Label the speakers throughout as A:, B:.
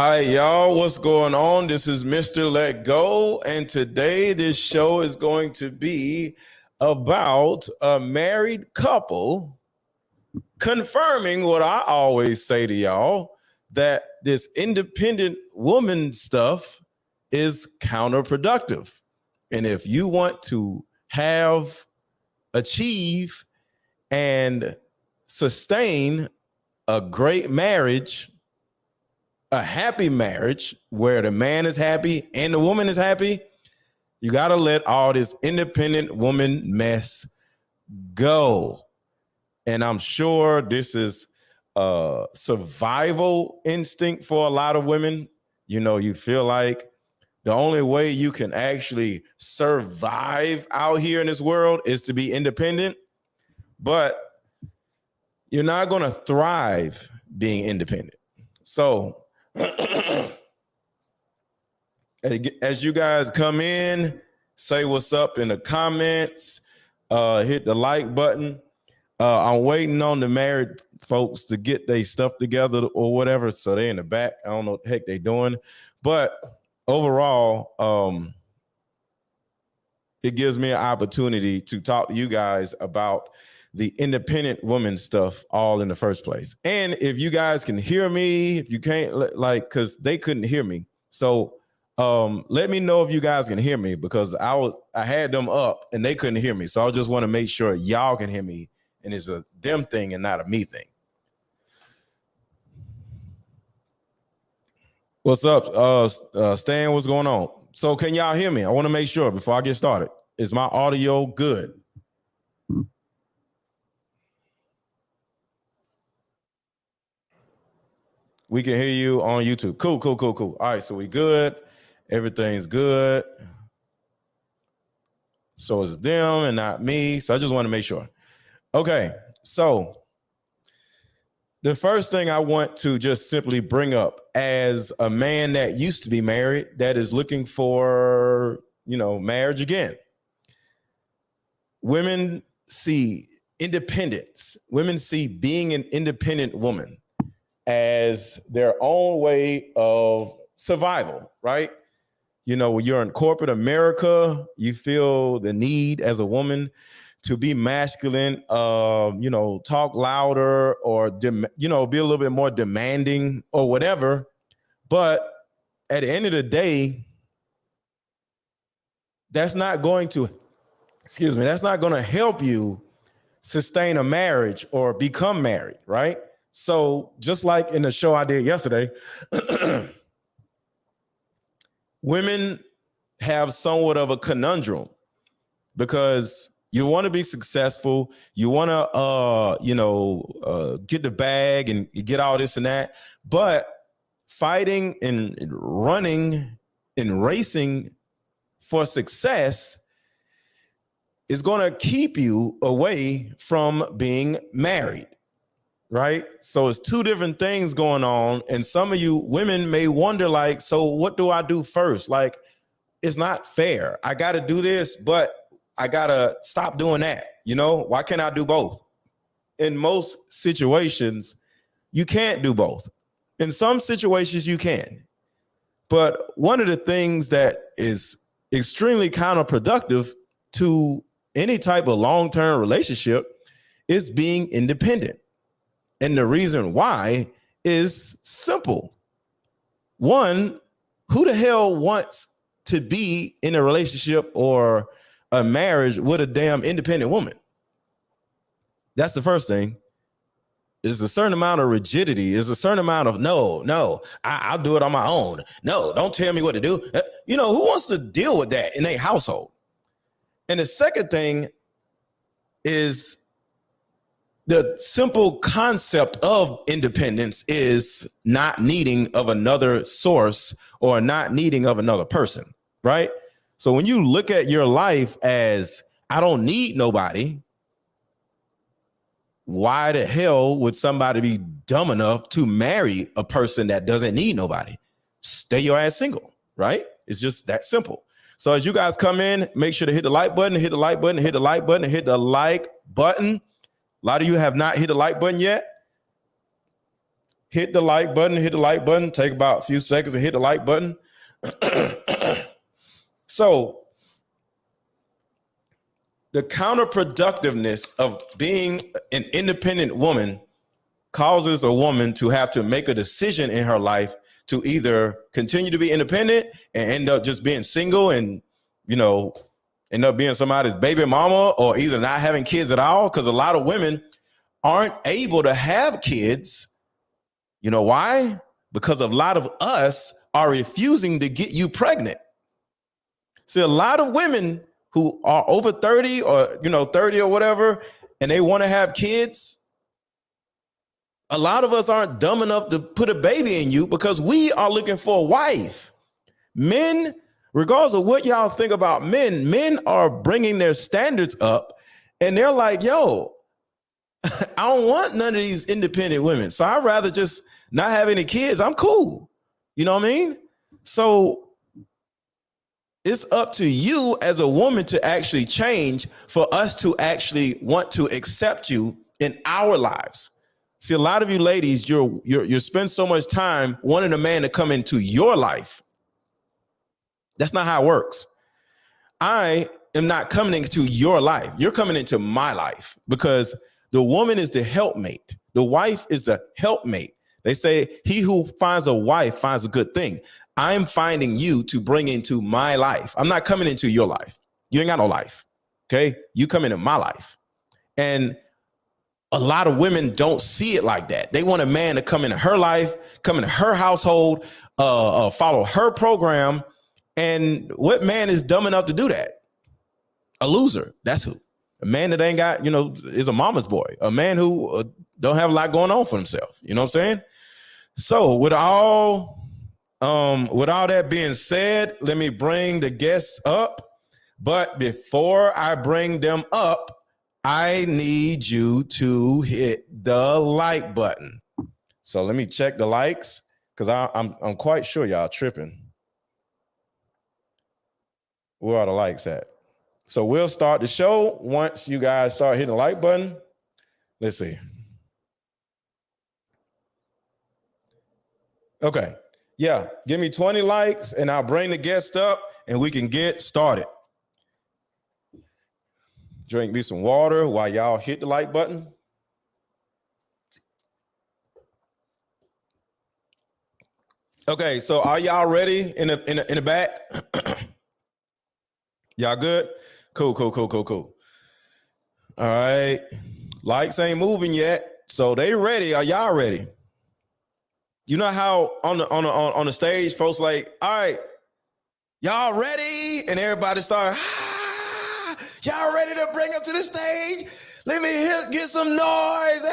A: Hi, y'all. What's going on? This is MrLetGo, and today this show is going to be about a married couple confirming what I always say to y'all, that this independent woman stuff is counterproductive. And if you want to achieve, and sustain a great marriage, a happy marriage where the man is happy and the woman is happy, you got to let all this independent woman mess go. And I'm sure this is a survival instinct for a lot of women. You know, you feel like the only way you can actually survive out here in this world is to be independent, but you're not going to thrive being independent. So as you guys come in, say what's up in the comments, hit the like button. I'm waiting on the married folks to get their stuff together or whatever, so they in the back. I don't know what the heck they doing, but overall, it gives me an opportunity to talk to you guys about the independent woman stuff all in the first place. And if you guys can hear me, if you can't, like, because they couldn't hear me. So let me know if you guys can hear me, because I had them up and they couldn't hear me. So I just want to make sure y'all can hear me and it's a them thing and not a me thing. What's up, Stan? What's going on? So can y'all hear me? I want to make sure before I get started. Is my audio good? We can hear you on YouTube. Cool. All right, so we good. Everything's good. So it's them and not me. So I just want to make sure. Okay, so the first thing I want to just simply bring up, as a man that used to be married, that is looking for, marriage again. Women see independence. Women see being an independent woman as their own way of survival, right? When you're in corporate America, you feel the need as a woman to be masculine, talk louder, or, be a little bit more demanding or whatever. But at the end of the day, that's not going to help you sustain a marriage or become married, right? So just like in the show I did yesterday, women have somewhat of a conundrum, because you want to be successful, you want to, get the bag and get all this and that, but fighting and running and racing for success is going to keep you away from being married. Right? So it's two different things going on. And some of you women may wonder, like, so what do I do first? Like, it's not fair. I got to do this, but I got to stop doing that. Why can't I do both? In most situations, you can't do both. In some situations, you can. But one of the things that is extremely counterproductive to any type of long-term relationship is being independent. And the reason why is simple. One, who the hell wants to be in a relationship or a marriage with a damn independent woman? That's the first thing. There's a certain amount of rigidity. There's a certain amount of, no, I'll do it on my own. No, don't tell me what to do. Who wants to deal with that in a household? And the second thing is, the simple concept of independence is not needing of another source or not needing of another person, right? So when you look at your life as, I don't need nobody, why the hell would somebody be dumb enough to marry a person that doesn't need nobody? Stay your ass single, right? It's just that simple. So as you guys come in, make sure to hit the like button, hit the like button, hit the like button, hit the like button. A lot of you have not hit the like button yet. hit the like button, take about a few seconds and hit the like button. So the counterproductiveness of being an independent woman causes a woman to have to make a decision in her life to either continue to be independent and end up just being single and, end up being somebody's baby mama, or either not having kids at all. Because a lot of women aren't able to have kids. You know why? Because a lot of us are refusing to get you pregnant. See, a lot of women who are over 30 or, 30 or whatever, and they want to have kids, a lot of us aren't dumb enough to put a baby in you because we are looking for a wife. Men, regardless of what y'all think about men are bringing their standards up, and they're like, yo, I don't want none of these independent women. So I'd rather just not have any kids. I'm cool. You know what I mean? So it's up to you as a woman to actually change for us to actually want to accept you in our lives. See, a lot of you ladies, you spend so much time wanting a man to come into your life. That's not how it works. I am not coming into your life. You're coming into my life, because the woman is the helpmate. The wife is a helpmate. They say he who finds a wife finds a good thing. I'm finding you to bring into my life. I'm not coming into your life. You ain't got no life. Okay. You come into my life. And a lot of women don't see it like that. They want a man to come into her life, come into her household, follow her program. And what man is dumb enough to do that? A loser. That's who. A man that ain't got, is a mama's boy. A man who don't have a lot going on for himself. You know what I'm saying? So with all that being said, let me bring the guests up. But before I bring them up, I need you to hit the like button. So let me check the likes, because I'm quite sure y'all tripping. Where are the likes at? So we'll start the show once you guys start hitting the like button. Let's see. Okay. Yeah. Give me 20 likes and I'll bring the guest up and we can get started. Drink me some water while y'all hit the like button. Okay. So are y'all ready in the back? Y'all good? Cool. All right. Likes ain't moving yet. So they ready. Are y'all ready? You know how on the stage, folks like, all right, y'all ready? And everybody start, y'all ready to bring up to the stage? Let me get some noise.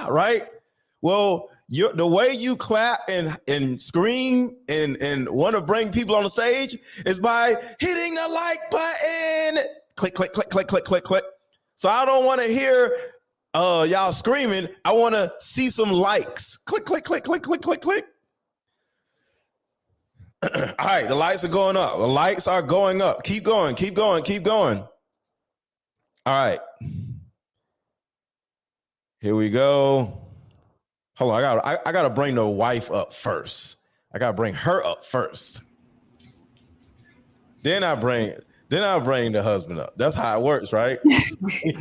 A: Right? Well, the way you clap and scream and want to bring people on the stage is by hitting the like button. Click, click, click, click, click, click, click. So I don't want to hear y'all screaming. I want to see some likes. Click, click, click, click, click, click, click. All right, the lights are going up. The likes are going up. Keep going, keep going, keep going. All right. Here we go. Hold on, I gotta bring the wife up first. I gotta bring her up first. Then I bring the husband up. That's how it works, right?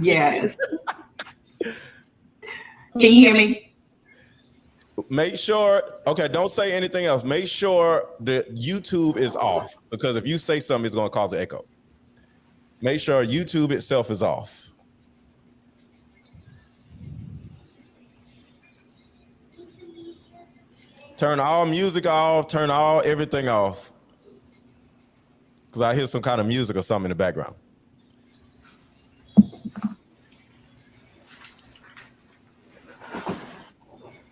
B: Yes. Can you hear me?
A: Make sure, okay, don't say anything else. Make sure the YouTube is off, because if you say something, it's gonna cause an echo. Make sure YouTube itself is off. Turn all music off, turn everything off. Because I hear some kind of music or something in the background.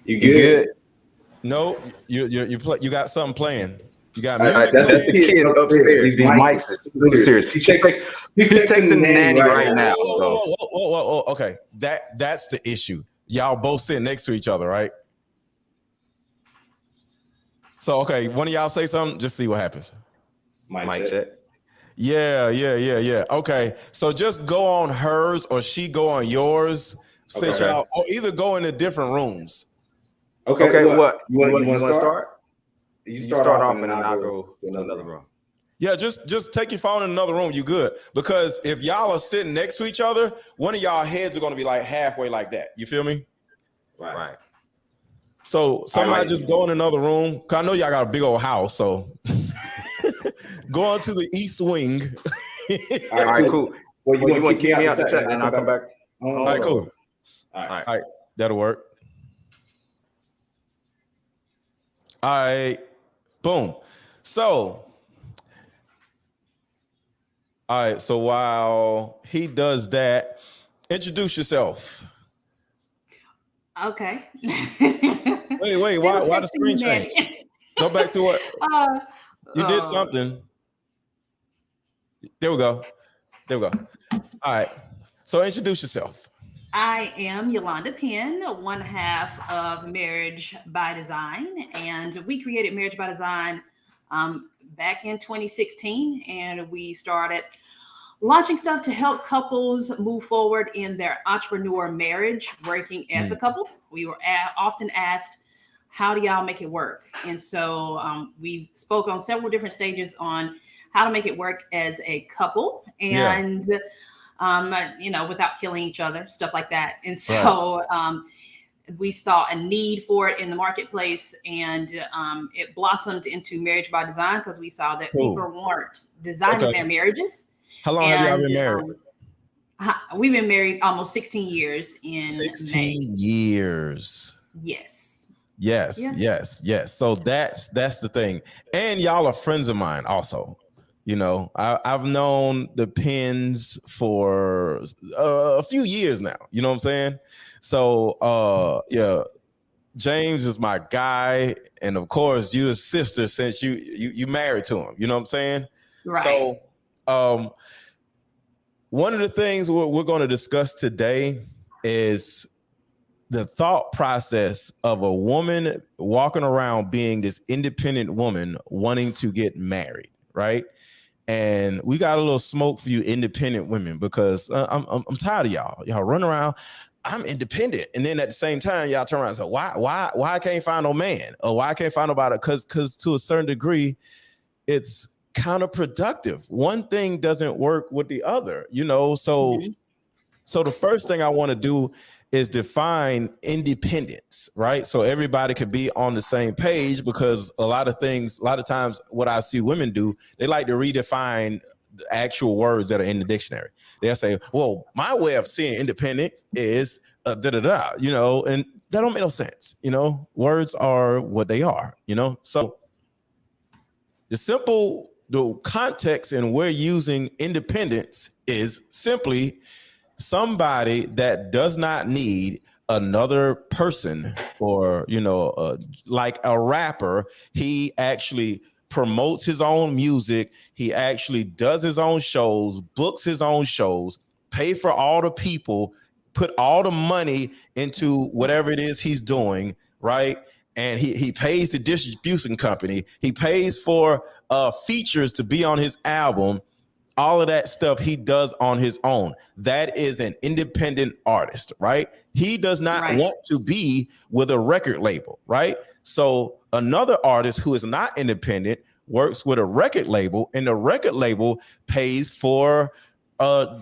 C: You good?
A: No, you got something playing. You got
C: music. That's the kids upstairs. These mics is really serious. He's texting Nanny right now.
A: Whoa. Okay, that's the issue. Y'all both sitting next to each other, right? So, okay, one of y'all say something, just see what happens.
C: Mic check.
A: Yeah. Okay, so just go on hers or she go on yours. Since y'all, or either go into different rooms.
C: Okay, what? You want to start? You start off and then I'll go to another room.
A: Yeah, just take your phone in another room. You good? Because if y'all are sitting next to each other, one of y'all heads are going to be like halfway like that. You feel me?
C: Right.
A: So somebody just go in another room. Cause I know y'all got a big old house, so go on to the east wing.
C: All right, cool. Well, you want to keep me out the chat, and I'll come back.
A: All right, cool. All right, that'll work. All right, boom. So, all right. So while he does that, introduce yourself.
B: Okay.
A: Wait. Why the screen change? Go back to what? You did something. There we go. All right. So introduce yourself.
B: I am Yolanda Penn, one half of Marriage by Design, and we created Marriage by Design back in 2016, and we started launching stuff to help couples move forward in their entrepreneur marriage, working as a couple. We were often asked, how do y'all make it work? And so we spoke on several different stages on how to make it work as a couple, and without killing each other, stuff like that. And so we saw a need for it in the marketplace, and it blossomed into Marriage by Design because we saw that people weren't designing their marriages.
A: How long have y'all been married?
B: We've been married almost 16 years in
A: 16 years.
B: Yes.
A: So that's the thing. And y'all are friends of mine also. You know, I've known the Penns for a few years now. You know what I'm saying? So, James is my guy. And of course, you're his sister since you married to him. You know what I'm saying?
B: Right.
A: So, one of the things we're going to discuss today is the thought process of a woman walking around being this independent woman wanting to get married, right? And we got a little smoke for you independent women because I'm tired of y'all run around. I'm independent, and then at the same time y'all turn around and say, why I can't find no man, or why I can't find nobody? Because to a certain degree, it's counterproductive. One thing doesn't work with the other, you know. So the first thing I want to do is define independence, right? So everybody could be on the same page, because a lot of times what I see women do, they like to redefine the actual words that are in the dictionary. They'll say, well, my way of seeing independent is you know, and that don't make no sense. You know, words are what they are, you know? So the context and we're using independence is simply somebody that does not need another person, or, you know, like a rapper. He actually promotes his own music. He actually does his own shows, books his own shows, pay for all the people, put all the money into whatever it is he's doing, right? And he pays the distribution company. He pays for features to be on his album. All of that stuff he does on his own. That is an independent artist, right? He does not want to be with a record label, right? So another artist who is not independent works with a record label, and the record label pays for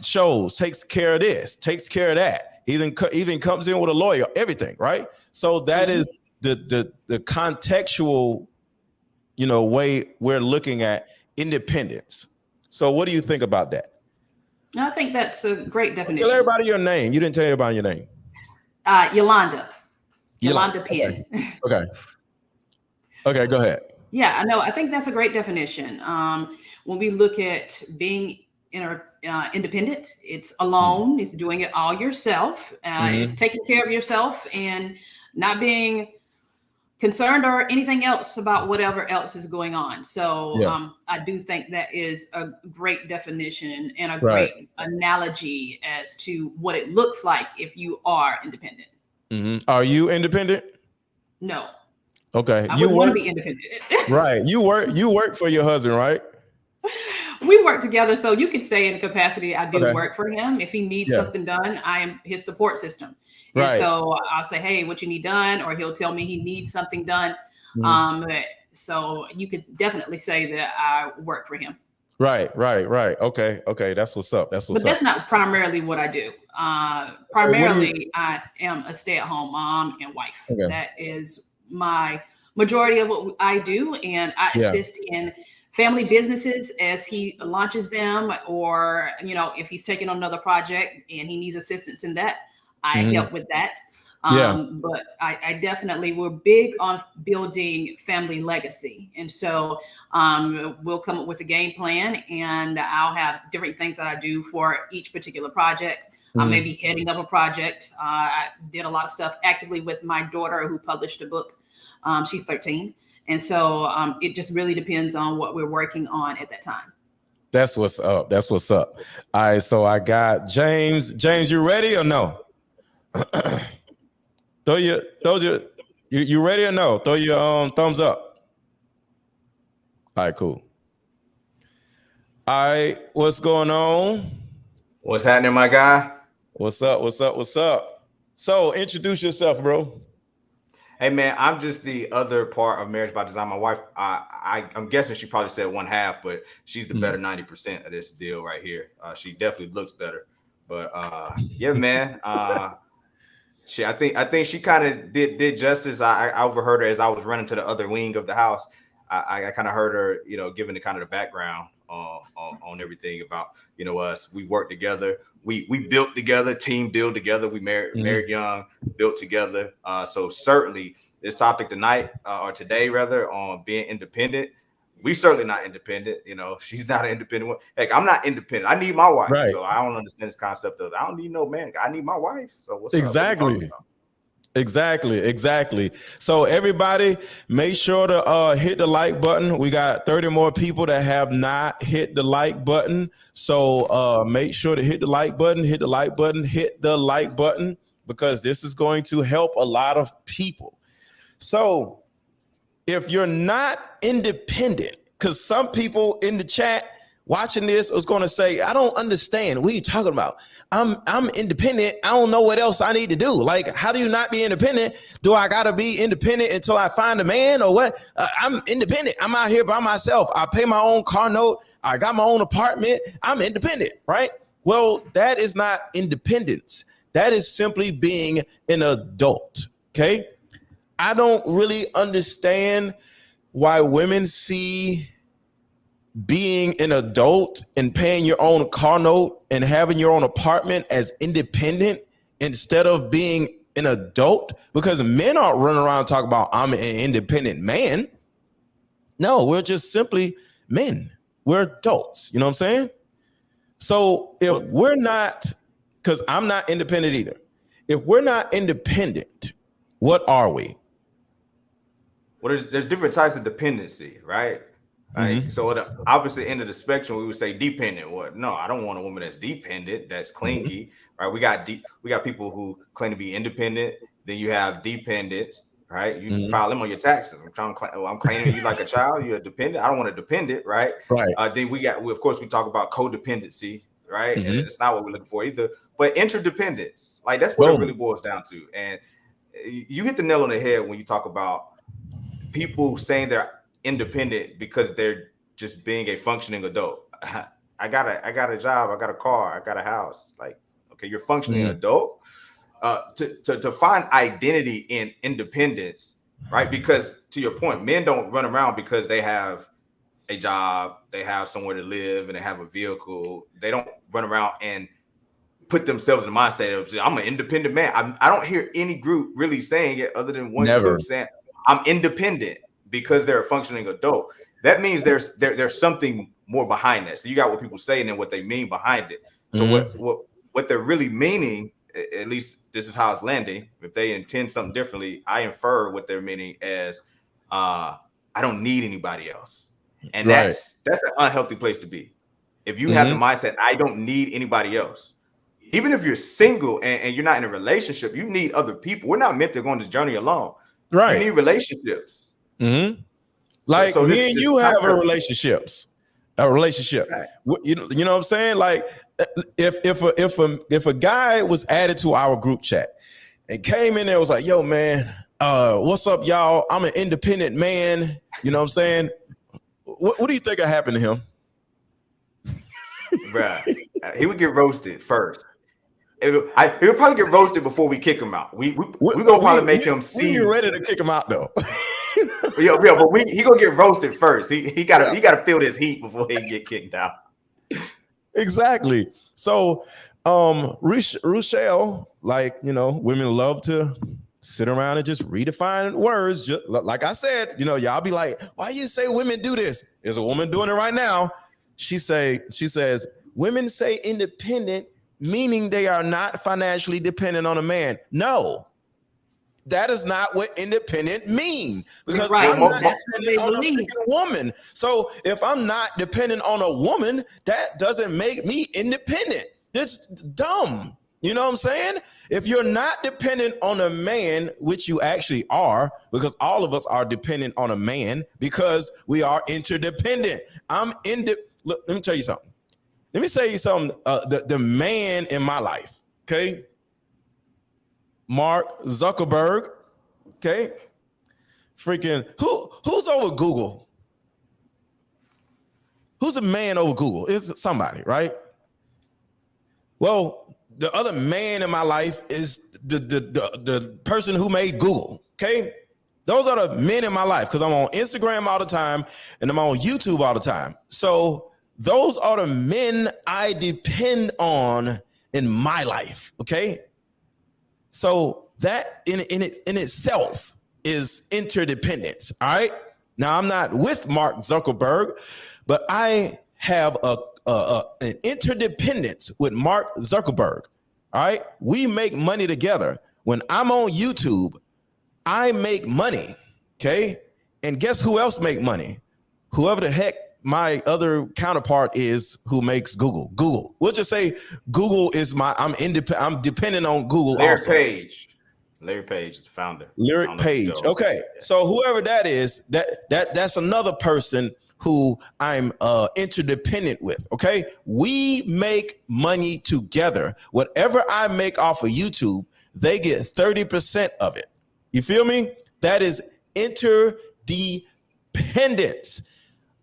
A: shows, takes care of this, takes care of that. Even comes in with a lawyer, everything, right? So that is the contextual, you know, way we're looking at independence. So what do you think about that?
B: I think that's a great definition.
A: Tell everybody your name. You didn't tell everybody your name.
B: Yolanda Penn.
A: Okay, go ahead.
B: Yeah, I know. I think that's a great definition. When we look at being independent, it's alone. It's doing it all yourself. It's taking care of yourself and not being concerned or anything else about whatever else is going on. So I do think that is a great definition and a great analogy as to what it looks like if you are independent.
A: Are you independent?
B: No.
A: Okay.
B: I would want to be independent.
A: Right. You work for your husband, right?
B: We work together, so you could say in the capacity I do
A: Okay.
B: work for him. If he needs
A: Yeah.
B: something done, I am his support system. And
A: Right.
B: so I'll say, hey, what you need done, or he'll tell me he needs something done.
A: Mhm.
B: So you could definitely say that I work for him.
A: Right. Okay. That's what's up.
B: But that's not primarily what I do. Primarily, I am a stay-at-home mom and wife.
A: Okay.
B: That is my majority of what I do, and I assist in family businesses as he launches them, or if he's taking on another project and he needs assistance in that, I help with that. But I definitely, we're big on building family legacy. And so we'll come up with a game plan, and I'll have different things that I do for each particular project. I may be heading up a project. I did a lot of stuff actively with my daughter, who published a book. She's 13. And so it just really depends on what we're working on at that time.
A: That's what's up. All right. So I got James. James, you ready or no? You ready or no? Throw your thumbs up. All right, cool. All right, what's going on?
C: What's happening, my guy?
A: What's up? So introduce yourself, bro.
C: Hey man, I'm just the other part of Marriage by Design. My wife, I'm guessing she probably said one half, but she's the better 90% of this deal right here. She definitely looks better, but yeah, man. I think she kind of did justice. I overheard her as I was running to the other wing of the house. I kind of heard her, giving the kind of the background on everything about us. We worked together. We built together, team build together. We married young, built together. So certainly this topic tonight or today rather on being independent. We certainly not independent. She's not an independent one. Heck, I'm not independent. I need my wife.
A: Right.
C: So I don't understand this concept of I don't need no man. I need my wife. So what's
A: exactly? Exactly. So everybody, make sure to hit the like button. We got 30 more people that have not hit the like button. So make sure to hit the like button, because this is going to help a lot of people. So if you're not independent, because some people in the chat watching this is going to say, I don't understand. What are you talking about? I'm independent. I don't know what else I need to do. Like, how do you not be independent? Do I got to be independent until I find a man or what? I'm independent. I'm out here by myself. I pay my own car note. I got my own apartment. I'm independent, right? Well, that is not independence. That is simply being an adult, okay? I don't really understand why women see being an adult and paying your own car note and having your own apartment as independent instead of being an adult, because men aren't running around talking about I'm an independent man. No, we're just simply men. We're adults. You know what I'm saying? So if we're not, because I'm not independent either. If we're not independent, what are we?
C: Well, there's different types of dependency, right? Right. So at the opposite end of the spectrum, we would say dependent. What? No, I don't want a woman that's dependent, that's clingy. Right. We got people who claim to be independent. Then you have dependent. Right. You file them on your taxes. I'm claiming you like a child. You're a dependent. I don't want a dependent. Right. Right. Then we of course, we talk about codependency. Right. And it's not what we're looking for either. But interdependence, like that's what it really boils down to. And you hit the nail on the head when you talk about people saying they're independent because they're just being a functioning adult. I got a job, I got a car, I got a house. Like, okay, you're functioning adult. To find identity in independence, right? Because to your point, men don't run around because they have a job, they have somewhere to live, and they have a vehicle. They don't run around and put themselves in the mindset of I'm an independent man. I don't hear any group really saying it other than one group saying I'm independent because they're a functioning adult. That means there's something more behind that. So you got what people say and then what they mean behind it. So what they're really meaning, at least this is how it's landing. If they intend something differently, I infer what they're meaning as I don't need anybody else. And that's an unhealthy place to be. If you have the mindset, I don't need anybody else. Even if you're single and you're not in a relationship, you need other people. We're not meant to go on this journey alone. Right. You need relationships.
A: Like me and you have relationships. a relationship.
C: Right.
A: You know what I'm saying? Like if a guy was added to our group chat and came in there and was like, yo, man, what's up, y'all? I'm an independent man. You know what I'm saying? What do you think would happen to him?
C: Bruh, he would get roasted first. He'll probably get roasted before we kick him out. We gonna probably make him see.
A: We ready to kick him out though.
C: Yeah, but he gonna get roasted first. He gotta feel this heat before he get kicked out.
A: Exactly. So, Rochelle, like, you know, women love to sit around and just redefine words. Just, like I said, you know, y'all be like, why you say women do this? There's a woman doing it right now. She says, women say independent, meaning they are not financially dependent on a man. No, that is not what independent mean, because
B: right.
A: I'm not dependent on a woman. So if I'm not dependent on a woman, that doesn't make me independent. That's dumb. You know what I'm saying? If you're not dependent on a man, which you actually are, because all of us are dependent on a man because we are interdependent. Look, let me tell you something. Let me say you something. The man in my life, okay? Mark Zuckerberg, okay? Freaking who's over Google? Who's a man over Google? It's somebody, right? Well, the other man in my life is the person who made Google, okay? Those are the men in my life because I'm on Instagram all the time and I'm on YouTube all the time. So those are the men I depend on in my life, okay? So that in itself is interdependence, all right? Now, I'm not with Mark Zuckerberg, but I have an interdependence with Mark Zuckerberg, all right? We make money together. When I'm on YouTube, I make money, okay? And guess who else make money? Whoever the heck my other counterpart is who makes Google. Google. We'll just say Google is I'm dependent on Google.
C: Larry Page, the founder.
A: Lyric Page. Okay. Yeah. So whoever that is, that's another person who I'm interdependent with. Okay. We make money together. Whatever I make off of YouTube, they get 30% of it. You feel me? That is interdependence.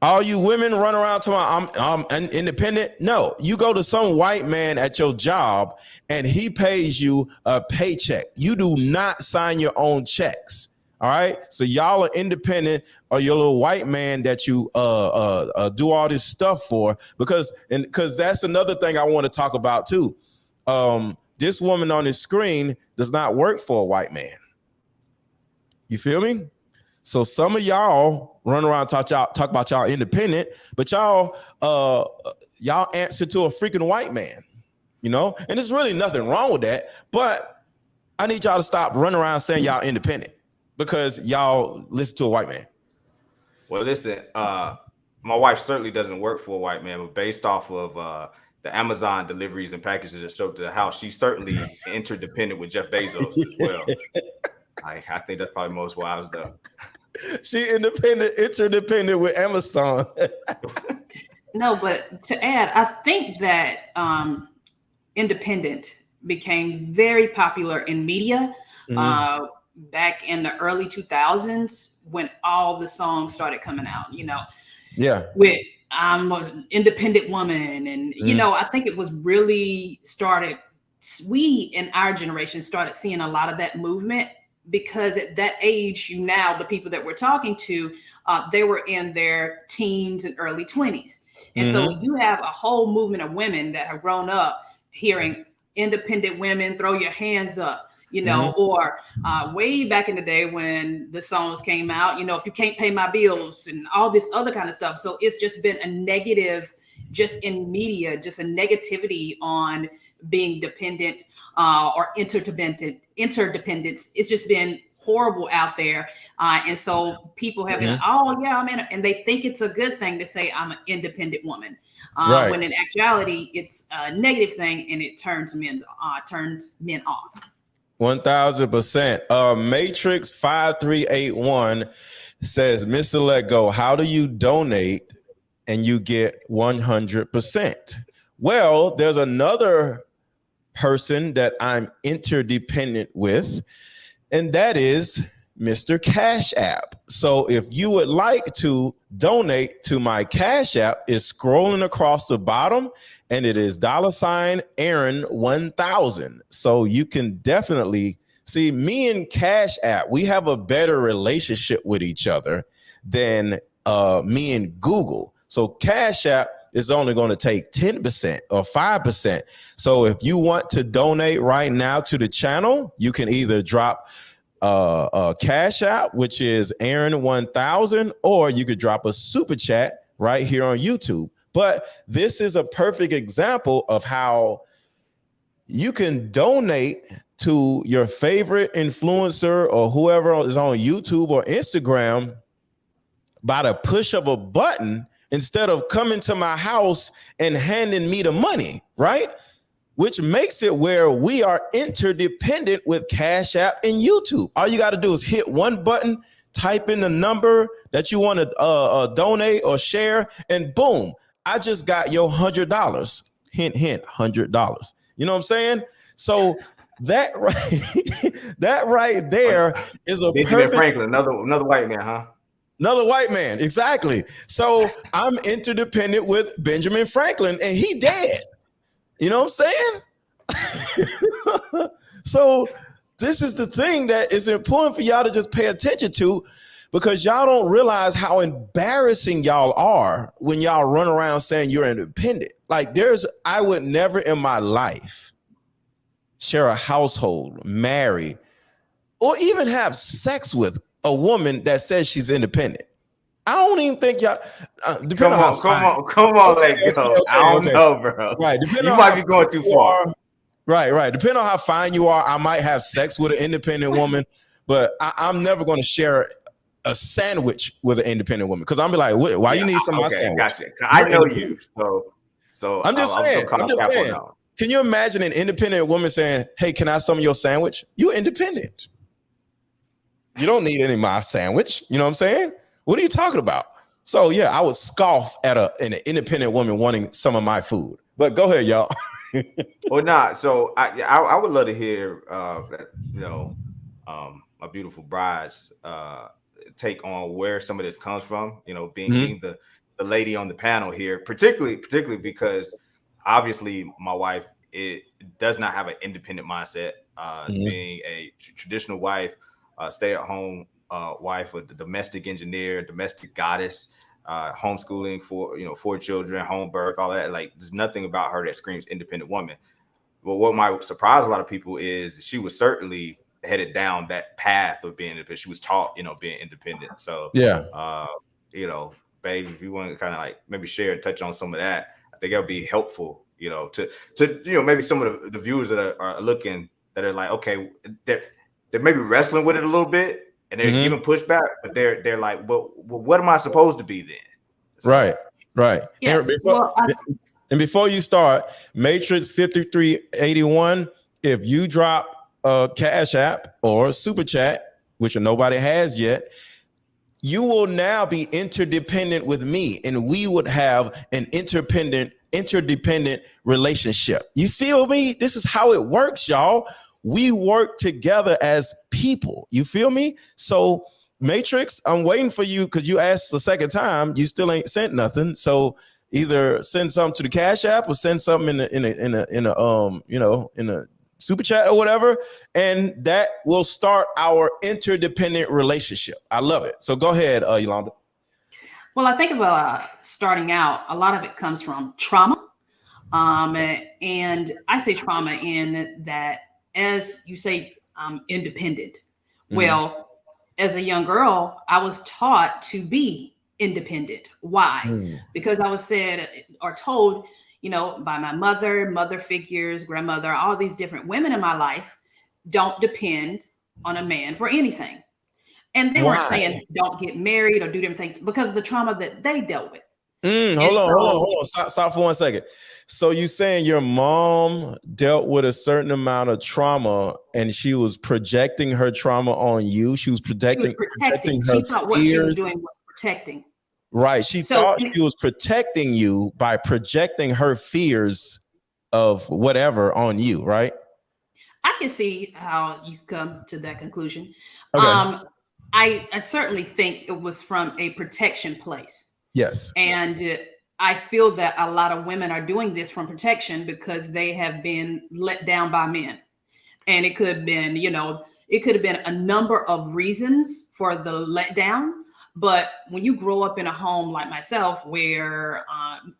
A: All you women run around talking I'm independent. No, you go to some white man at your job and he pays you a paycheck. You do not sign your own checks. All right. So y'all are independent, or your little white man that you do all this stuff for, because that's another thing I want to talk about too. This woman on the screen does not work for a white man. You feel me? So some of y'all run around talk about y'all independent, but y'all answer to a freaking white man, you know? And there's really nothing wrong with that, but I need y'all to stop running around saying y'all independent because y'all listen to a white man.
C: Well, listen, my wife certainly doesn't work for a white man, but based off of the Amazon deliveries and packages that show up to the house, she's certainly interdependent with Jeff Bezos as well. I think that's probably most wives though.
A: She interdependent with Amazon.
B: No, but to add, I think that independent became very popular in media back in the early 2000s when all the songs started coming out, you know.
A: Yeah.
B: With I'm an independent woman. And, you know, I think it was really we in our generation started seeing a lot of that movement. Because at that age, the people that we're talking to, they were in their teens and early 20s. And so you have a whole movement of women that have grown up hearing independent women, throw your hands up, you know, or way back in the day when the songs came out, you know, if you can't pay my bills and all this other kind of stuff. So it's just been a negative, just in media, just a negativity on being dependent or interdependence. It's just been horrible out there. And so people have been, oh yeah, I'm in, and they think it's a good thing to say I'm an independent woman.
A: Right.
B: When in actuality, it's a negative thing and it turns men off.
A: 1000%. Matrix 5381 says, MrLetGo, how do you donate and you get 100%. Well, there's another person that I'm interdependent with, and that is Mr. Cash App. So if you would like to donate to my Cash App, it's scrolling across the bottom, and it is $Aaron1000. So you can definitely see me and Cash App. We have a better relationship with each other than me and Google. So Cash App is only going to take 10% or 5%. So if you want to donate right now to the channel, you can either drop Cash App, which is Aaron1000, or you could drop a super chat right here on YouTube. But this is a perfect example of how you can donate to your favorite influencer or whoever is on YouTube or Instagram by the push of a button, instead of coming to my house and handing me the money, right? Which makes it where we are interdependent with Cash App and YouTube. All you got to do is hit one button, type in the number that you want to donate or share, and boom, I just got your $100. Hint, hint, $100. You know what I'm saying? So that right there is a
C: Benjamin
A: perfect.
C: Franklin, another white man, huh?
A: Another white man, exactly. So I'm interdependent with Benjamin Franklin, and he dead. You know what I'm saying? So this is the thing that is important for y'all to just pay attention to, because y'all don't realize how embarrassing y'all are when y'all run around saying you're independent. Like I would never in my life share a household, marry, or even have sex with a woman that says she's independent. I don't even think y'all.
C: Come on, let go. I don't know, bro.
A: Right,
C: you might be going too far.
A: Right. Depending on how fine you are, I might have sex with an independent woman, but I'm never going to share a sandwich with an independent woman, because I'm be like, why you need some of my sandwich?
C: Gotcha. I know you, so
A: I'm just saying. Can you imagine an independent woman saying, "Hey, can I have some of your sandwich?" You're independent. You don't need any of my sandwich. You know what I'm saying? What are you talking about? So yeah, I would scoff at an independent woman wanting some of my food. But go ahead, y'all.
C: Or not. So I would love to hear my beautiful bride's take on where some of this comes from. You know, being the lady on the panel here, particularly because obviously my wife does not have an independent mindset. Being a traditional wife, stay-at-home wife, a domestic engineer, domestic goddess, homeschooling for 4 children, home birth, all that. Like, there's nothing about her that screams independent woman. But what might surprise a lot of people is she was certainly headed down that path of being independent. She was taught, being independent. So yeah, babe, if you want to kind of like maybe share and touch on some of that, I think that'll be helpful, to maybe some of the viewers that are looking, that are like, okay, they're maybe wrestling with it a little bit, and they're giving pushback, but they're like, well, what am I supposed to be then? So,
A: right.
B: Yeah.
A: And before you start, Matrix 5381, if you drop a Cash App or Super Chat, which nobody has yet, you will now be interdependent with me, and we would have an interdependent relationship. You feel me? This is how it works, y'all. We work together as people. You feel me? So Matrix, I'm waiting for you, because you asked the second time. You still ain't sent nothing. So either send something to the Cash App or send something in a Super Chat or whatever, and that will start our interdependent relationship. I love it. So go ahead, Yolanda.
B: Well, I think about starting out, a lot of it comes from trauma. And I say trauma in that, as you say, independent. Well, as a young girl, I was taught to be independent. Why? Because I was said or told, by my mother figures, grandmother, all these different women in my life, don't depend on a man for anything. And they weren't saying don't get married or do different things, because of the trauma that they dealt with.
A: Hold on. Stop for 1 second. So you saying your mom dealt with a certain amount of trauma, and she was projecting her trauma on you? She was protecting her
B: She thought what she was doing was protecting.
A: Right. She
B: So
A: thought she was protecting you by projecting her fears of whatever on you, right?
B: I can see how you come to that conclusion.
A: Okay.
B: I certainly think it was from a protection place.
A: Yes.
B: And I feel that a lot of women are doing this from protection because they have been let down by men. And it could have been, it could have been a number of reasons for the letdown. But when you grow up in a home like myself, where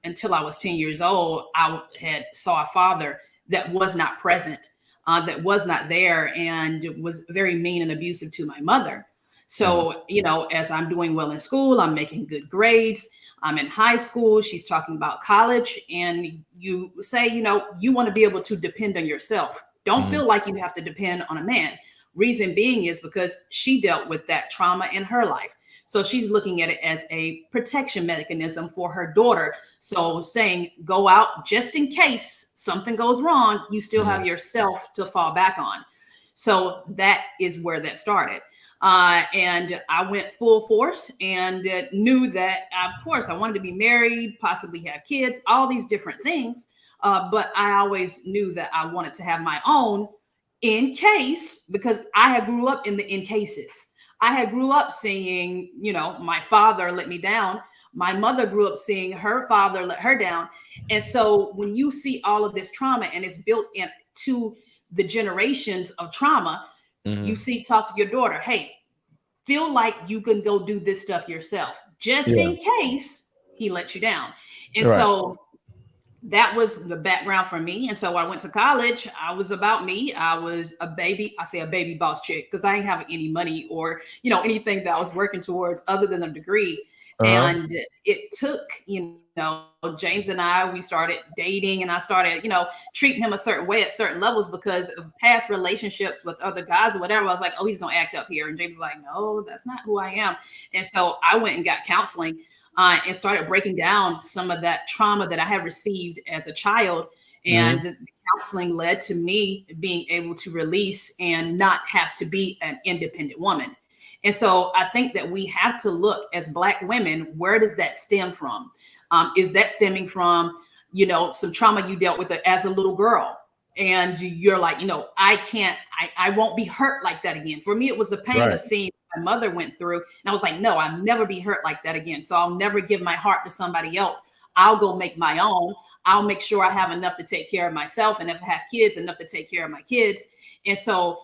B: until I was 10 years old, I had saw a father that was not present, that was not there, and was very mean and abusive to my mother. So, as I'm doing well in school, I'm making good grades. I'm in high school. She's talking about college. And you say, you want to be able to depend on yourself. Don't feel like you have to depend on a man. Reason being is because she dealt with that trauma in her life. So she's looking at it as a protection mechanism for her daughter. So saying, go out just in case something goes wrong, you still have yourself to fall back on. So that is where that started. And I went full force and knew that, of course, I wanted to be married, possibly have kids, all these different things. But I always knew that I wanted to have my own in case, because I had grew up in the in cases. I had grew up seeing, my father let me down. My mother grew up seeing her father let her down. And so when you see all of this trauma and it's built into the generations of trauma, you talk to your daughter, hey, feel like you can go do this stuff yourself, just in case he lets you down. And so that was the background for me. And so I went to college. I was about me. I was a baby. I say a baby boss chick because I didn't have any money or, anything that I was working towards other than a degree. And it took, James and I, we started dating, and I started, treating him a certain way at certain levels because of past relationships with other guys or whatever. I was like, oh, he's going to act up here. And James was like, no, that's not who I am. And so I went and got counseling. And started breaking down some of that trauma that I had received as a child. And counseling led to me being able to release and not have to be an independent woman. And so I think that we have to look as Black women, where does that stem from? Is that stemming from, some trauma you dealt with as a little girl? And you're like, I won't be hurt like that again. For me, it was the pain of seeing my mother went through. And I was like, no, I'll never be hurt like that again. So I'll never give my heart to somebody else. I'll go make my own. I'll make sure I have enough to take care of myself. And if I have kids, enough to take care of my kids. And so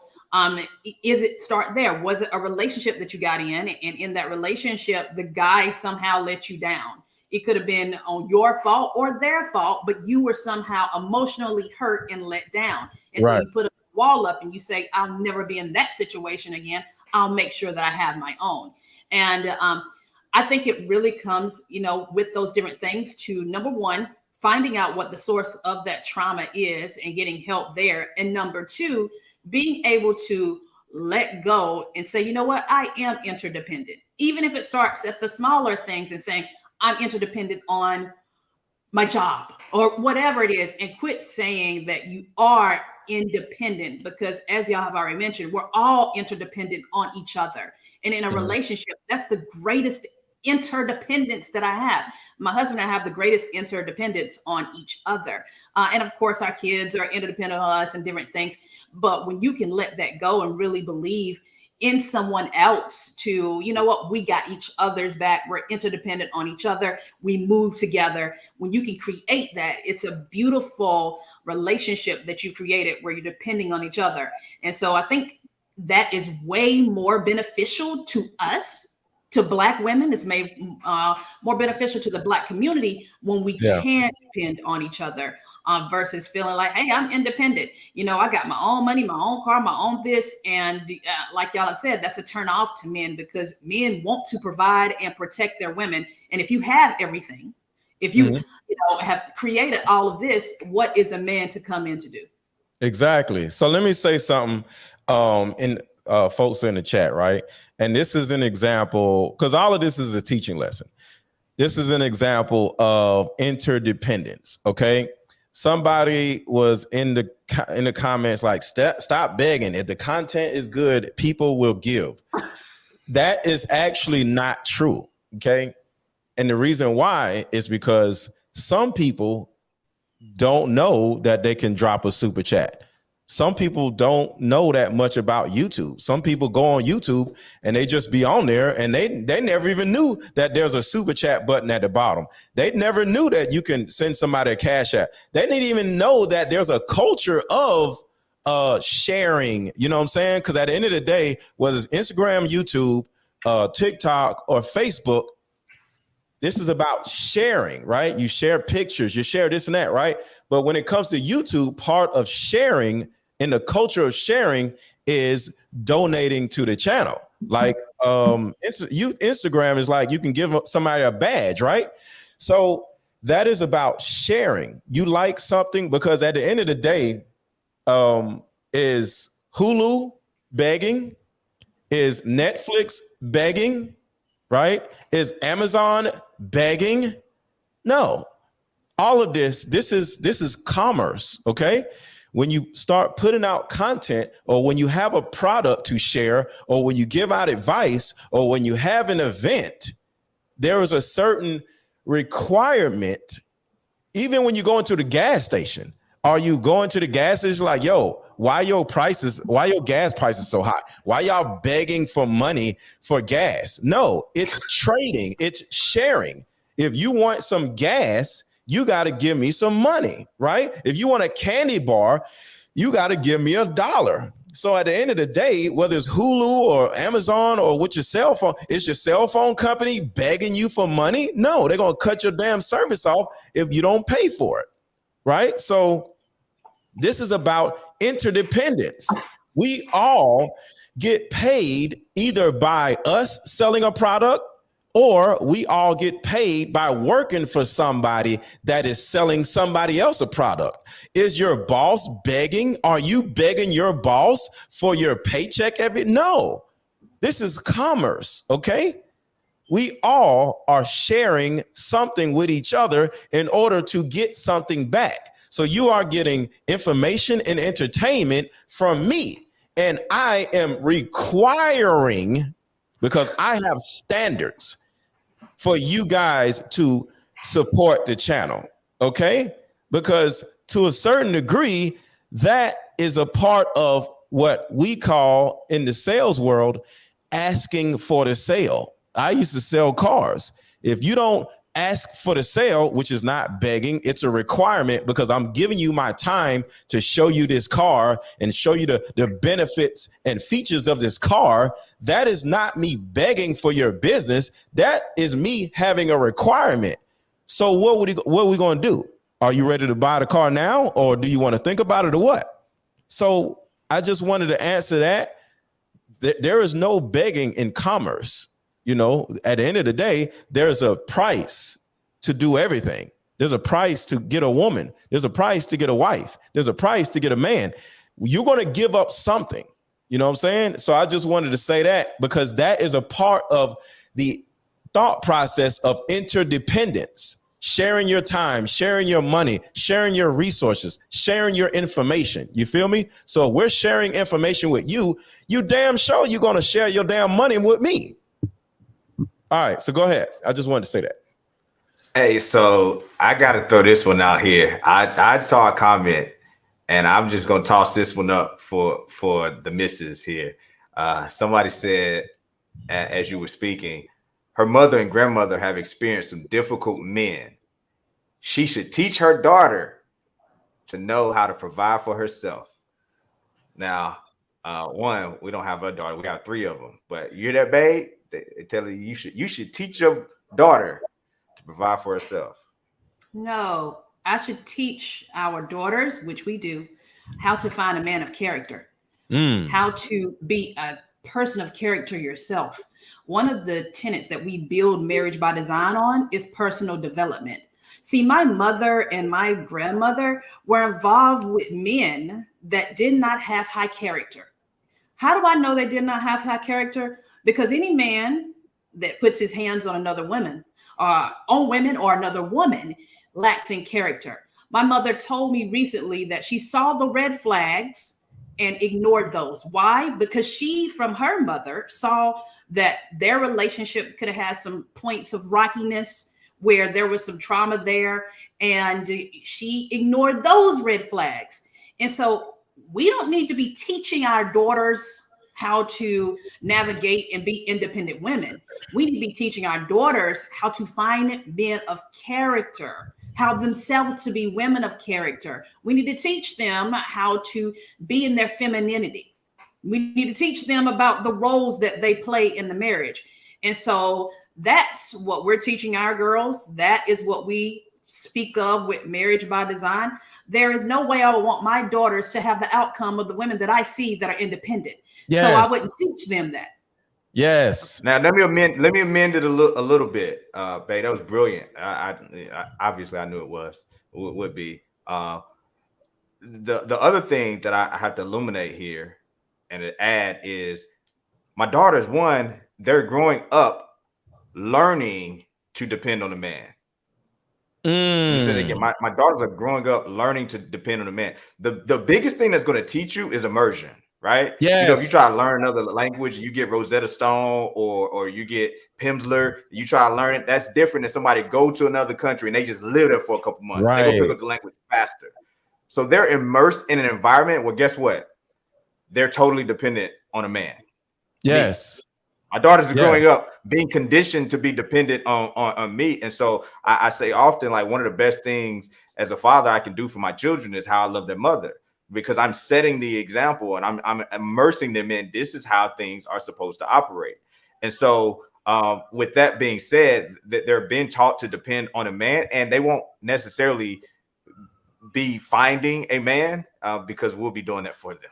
B: is it start there? Was it a relationship that you got in? And in that relationship, the guy somehow let you down. It could have been on your fault or their fault, but you were somehow emotionally hurt and let down. And so you put a wall up and you say, I'll never be in that situation again. I'll make sure that I have my own. And I think it really comes, with those different things to, number one, finding out what the source of that trauma is and getting help there. And number two, being able to let go and say, you know what, I am interdependent. Even if it starts at the smaller things and saying, I'm interdependent on my job or whatever it is, and quit saying that you are independent, because as y'all have already mentioned, we're all interdependent on each other. And in a relationship, that's the greatest interdependence that I have. My husband and I have the greatest interdependence on each other. And of course, our kids are interdependent on us and different things. But when you can let that go and really believe in someone else to, you know what, we got each other's back. We're interdependent on each other. We move together. When you can create that, it's a beautiful relationship that you created where you're depending on each other. And so I think that is way more beneficial to us, to Black women. It's made more beneficial to the Black community when we can depend on each other. Versus feeling like, hey, I'm independent. I got my own money, my own car, my own this. And like y'all have said, that's a turn off to men, because men want to provide and protect their women. And if you have everything, if you, have created all of this, what is a man to come in to do?
A: Exactly. So let me say something folks in the chat, right? And this is an example, because all of this is a teaching lesson. This is an example of interdependence, okay? Somebody was in the comments like, stop begging. If the content is good, people will give. That is actually not true, okay? And the reason why is because some people don't know that they can drop a super chat. Some people don't know that much about YouTube. Some people go on YouTube and they just be on there and they never even knew that there's a super chat button at the bottom. They never knew that you can send somebody a cash app. They didn't even know that there's a culture of sharing, you know what I'm saying? Because at the end of the day, whether it's Instagram, YouTube, TikTok, or Facebook, this is about sharing, right? You share pictures, you share this and that, right? But when it comes to YouTube, part of sharing in the culture of sharing is donating to the channel. Like Instagram is like you can give somebody a badge, right? So that is about sharing. You like something because at the end of the day, is Hulu begging? Is Netflix begging? Right? Is Amazon begging? No. All of this is commerce, okay? When you start putting out content, or when you have a product to share, or when you give out advice, or when you have an event, there is a certain requirement. Even when you go into the gas station, are you going to the gas station like, yo, why your gas prices so high? Why y'all begging for money for gas? No, it's trading, it's sharing. If you want some gas, you got to give me some money, right? If you want a candy bar, you got to give me $1. So at the end of the day, whether it's Hulu or Amazon or with your cell phone, is your cell phone company begging you for money? No, they're going to cut your damn service off if you don't pay for it, right? So this is about interdependence. We all get paid either by us selling a product, or we all get paid by working for somebody that is selling somebody else a product. Is your boss begging? Are you begging your boss for your paycheck No, this is commerce, okay? We all are sharing something with each other in order to get something back. So you are getting information and entertainment from me, and I am requiring, because I have standards, for you guys to support the channel, okay? Because to a certain degree, that is a part of what we call in the sales world asking for the sale. I used to sell cars. If you don't ask for the sale, which is not begging, it's a requirement, because I'm giving you my time to show you this car and show you the benefits and features of this car. That is not me begging for your business. That is me having a requirement. So what are we going to do? Are you ready to buy the car now, or do you want to think about it, or what? So I just wanted to answer that. There is no begging in commerce. You know, at the end of the day, there's a price to do everything. There's a price to get a woman. There's a price to get a wife. There's a price to get a man. You're going to give up something. You know what I'm saying? So I just wanted to say that, because that is a part of the thought process of interdependence. Sharing your time, sharing your money, sharing your resources, sharing your information. You feel me? So if we're sharing information with you, you damn sure you're going to share your damn money with me. All right, so go ahead. I just wanted to say that.
C: Hey, so I got to throw this one out here. I saw a comment, and I'm just going to toss this one up for the missus here. Somebody said, as you were speaking, her mother and grandmother have experienced some difficult men. She should teach her daughter to know how to provide for herself. Now, one, we don't have a daughter. We have 3 of them. But you hear that, babe? They tell you should teach your daughter to provide for herself.
B: No, I should teach our daughters, which we do, how to find a man of character, how to be a person of character yourself. One of the tenets that we build Marriage by Design on is personal development. See, my mother and my grandmother were involved with men that did not have high character. How do I know they did not have high character? Because any man that puts his hands on another woman, or another woman, lacks in character. My mother told me recently that she saw the red flags and ignored those. Why? Because she, from her mother, saw that their relationship could have had some points of rockiness, where there was some trauma there, and she ignored those red flags. And so we don't need to be teaching our daughters how to navigate and be independent women. We need to be teaching our daughters how to find men of character, how themselves to be women of character. We need to teach them how to be in their femininity. We need to teach them about the roles that they play in the marriage. And so that's what we're teaching our girls. That is what we speak of with Marriage by Design. There is no way I would want my daughters to have the outcome of the women that I see that are independent. Yes. So I wouldn't teach them that.
A: Yes.
C: Now let me amend it a little bit. Bae, that was brilliant. I obviously I knew it would be. The other thing that I have to illuminate here and to add is my daughters, one, they're growing up learning to depend on a man. You said again, my daughters are growing up learning to depend on a man. The biggest thing that's going to teach you is immersion, right?
A: Yes.
C: You know, if you try to learn another language, you get Rosetta Stone or you get Pimsleur, you try to learn it. That's different than somebody go to another country and they just live there for a couple months. Right. They go pick up the language faster. So they're immersed in an environment where, guess what? They're totally dependent on a man.
A: Yes.
C: My daughters are growing up being conditioned to be dependent on me. And so I say often, like, one of the best things as a father I can do for my children is how I love their mother, because I'm setting the example and I'm immersing them in this is how things are supposed to operate. And so with that being said, that they're being taught to depend on a man, and they won't necessarily be finding a man because we'll be doing that for them.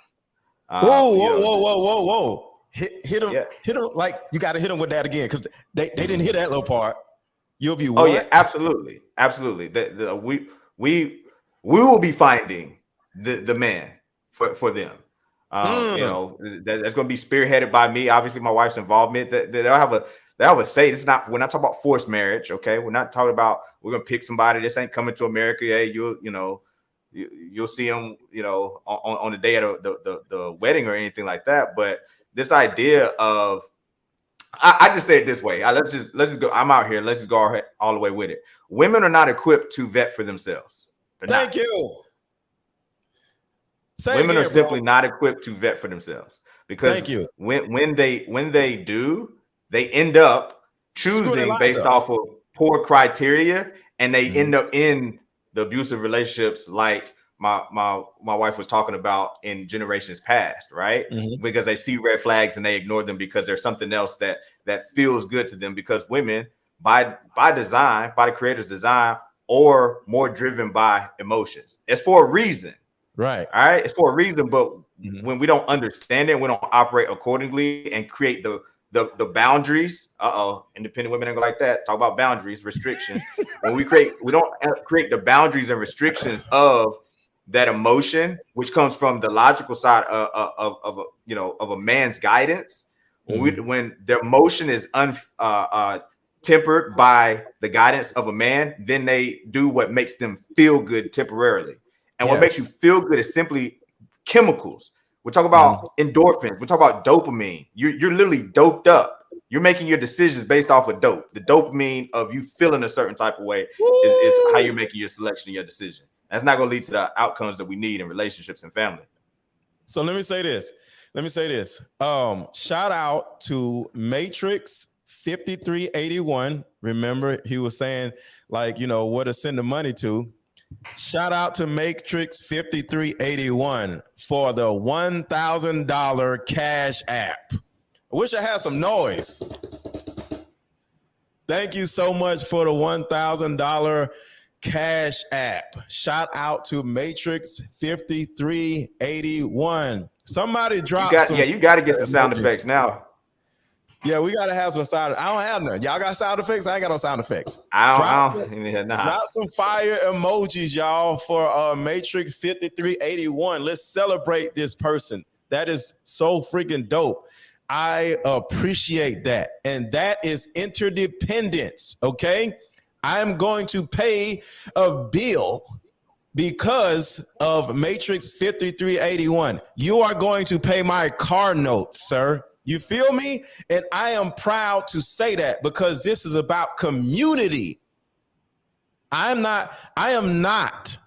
A: Whoa. Hit him, hit him, like, you got to hit him with that again, because they didn't hear that little part. You'll be what?
C: Oh yeah, absolutely. We will be finding the man for them. You know, that's going to be spearheaded by me. Obviously, my wife's involvement. They'll have a say. It's not, we're not talking about forced marriage. Okay, we're not talking about we're going to pick somebody. This ain't coming to America. Hey, you'll see them, on the day of the wedding or anything like that. But this idea of, I just say it this way. Let's just go. I'm out here. Let's just go all the way with it. Women are not equipped to vet for themselves.
A: Thank you.
C: Women are simply not equipped to vet for themselves, because when they do, they end up choosing based off of poor criteria, and they end up in the abusive relationships like my wife was talking about in generations past, right? Because they see red flags and they ignore them because there's something else that feels good to them, because women by design, by the creator's design, or more driven by emotions. It's for a reason.
A: Right.
C: All right. It's for a reason. But when we don't understand it, we don't operate accordingly and create the boundaries. Independent women ain't go like that. Talk about boundaries, restrictions. When we don't create the boundaries and restrictions of that emotion, which comes from the logical side of a man's guidance. When the emotion is tempered by the guidance of a man, then they do what makes them feel good temporarily. And what makes you feel good is simply chemicals. We're talking about endorphins. We're talking about dopamine. You're literally doped up. You're making your decisions based off of dope. The dopamine of you feeling a certain type of way is how you're making your selection and your decision. That's not going to lead to the outcomes that we need in relationships and family.
A: So let me say this. Shout out to Matrix 5381. Remember, he was saying, like, where to send the money to. Shout out to Matrix 5381 for the $1,000 cash app. I wish I had some noise. Thank you so much for the $1,000 cash app. Shout out to Matrix 5381. Somebody drop
C: you got to get some sound effects now.
A: Yeah, we gotta have some sound. I don't have none. Y'all got sound effects? I ain't got no sound effects.
C: Drop
A: some fire emojis, y'all, for Matrix 5381. Let's celebrate this person. That is so freaking dope. I appreciate that. And that is interdependence. Okay. I'm going to pay a bill because of Matrix 5381. You are going to pay my car note, sir. You feel me? And I am proud to say that, because this is about community. I am not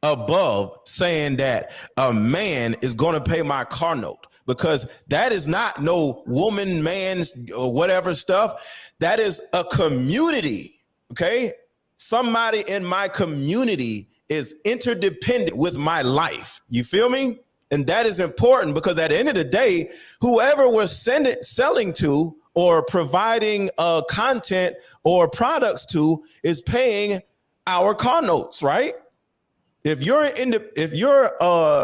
A: above saying that a man is going to pay my car note, because that is not no woman, man's or whatever stuff. That is a community. Okay. Somebody in my community is interdependent with my life. You feel me? And that is important, because at the end of the day, whoever we're selling to or providing content or products to is paying our car notes, right? If you're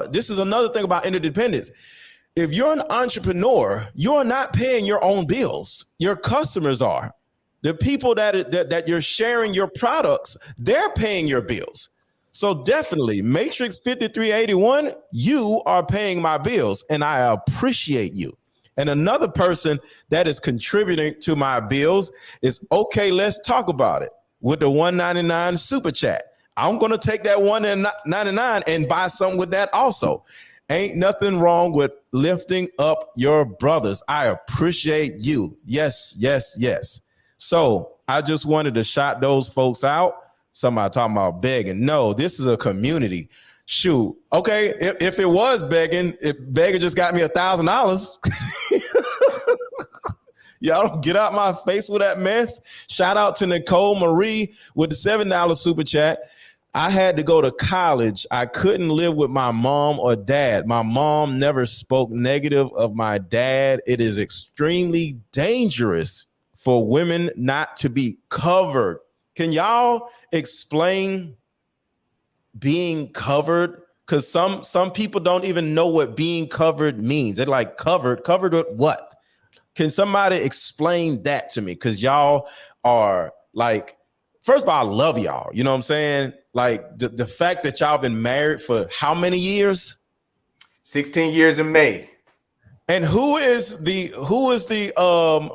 A: this is another thing about interdependence. If you're an entrepreneur, you're not paying your own bills. Your customers are. The people that you're sharing your products, they're paying your bills. So definitely, Matrix 5381, you are paying my bills, and I appreciate you. And another person that is contributing to my bills is Okay, Let's Talk About It with the $1.99 super chat. I'm going to take that $1.99 and buy something with that also. Ain't nothing wrong with lifting up your brothers. I appreciate you. Yes, yes, yes. So I just wanted to shout those folks out. Somebody talking about begging. No, this is a community. Shoot. Okay, if it was begging, if begging just got me $1,000. Y'all don't get out my face with that mess. Shout out to Nicole Marie with the $7 super chat. I had to go to college. I couldn't live with my mom or dad. My mom never spoke negative of my dad. It is extremely dangerous for women not to be covered. Can y'all explain being covered? Because some people don't even know what being covered means. They're like, covered with what? Can somebody explain that to me? Because y'all are like, first of all, I love y'all. You know what I'm saying? Like the fact that y'all been married for how many years?
C: 16 years in May.
A: And who is the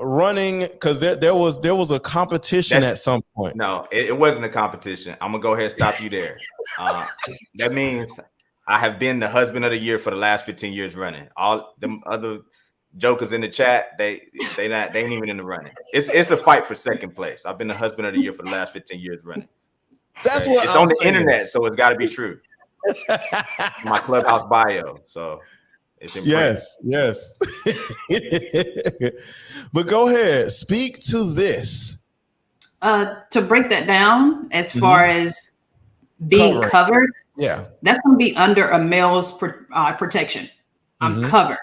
A: running? Because there was a competition at some point.
C: No, it wasn't a competition. I'm gonna go ahead and stop you there. That means I have been the husband of the year for the last 15 years running. All them other jokers in the chat, they ain't even in the running. It's a fight for second place. I've been the husband of the year for the last 15 years running.
A: That's
C: okay?
A: what
C: It's
A: I'm
C: on the
A: saying.
C: internet, so it's got to be true. My Clubhouse bio, so it's in print.
A: Yes. But go ahead, speak to this.
B: To break that down, as far as being covered,
A: yeah,
B: that's going to be under a male's protection. I'm covered.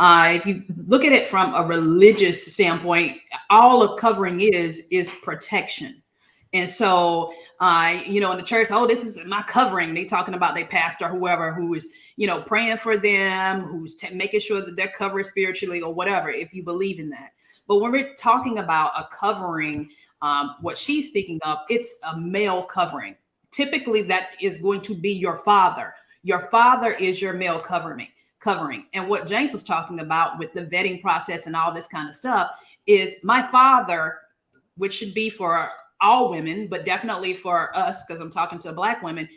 B: If you look at it from a religious standpoint, all of covering is protection. And so, in the church, this is my covering. They talking about their pastor, whoever, who is, praying for them, who's making sure that they're covered spiritually or whatever, if you believe in that. But when we're talking about a covering, what she's speaking of, it's a male covering. Typically, that is going to be your father. Your father is your male covering. And what James was talking about with the vetting process and all this kind of stuff is my father, which should be for all women, but definitely for us, because I'm talking to Black women,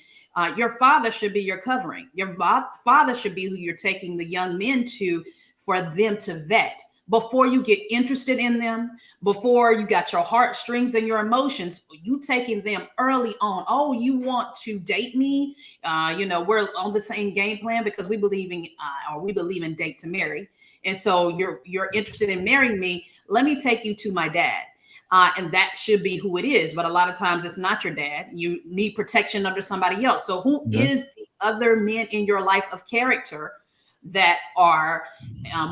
B: your father should be your covering. Your father should be who you're taking the young men to for them to vet. Before you get interested in them, before you got your heartstrings and your emotions, you taking them early on. Oh, you want to date me? We're on the same game plan because we believe in date to marry. And so you're interested in marrying me. Let me take you to my dad. And that should be who it is. But a lot of times it's not your dad. You need protection under somebody else. So who is the other men in your life of character that are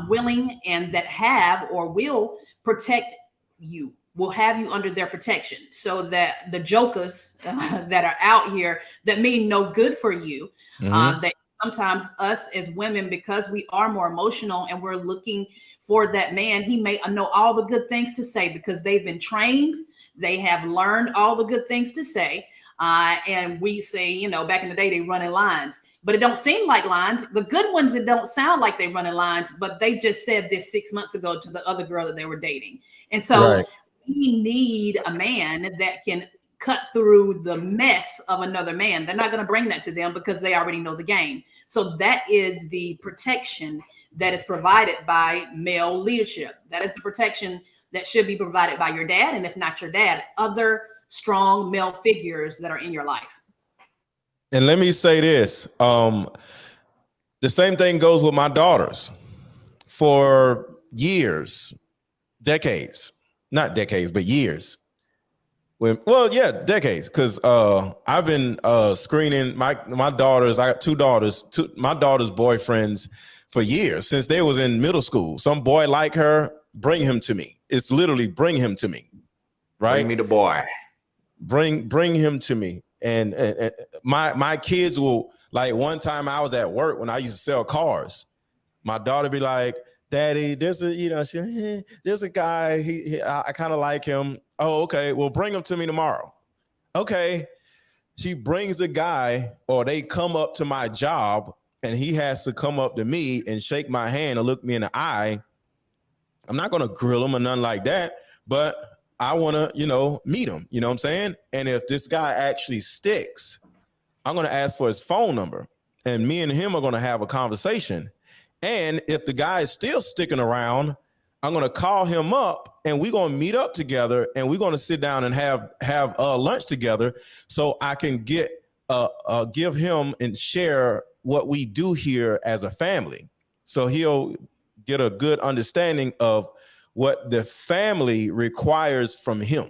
B: willing and that have or will protect you, will have you under their protection, so that the jokers that are out here that mean no good for you, that sometimes us as women, because we are more emotional and we're looking for that man, he may know all the good things to say because they've been trained, they have learned all the good things to say. And we say, back in the day, they running lines, but it don't seem like lines. The good ones, it don't sound like they running lines, but they just said this 6 months ago to the other girl that they were dating. And so we need a man that can cut through the mess of another man. They're not going to bring that to them because they already know the game. So that is the protection that is provided by male leadership. That is the protection that should be provided by your dad. And if not your dad, other strong male figures that are in your life.
A: And let me say this. The same thing goes with my daughters. For years, decades, not decades, but years. Decades. Because I've been screening my daughters. I got two daughters, my daughter's boyfriends for years, since they was in middle school. Some boy like her, bring him to me. It's literally bring him to me, right?
C: Bring me the boy.
A: Bring him to me. And my kids will, like, one time I was at work when I used to sell cars. My daughter be like, Daddy, there's a guy, I kind of like him. Oh, okay. Well, bring him to me tomorrow. Okay. She brings a guy, or they come up to my job, and he has to come up to me and shake my hand and look me in the eye. I'm not going to grill him or nothing like that, but I want to, meet him. You know what I'm saying? And if this guy actually sticks, I'm going to ask for his phone number, and me and him are going to have a conversation. And if the guy is still sticking around, I'm going to call him up, and we're going to meet up together, and we're going to sit down and have lunch together, so I can give him and share what we do here as a family. So he'll get a good understanding of what the family requires from him.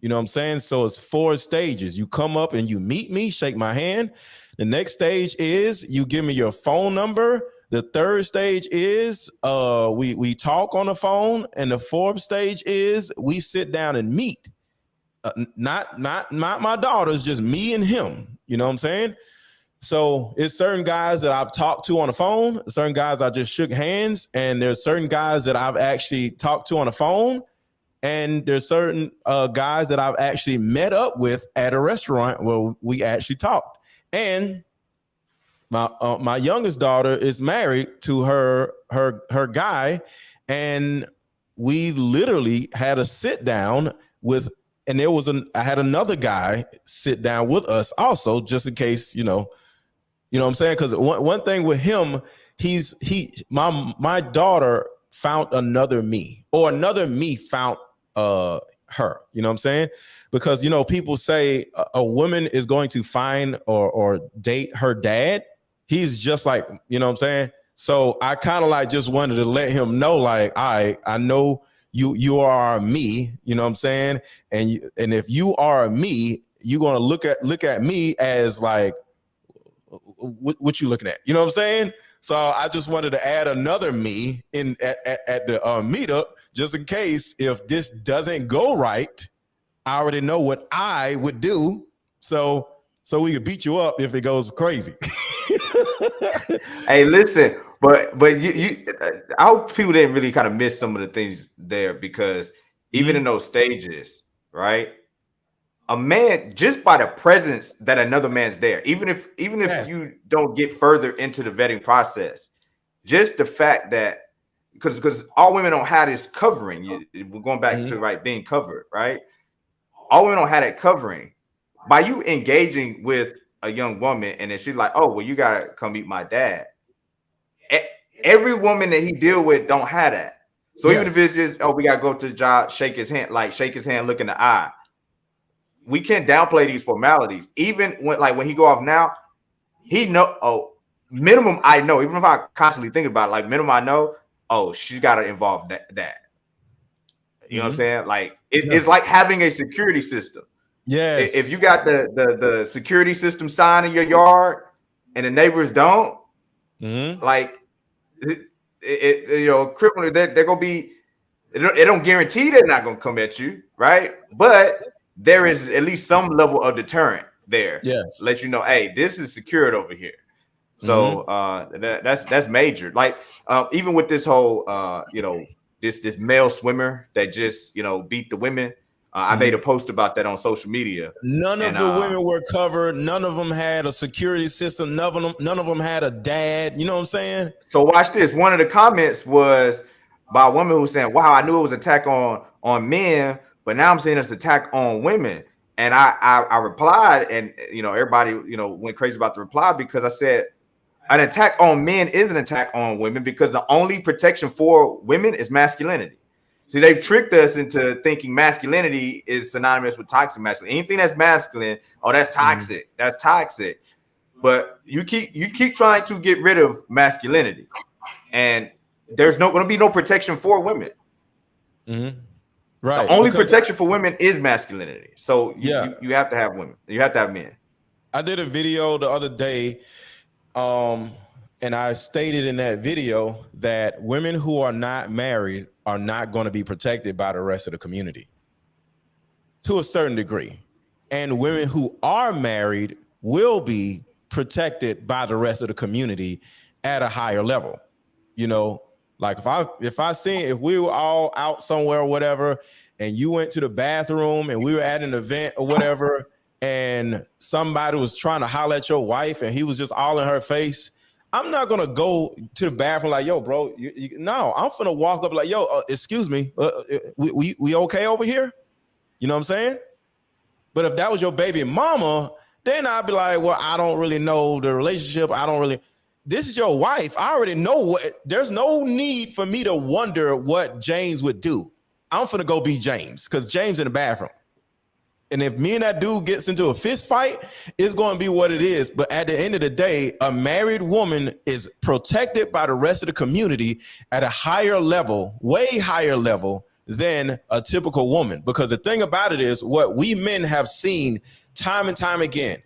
A: You know what I'm saying? So it's 4 stages. You come up and you meet me, shake my hand. The next stage is you give me your phone number. The 3rd stage is we talk on the phone, and the 4th stage is we sit down and meet. Not my daughters, just me and him. You know what I'm saying? So it's certain guys that I've talked to on the phone, certain guys I just shook hands, and there's certain guys that I've actually talked to on the phone, and there's certain guys that I've actually met up with at a restaurant where we actually talked. And my youngest daughter is married to her guy, and we literally had a sit down with, and I had another guy sit down with us also, just in case, you know what I'm saying? Because one thing with him, my daughter found another me, or another me found her. You know what I'm saying? Because people say a woman is going to find or date her dad. He's just like, you know what I'm saying? So I kind of like just wanted to let him know, like, I know you are me, you know what I'm saying? And if you are me, you're gonna look at me as like, what you looking at? You know what I'm saying? So I just wanted to add another me in at the meetup, just in case if this doesn't go right, I already know what I would do. So we could beat you up if it goes crazy.
C: Hey, listen, but I hope people didn't really kind of miss some of the things there, because even in those stages, right? A man, just by the presence that another man's there, even if
A: Yes.
C: you don't get further into the vetting process, just the fact that, because all women don't have this covering. We're going back to being covered, right? All women don't have that covering. By you engaging with a young woman, and then she's like, "Oh, well, you gotta come meet my dad." Every woman that he deal with don't have that. So even if it's just, "Oh, we gotta go to the job, shake his hand," look in the eye. We can't downplay these formalities. Even when he go off now, he know. Oh, minimum I know. Even if I constantly think about it, like minimum I know. Oh, she's got to involve that. You know what I'm saying? Like it's like having a security system.
A: Yes.
C: If you got the security system sign in your yard and the neighbors don't, like criminal, they're gonna be. It don't guarantee they're not gonna come at you, right? But there is at least some level of deterrent there.
A: Yes.
C: Let you know, hey, this is secured over here. So that's major. Like even with this whole this male swimmer that just beat the women. I made a post about that on social media.
A: None of the women were covered. None of them had a security system. None of them had a dad. You know what I'm saying? So
C: watch this. One of the comments was by a woman who was saying, "Wow, I knew it was an attack on men, but now I'm seeing it's an attack on women." And I replied, and everybody went crazy about the reply, because I said an attack on men is an attack on women, because the only protection for women is masculinity. See, they've tricked us into thinking masculinity is synonymous with toxic masculinity. Anything that's masculine, oh, that's toxic. That's toxic. But you keep trying to get rid of masculinity, and there's going to be no protection for women.
A: Right.
C: The only protection for women is masculinity. So you have to have women. You have to have men.
A: I did a video the other day, and I stated in that video that women who are not married are not going to be protected by the rest of the community to a certain degree. And women who are married will be protected by the rest of the community at a higher level. You know, like if we were all out somewhere or whatever, and you went to the bathroom and we were at an event or whatever, and somebody was trying to holler at your wife and he was just all in her face, I'm not gonna go to the bathroom like, yo, bro, no, I'm gonna walk up like, yo, excuse me, we okay over here? You know what I'm saying? But if that was your baby mama, then I'd be like, well, I don't really know the relationship. This is your wife. I already know there's no need for me to wonder what James would do. I'm finna go be James because James in the bathroom. And if me and that dude gets into a fist fight, it's going to be what it is. But at the end of the day, a married woman is protected by the rest of the community at a higher level, way higher level than a typical woman. Because the thing about it is what we men have seen time and time again,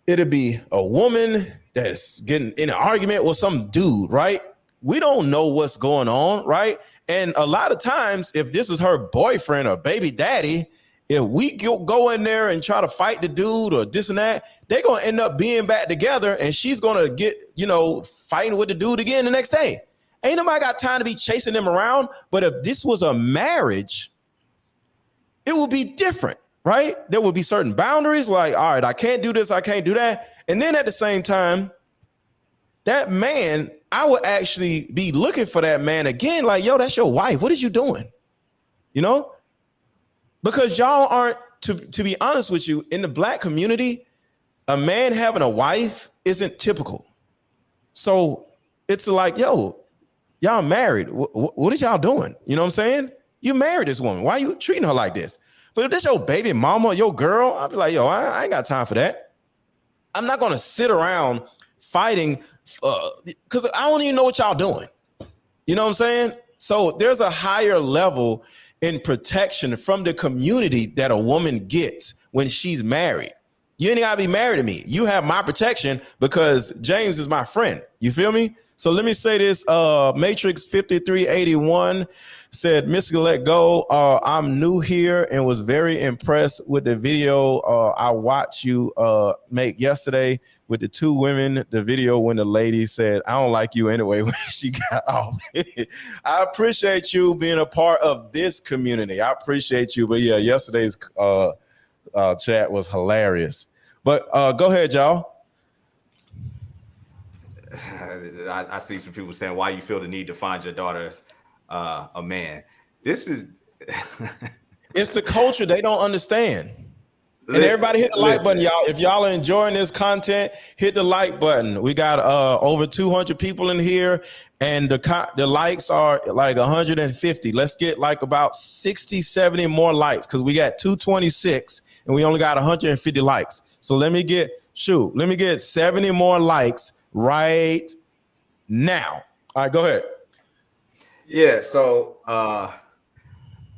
A: it'll be a woman that's getting in an argument with some dude, right? We don't know what's going on, right? And a lot of times, if this is her boyfriend or baby daddy, if we go in there and try to fight the dude or this and that, they're going to end up being back together and she's going to get, fighting with the dude again the next day. Ain't nobody got time to be chasing them around. But if this was a marriage, it would be different, right? There would be certain boundaries like, all right, I can't do this, I can't do that. And then at the same time, that man, I would actually be looking for that man again, like, yo, that's your wife. What is you doing? Because y'all aren't, to be honest with you, in the Black community, a man having a wife isn't typical. So it's like, yo, y'all married. What is y'all doing? You know what I'm saying? You married this woman. Why are you treating her like this? But if this your baby mama, your girl, I'll be like, yo, I ain't got time for that. I'm not going to sit around fighting because I don't even know what y'all doing. You know what I'm saying? So there's a higher level in protection from the community that a woman gets when she's married. You ain't gotta be married to me. You have my protection because James is my friend. You feel me? So let me say this. Matrix 5381 said, MrLetGo, I'm new here and was very impressed with the video I watched you make yesterday with the two women. The video when the lady said, I don't like you anyway, when she got off. I appreciate you being a part of this community. I appreciate you. But yeah, yesterday's chat was hilarious. But go ahead, y'all.
C: I see some people saying, why you feel the need to find your daughter a man? This is
A: it's the culture they don't understand. And everybody hit the like button, y'all. If y'all are enjoying this content, hit the like button. We got over 200 people in here, and the likes are like 150. Let's get like about 60, 70 more likes because we got 226 and we only got 150 likes. So let me get 70 more likes right now. All right, go ahead.
C: Yeah, so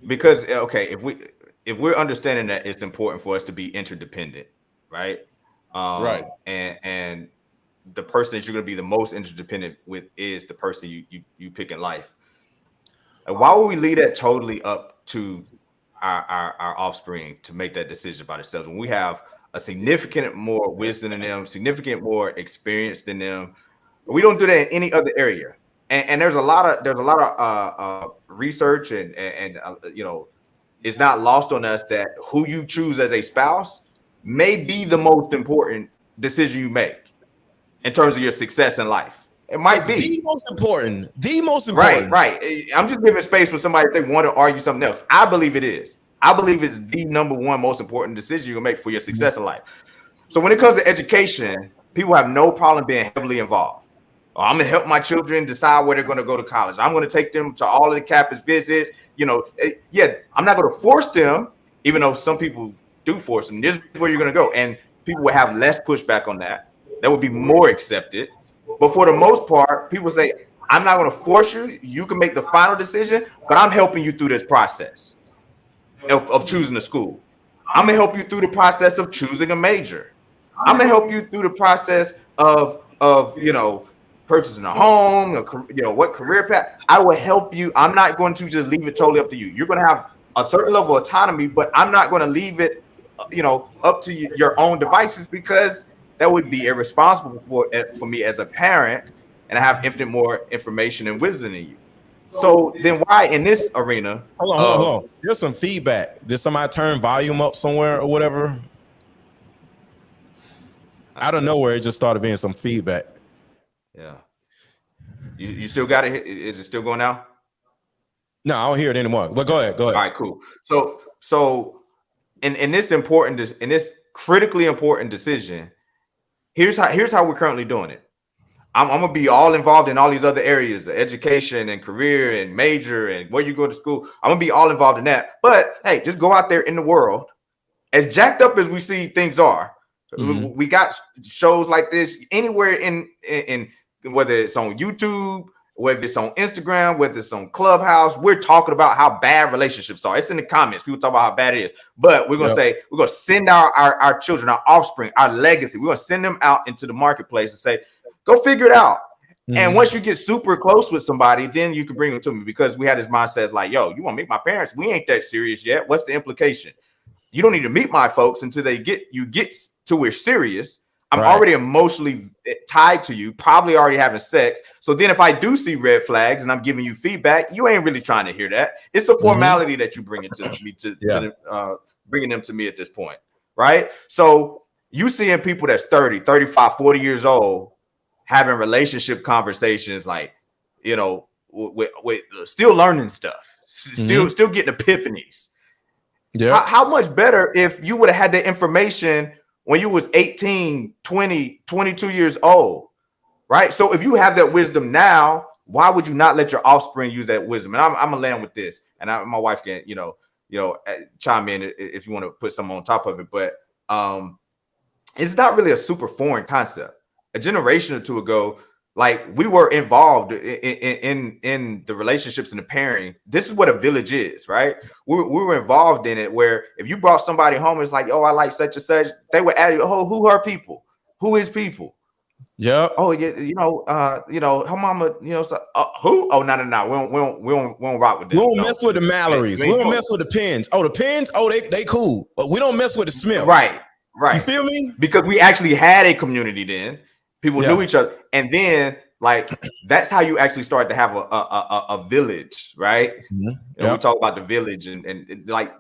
C: because if we're understanding that it's important for us to be interdependent, right?
A: Right.
C: And the person that you're going to be the most interdependent with is the person you pick in life. And why would we leave that totally up to our offspring to make that decision by themselves when we have a significant more wisdom than them, significant more experience than them? We don't do that in any other area. And there's a lot of research and it's not lost on us that who you choose as a spouse may be the most important decision you make in terms of your success in life. It might be
A: the most important. The most important.
C: Right. I'm just giving space for somebody if they want to argue something else. I believe it is. I believe it's the number one most important decision you can make for your success in life. So when it comes to education, people have no problem being heavily involved. Or I'm gonna help my children decide where they're gonna go to college. I'm gonna take them to all of the campus visits. Yeah, I'm not gonna force them, even though some people do force them. This is where you're gonna go, and people will have less pushback on that. That would be more accepted. But for the most part, people say, I'm not gonna force you. You can make the final decision, but I'm helping you through this process of choosing a school. I'm gonna help you through the process of choosing a major. I'm gonna help you through the process of purchasing a home, what career path. I will help you. I'm not going to just leave it totally up to you. You're going to have a certain level of autonomy, but I'm not going to leave it, up to your own devices, because that would be irresponsible for me as a parent, and I have infinite more information and wisdom than you. So then why in this arena?
A: Hold on. There's some feedback. Did somebody turn volume up somewhere or whatever? Out of nowhere, it just started being some feedback.
C: Yeah. You still got it? Is it still going now?
A: No, I don't hear it anymore. But go ahead.
C: All right, cool. So in this critically important decision, here's how we're currently doing it. I'm gonna be all involved in all these other areas, education and career and major and where you go to school. I'm gonna be all involved in that. But hey, just go out there in the world. As jacked up as we see things are, we got shows like this anywhere in whether it's on YouTube, whether it's on Instagram, whether it's on Clubhouse. We're talking about how bad relationships are. It's in the comments. People talk about how bad it is. But we're gonna say we're gonna send our children, our offspring, our legacy. We're gonna send them out into the marketplace and say, go figure it out. And once you get super close with somebody, then you can bring them to me, because we had this mindset like, yo, you want to meet my parents? We ain't that serious yet. What's the implication? You don't need to meet my folks until you get to we're serious. I'm already emotionally tied to you, probably already having sex. So then if I do see red flags and I'm giving you feedback, you ain't really trying to hear that. It's a formality that you bring it to me, bringing them to me at this point, right? So you seeing people that's 30, 35, 40 years old having relationship conversations, like, with still learning stuff, still getting epiphanies. Yeah. How much better if you would have had the information when you was 18, 20, 22 years old, right? So if you have that wisdom now, why would you not let your offspring use that wisdom? And I'm gonna land with this, and my wife can, chime in if you want to put something on top of it. But it's not really a super foreign concept. A generation or two ago, like, we were involved in the relationships and the pairing. This is what a village is, right? We were involved in it, where if you brought somebody home, it's like, oh, I like such and such. They would add you, oh, who are people? Who is people? Yeah. Oh, yeah. Her mama. Who? Oh, no. We don't rock with them.
A: We don't mess with the Mallorys. We don't mess with the Penns. Oh, the Penns. Oh, they cool. But we don't mess with the Smiths.
C: Right.
A: You feel me?
C: Because we actually had a community then. People knew each other, and then, like, that's how you actually start to have a village, right? We talk about the village and like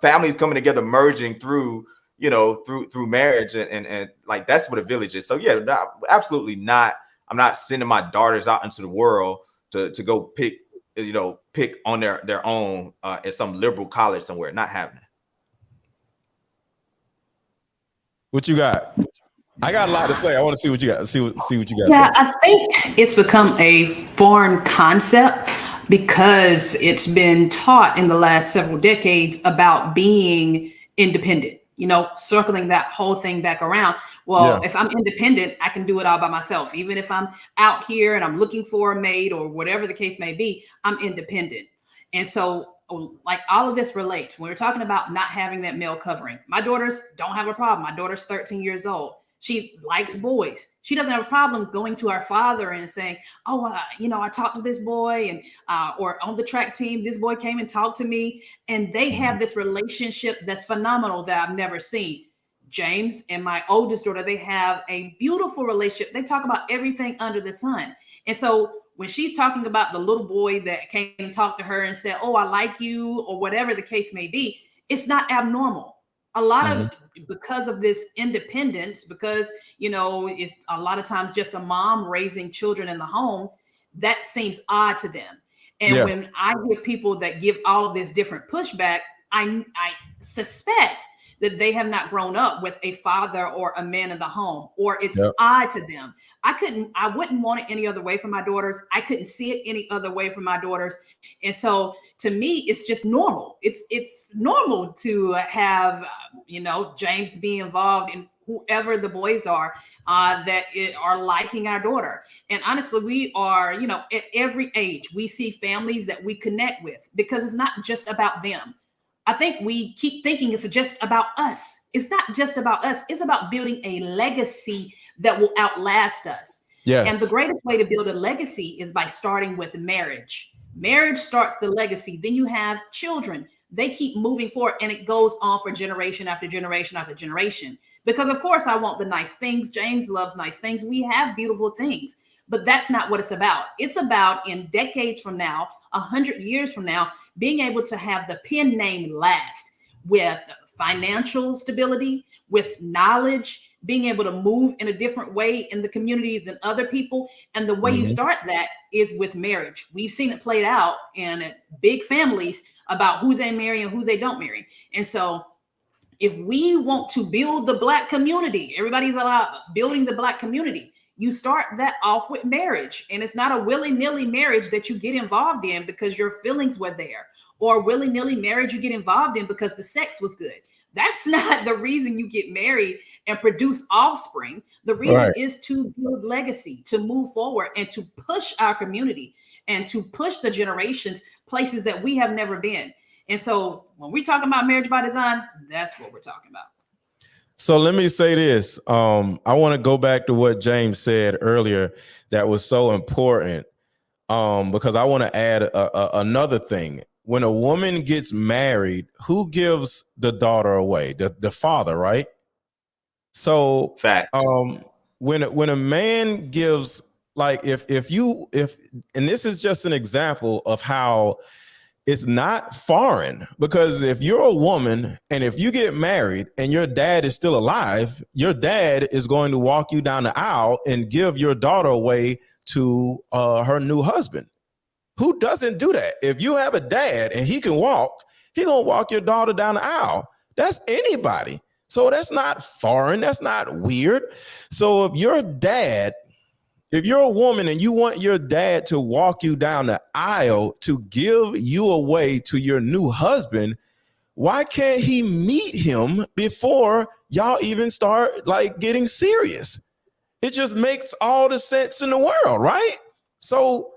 C: families coming together, merging through through marriage, and like, that's what a village is. So yeah, absolutely not. I'm not sending my daughters out into the world to go pick on their own at some liberal college somewhere. Not happening.
A: What you got? I got a lot to say. I want to see what you got. See what you got.
B: Yeah, I think it's become a foreign concept because it's been taught in the last several decades about being independent. Circling that whole thing back around. Well, if I'm independent, I can do it all by myself. Even if I'm out here and I'm looking for a mate or whatever the case may be, I'm independent. And so, like, all of this relates. When we're talking about not having that male covering, my daughters don't have a problem. My daughter's 13 years old. She likes boys. She doesn't have a problem going to her father and saying, oh, I talked to this boy, and or on the track team, this boy came and talked to me. And they have this relationship that's phenomenal that I've never seen. James and my oldest daughter, they have a beautiful relationship. They talk about everything under the sun. And so when she's talking about the little boy that came and talked to her and said, oh, I like you, or whatever the case may be, it's not abnormal. A lot of because of this independence, because, it's a lot of times just a mom raising children in the home, that seems odd to them. And when I hear people that give all of this different pushback, I suspect that they have not grown up with a father or a man in the home, or it's
A: Yep.
B: I to them. I wouldn't want it any other way for my daughters. I couldn't see it any other way for my daughters. And so to me, it's just normal. It's normal to have, James be involved in whoever the boys are that are liking our daughter. And honestly, we are, at every age, we see families that we connect with, because it's not just about them. I think we keep thinking it's just about us. It's not just about us. It's about building a legacy that will outlast us.
A: Yes.
B: And the greatest way to build a legacy is by starting with marriage. Marriage starts the legacy. Then you have children. They keep moving forward, and it goes on for generation after generation after generation. Because of course I want the nice things. James loves nice things. We have beautiful things, but that's not what it's about. It's about, in decades from now, 100 years from now, being able to have the pen name last, with financial stability, with knowledge, being able to move in a different way in the community than other people. And the way you start that is with marriage. We've seen it played out in big families about who they marry and who they don't marry. And so if we want to build the Black community, everybody's about building the Black community. You start that off with marriage. And it's not a willy-nilly marriage that you get involved in because your feelings were there, or willy-nilly marriage you get involved in because the sex was good. That's not the reason you get married and produce offspring. The reason is to build legacy, to move forward, and to push our community, and to push the generations places that we have never been. And so when we talk about marriage by design, that's what we're talking about.
A: So let me say this. I want to go back to what James said earlier that was so important, because I want to add another thing. When a woman gets married, who gives the daughter away? The father, right? So
C: Fact.
A: When a man gives, like, if and this is just an example of how it's not foreign, because if you're a woman and if you get married and your dad is still alive, your dad is going to walk you down the aisle and give your daughter away to her new husband. Who doesn't do that? If you have a dad and he can walk, he gonna walk your daughter down the aisle. That's anybody. So that's not foreign. That's not weird. So if you're a woman and you want your dad to walk you down the aisle to give you away to your new husband, why can't he meet him before y'all even start like getting serious? It just makes all the sense in the world, right? So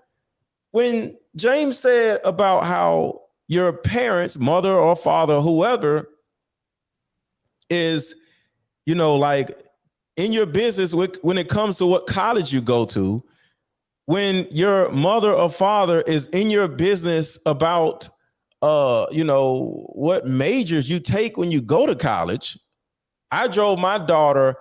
A: when James said about how your parents, mother or father, whoever is, like in your business when it comes to what college you go to, when your mother or father is in your business about, what majors you take when you go to college. I drove my daughter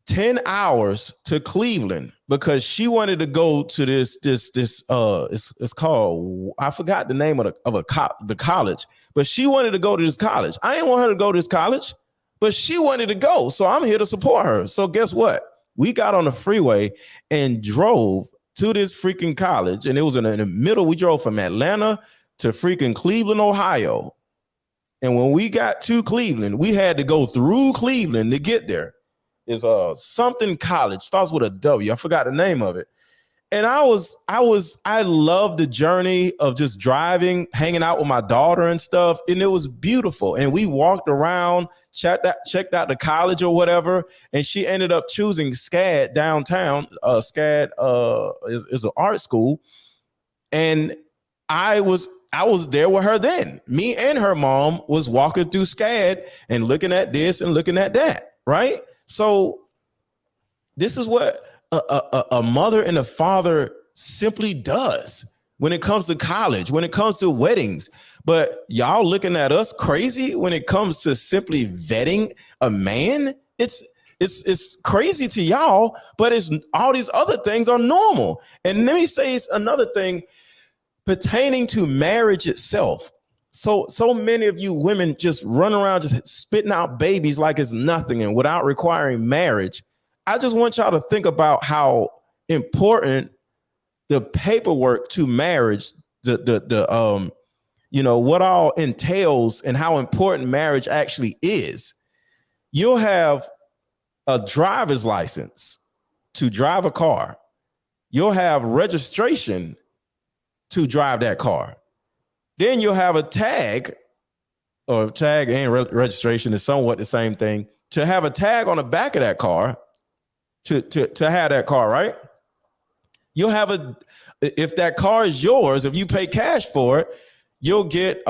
A: 10 hours to Cleveland because she wanted to go to this it's called, I forgot the name of the college, but she wanted to go to this college. I didn't want her to go to this college, but she wanted to go. So I'm here to support her. So guess what? We got on the freeway and drove to this freaking college. And it was in the middle. We drove from Atlanta to freaking Cleveland, Ohio. And when we got to Cleveland, we had to go through Cleveland to get there. It's something college, starts with a W. I forgot the name of it. And I loved the journey of just driving, hanging out with my daughter and stuff. And it was beautiful. And we walked around, checked out the college or whatever. And she ended up choosing SCAD downtown. SCAD is an art school. And I was there with her then. Me and her mom was walking through SCAD and looking at this and looking at that, right? So this is what a mother and a father simply does when it comes to college, when it comes to weddings. But y'all looking at us crazy when it comes to simply vetting a man. It's crazy to y'all, but it's all these other things are normal. And let me say it's another thing pertaining to marriage itself. So many of you women just run around just spitting out babies like it's nothing and without requiring marriage. I just want y'all to think about how important the paperwork to marriage, what all entails and how important marriage actually is. you'll have a driver's license to drive a car. You'll have registration to drive that car. Then you'll have a tag, or tag and registration is somewhat the same thing, to have a tag on the back of that car to have that car, right? You'll have if that car is yours, if you pay cash for it, you'll get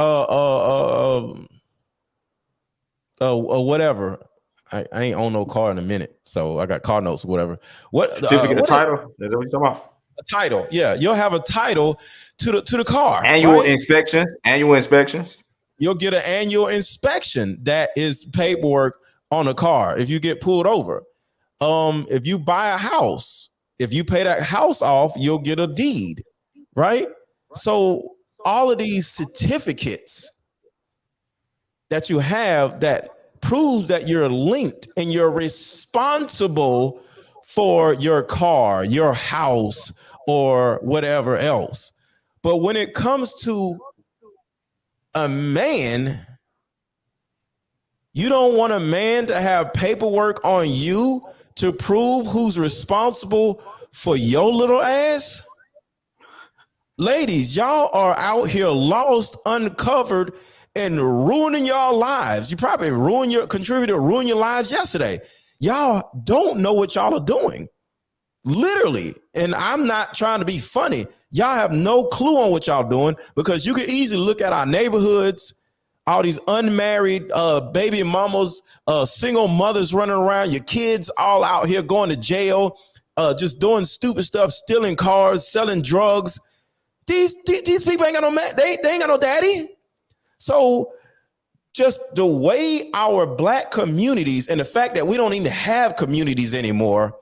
A: whatever. I ain't own no car in a minute, so I got car notes or whatever. What
C: certificate of title? Is that what you're talking about?
A: A title, yeah. You'll have a title to the car.
C: Annual inspections. Annual inspections.
A: You'll get an annual inspection that is paperwork on a car if you get pulled over. If you buy a house, if you pay that house off, you'll get a deed, right? So all of these certificates that you have that proves that you're linked and you're responsible for your car, your house, or whatever else. But when it comes to a man, you don't want a man to have paperwork on you to prove who's responsible for your little ass? Ladies, y'all are out here lost, uncovered, and ruining y'all lives. You probably ruin your lives yesterday. Y'all don't know what y'all are doing. Literally. And I'm not trying to be funny. Y'all have no clue on what y'all doing, because you can easily look at our neighborhoods, all these unmarried baby mamas, single mothers running around, your kids all out here going to jail, just doing stupid stuff, stealing cars, selling drugs. These people ain't got no man. They ain't got no daddy. So just the way our Black communities, and the fact that we don't even have communities anymore,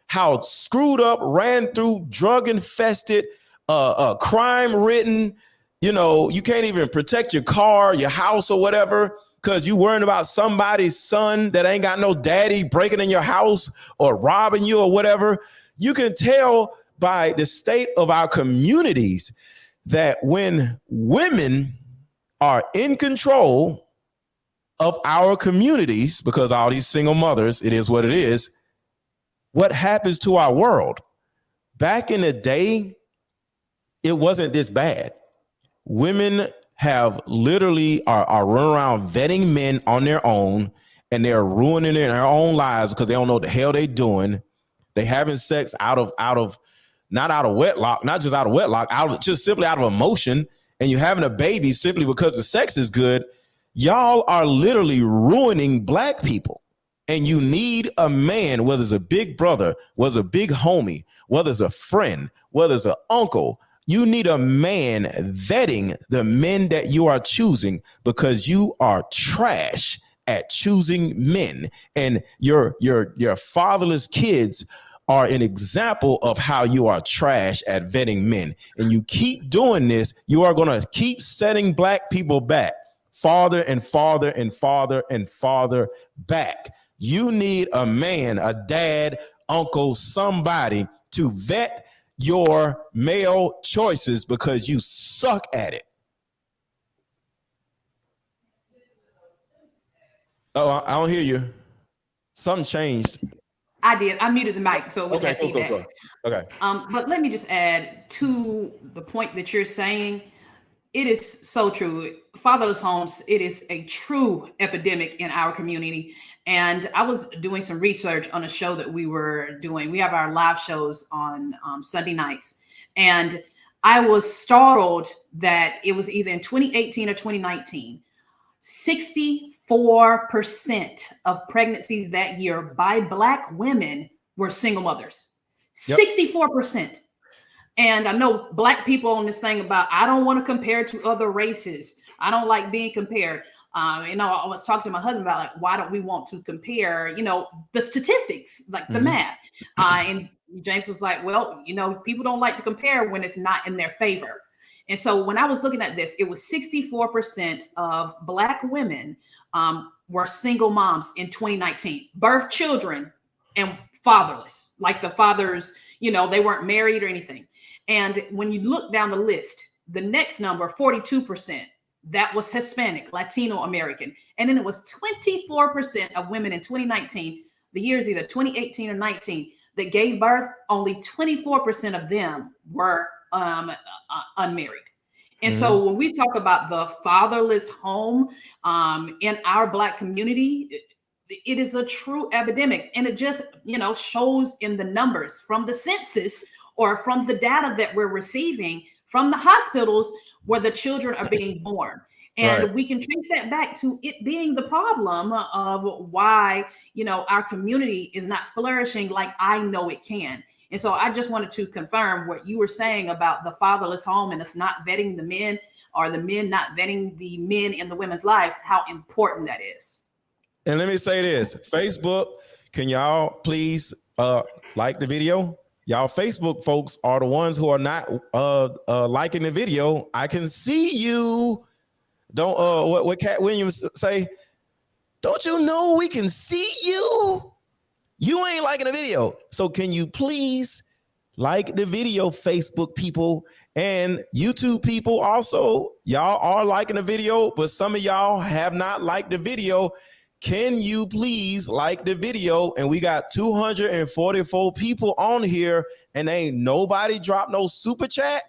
A: how screwed up, ran through, drug infested, crime ridden, you can't even protect your car, your house, or whatever, because you worrying about somebody's son that ain't got no daddy breaking in your house or robbing you or whatever. You can tell by the state of our communities that when women are in control of our communities, because all these single mothers, it is what it is, what happens to our world? Back in the day, it wasn't this bad. Women have literally are running around vetting men on their own, and they're ruining their own lives because they don't know what the hell they're doing. They having sex not out of wedlock, not just out of wedlock, just simply out of emotion. And you're having a baby simply because the sex is good. Y'all are literally ruining Black people. And you need a man, whether it's a big brother, whether it's a big homie, whether it's a friend, whether it's an uncle. You need a man vetting the men that you are choosing, because you are trash at choosing men. And your fatherless kids are an example of how you are trash at vetting men. And you keep doing this, you are going to keep setting Black people back farther and farther and farther and farther back. You need a man, a dad, uncle, somebody to vet your male choices, because you suck at it. Oh, I don't hear you. Something changed.
B: I did. I muted the mic, so we got feedback.
A: Cool. Okay.
B: But let me just add to the point that you're saying. It is so true. Fatherless homes, it is a true epidemic in our community. And I was doing some research on a show that we were doing. We have our live shows on Sunday nights. And I was startled that it was either in 2018 or 2019, 64% of pregnancies that year by Black women were single mothers. Yep. 64%. And I know Black people on this thing about, I don't want to compare to other races. I don't like being compared. I was talking to my husband about, like, why don't we want to compare, the statistics, like the math. And James was like, well, people don't like to compare when it's not in their favor. And so when I was looking at this, it was 64% of Black women were single moms in 2019, birth children and fatherless, like the fathers, they weren't married or anything. And when you look down the list, the next number, 42%, that was Hispanic, Latino American. And then it was 24% of women in 2019, the years either 2018 or 19, that gave birth. Only 24% of them were unmarried. And so when we talk about the fatherless home in our Black community, it is a true epidemic. And it just, shows in the numbers from the census or from the data that we're receiving from the hospitals where the children are being born. And we can trace that back to it being the problem of why, our community is not flourishing like I know it can. And so I just wanted to confirm what you were saying about the fatherless home and us not vetting the men, or the men not vetting the men in the women's lives, how important that is.
A: And let me say this, Facebook, can y'all please like the video? Y'all Facebook folks are the ones who are not liking the video. I can see you. Don't what Cat Williams say? Don't you know we can see you? You ain't liking the video. So can you please like the video, Facebook people and YouTube people also? Y'all are liking the video, but some of y'all have not liked the video. Can you please like the video? And we got 244 people on here and ain't nobody drop no super chat.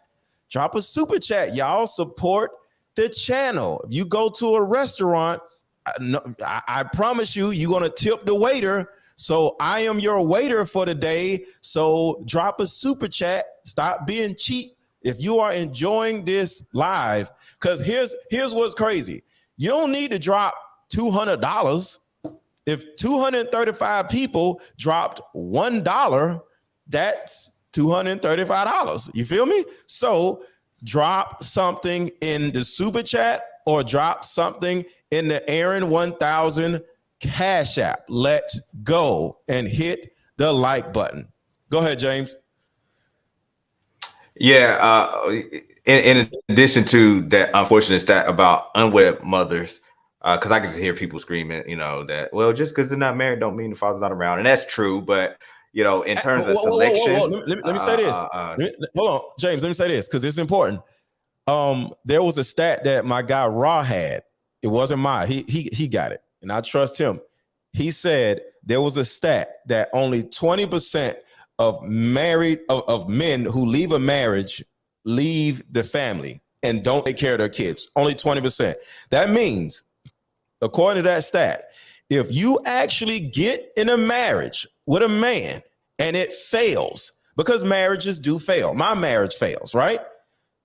A: Drop a super chat. Y'all support the channel. If you go to a restaurant, I promise you, you're going to tip the waiter. So I am your waiter for the day. So drop a super chat. Stop being cheap. If you are enjoying this live, because here's what's crazy. You don't need to drop $200. If 235 people dropped $1, that's $235. You feel me? So drop something in the super chat or drop something in the Aaron 1000 Cash App. Let's go and hit the like button. Go ahead, James.
C: Yeah. In addition to that unfortunate stat about unwed mothers, because I can just hear people screaming, that, well, just because they're not married don't mean the father's not around. And that's true. But, in terms of selection.
A: Let me say this. Hold on, James, let me say this because it's important. There was a stat that my guy Raw had. It wasn't mine. He got it. And I trust him. He said there was a stat that only 20% of men who leave a marriage leave the family and don't take care of their kids. Only 20%. That means, according to that stat, if you actually get in a marriage with a man and it fails, because marriages do fail. My marriage fails, right?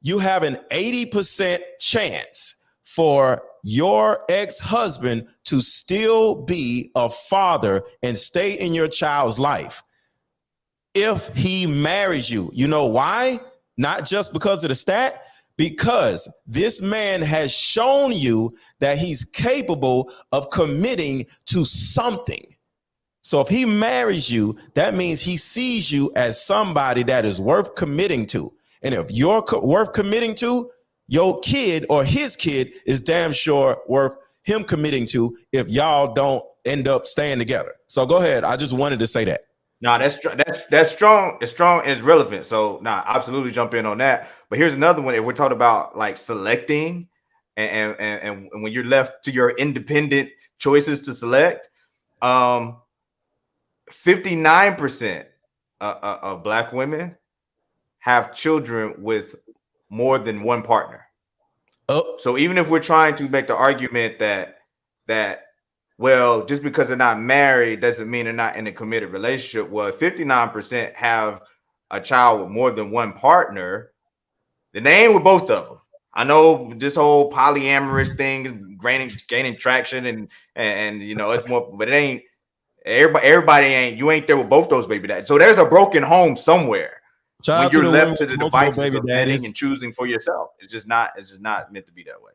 A: You have an 80% chance for your ex-husband to still be a father and stay in your child's life if he marries you. You know why? Not just because of the stat, because this man has shown you that he's capable of committing to something. So if he marries you, that means he sees you as somebody that is worth committing to. And if you're worth committing to, your kid or his kid is damn sure worth him committing to if y'all don't end up staying together. So go ahead. I just wanted to say that.
C: No, that's strong. It's strong and it's relevant. So absolutely jump in on that. But here's another one. If we're talking about like selecting and when you're left to your independent choices to select, 59% of Black women have children with more than one partner. Oh, so even if we're trying to make the argument that well, just because they're not married doesn't mean they're not in a committed relationship. Well, 59% have a child with more than one partner, then they ain't with both of them. I know this whole polyamorous thing is gaining traction and it's more, but it ain't everybody ain't, you ain't there with both those baby daddies. So there's a broken home somewhere. When you're left to the devices of vetting and choosing for yourself. It's just not meant to be that way.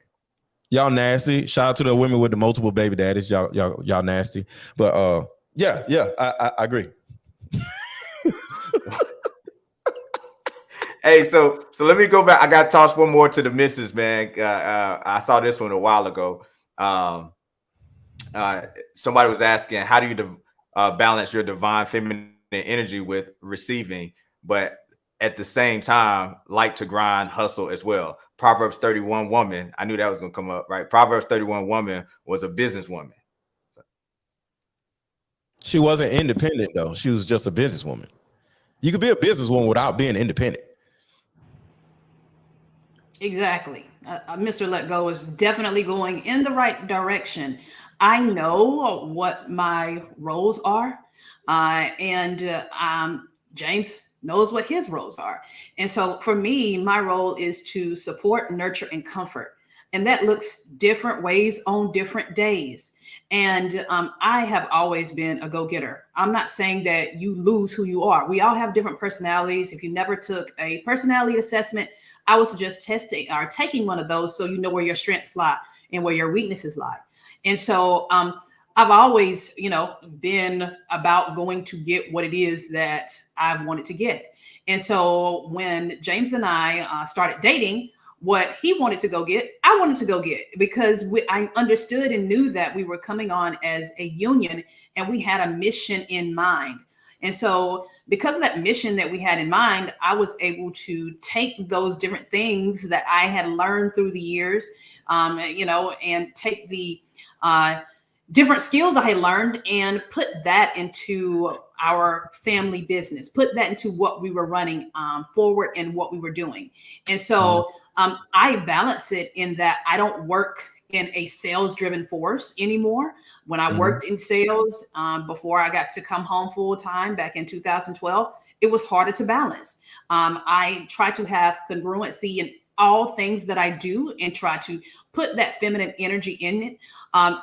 A: Y'all nasty. Shout out to the women with the multiple baby daddies. Y'all nasty. But yeah, I agree.
C: Hey, so let me go back. I got to toss one more to the missus, man. I saw this one a while ago. Somebody was asking, how do you balance your divine feminine energy with receiving, but at the same time, like to grind, hustle as well? Proverbs 31 woman, I knew that was going to come up, right? Proverbs 31 woman was a businesswoman.
A: She wasn't independent, though. She was just a businesswoman. You could be a businesswoman without being independent.
B: Exactly. MrLetGo is definitely going in the right direction. I know what my roles are, and James knows what his roles are. And so for me, my role is to support, nurture, and comfort. And that looks different ways on different days. And I have always been a go-getter. I'm not saying that you lose who you are. We all have different personalities. If you never took a personality assessment, I would suggest testing or taking one of those so you know where your strengths lie and where your weaknesses lie. And so I've always, been about going to get what it is that I wanted to get. And so when James and I started dating, what he wanted to go get, I wanted to go get, because I understood and knew that we were coming on as a union and we had a mission in mind. And so because of that mission that we had in mind, I was able to take those different things that I had learned through the years, and take the different skills I had learned and put that into our family business, put that into what we were running forward and what we were doing. And so I balance it in that I don't work in a sales driven force anymore. When I worked in sales before I got to come home full time back in 2012, it was harder to balance. I try to have congruency in all things that I do and try to put that feminine energy in it.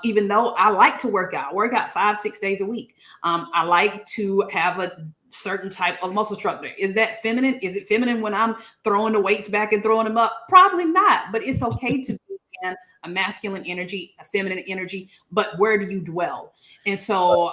B: Even though I like to work out 5-6 days a week. I like to have a certain type of muscle structure. Is that feminine? Is it feminine when I'm throwing the weights back and throwing them up? Probably not, but it's okay to be in a masculine energy, a feminine energy, but where do you dwell? And so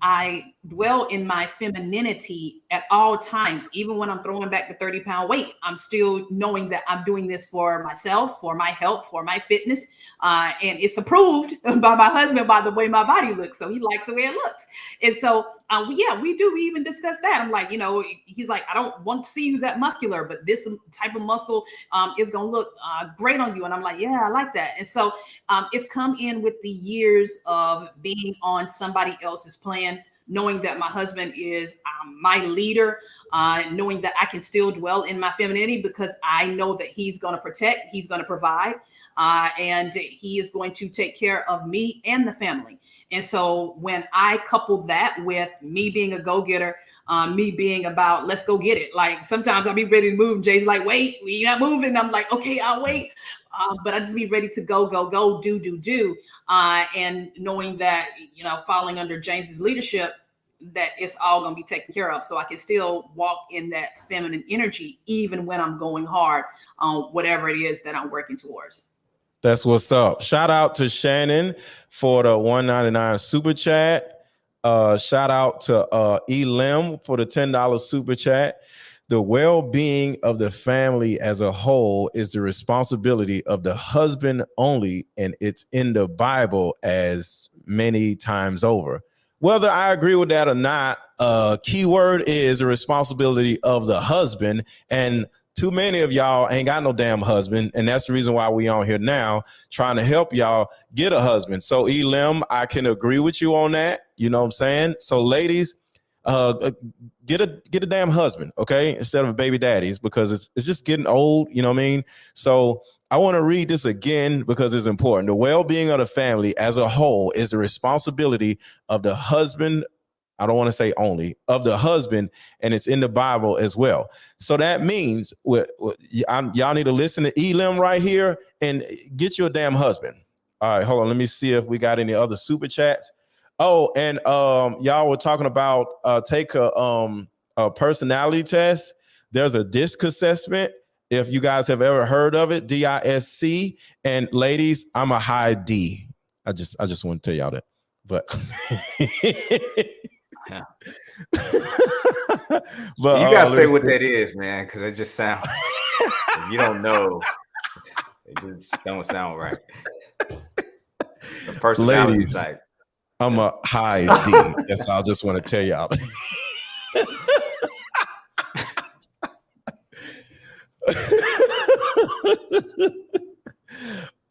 B: I dwell in my femininity at all times. Even when I'm throwing back the 30-pound weight, I'm still knowing that I'm doing this for myself, for my health, for my fitness. And it's approved by my husband by the way my body looks. So he likes the way it looks. And so, we do. We even discuss that. I'm like, he's like, I don't want to see you that muscular, but this type of muscle is going to look great on you. And I'm like, yeah, I like that. And so it's come in with the years of being on somebody else's plan, knowing that my husband is my leader, knowing that I can still dwell in my femininity because I know that he's going to protect, he's going to provide, and he is going to take care of me and the family. And so when I couple that with me being a go-getter, me being about, let's go get it. Like sometimes I'll be ready to move. Jay's like, wait, we're not moving. I'm like, okay, I'll wait. But I just be ready to go, do. And knowing that, falling under James's leadership, that it's all going to be taken care of. So I can still walk in that feminine energy, even when I'm going hard on whatever it is that I'm working towards.
A: That's what's up. Shout out to Shannon for the $1.99 super chat. Shout out to Elim for the $10 super chat. The well-being of the family as a whole is the responsibility of the husband only, and it's in the Bible as many times over. Whether I agree with that or not, key word is the responsibility of the husband, and too many of y'all ain't got no damn husband, and that's the reason why we on here now trying to help y'all get a husband. So Elim, I can agree with you on that. You know what I'm saying? So ladies, get a damn husband, okay, instead of baby daddies, because it's just getting old. You know what I mean? So I want to read this again because it's important. The well-being of the family as a whole is the responsibility of the husband. I don't want to say only of the husband, and it's in the Bible as well. So that means y'all need to listen to Elim right here and get you a damn husband. All right, hold on. Let me see if we got any other super chats. Oh, and y'all were talking about take a personality test. There's a DISC assessment. If you guys have ever heard of it, DISC. And ladies, I'm a high D. I just want to tell y'all that. But
C: yeah.
A: But
C: you gotta say what that is, man, because it just sounds. If you don't know, it just don't sound right. The personality
A: ladies,
C: type.
A: I'm a high D. That's all I just want to tell y'all.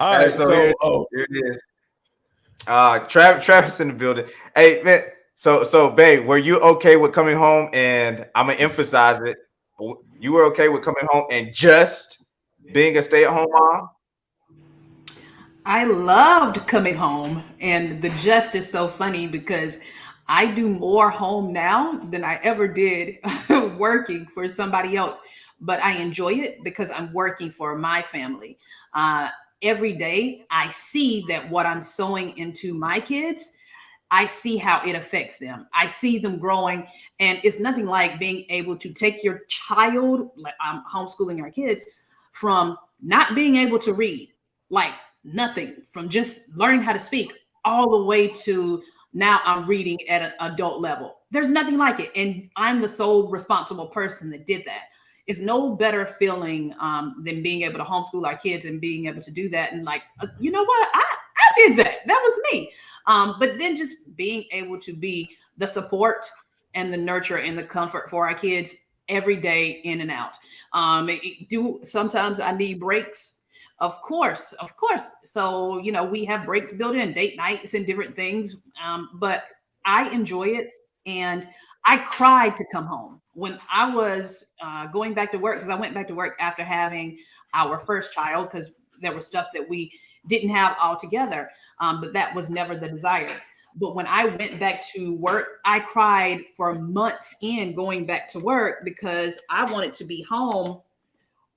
A: All right, so
C: here it is. Travis in the building. Hey man, so babe, were you okay with coming home? And I'm gonna emphasize it. You were okay with coming home and just being a stay-at-home mom?
B: I loved coming home, and the just is so funny because I do more home now than I ever did working for somebody else. But I enjoy it because I'm working for my family. Uh, every day, I see that what I'm sowing into my kids, I see how it affects them. I see them growing, and it's nothing like being able to take your child, like I'm homeschooling our kids, from not being able to read, like nothing, from just learning how to speak, all the way to now I'm reading at an adult level. There's nothing like it, and I'm the sole responsible person that did that. It's no better feeling than being able to homeschool our kids and being able to do that. And like, you know what? I did that. That was me. But then just being able to be the support and the nurture and the comfort for our kids every day in and out. Sometimes I need breaks. Of course. So, we have breaks built in, date nights and different things. But I enjoy it. And I cried to come home when I was going back to work, because I went back to work after having our first child, because there was stuff that we didn't have all together. But that was never the desire. But when I went back to work, I cried for months in going back to work because I wanted to be home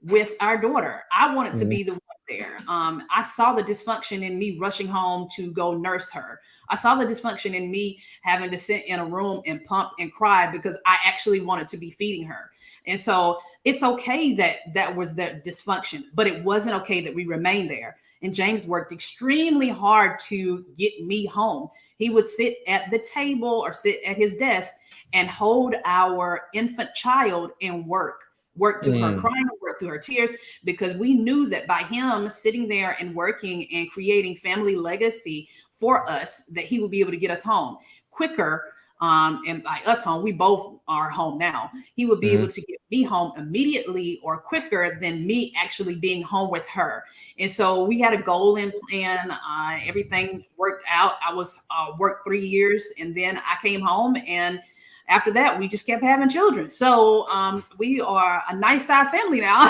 B: with our daughter. I wanted to be the one there. I saw the dysfunction in me rushing home to go nurse her. I saw the dysfunction in me having to sit in a room and pump and cry because I actually wanted to be feeding her. And so it's okay that that was the dysfunction, but it wasn't okay that we remained there. And James worked extremely hard to get me home. He would sit at the table or sit at his desk and hold our infant child and work through her crying, work through her tears, because we knew that by him sitting there and working and creating family legacy for us, that he would be able to get us home quicker. And by us home, we both are home now. He would be able to get me home immediately or quicker than me actually being home with her. And so we had a goal in plan. Everything worked out. I was worked 3 years, and then I came home, and after that, we just kept having children. So we are a nice size family now.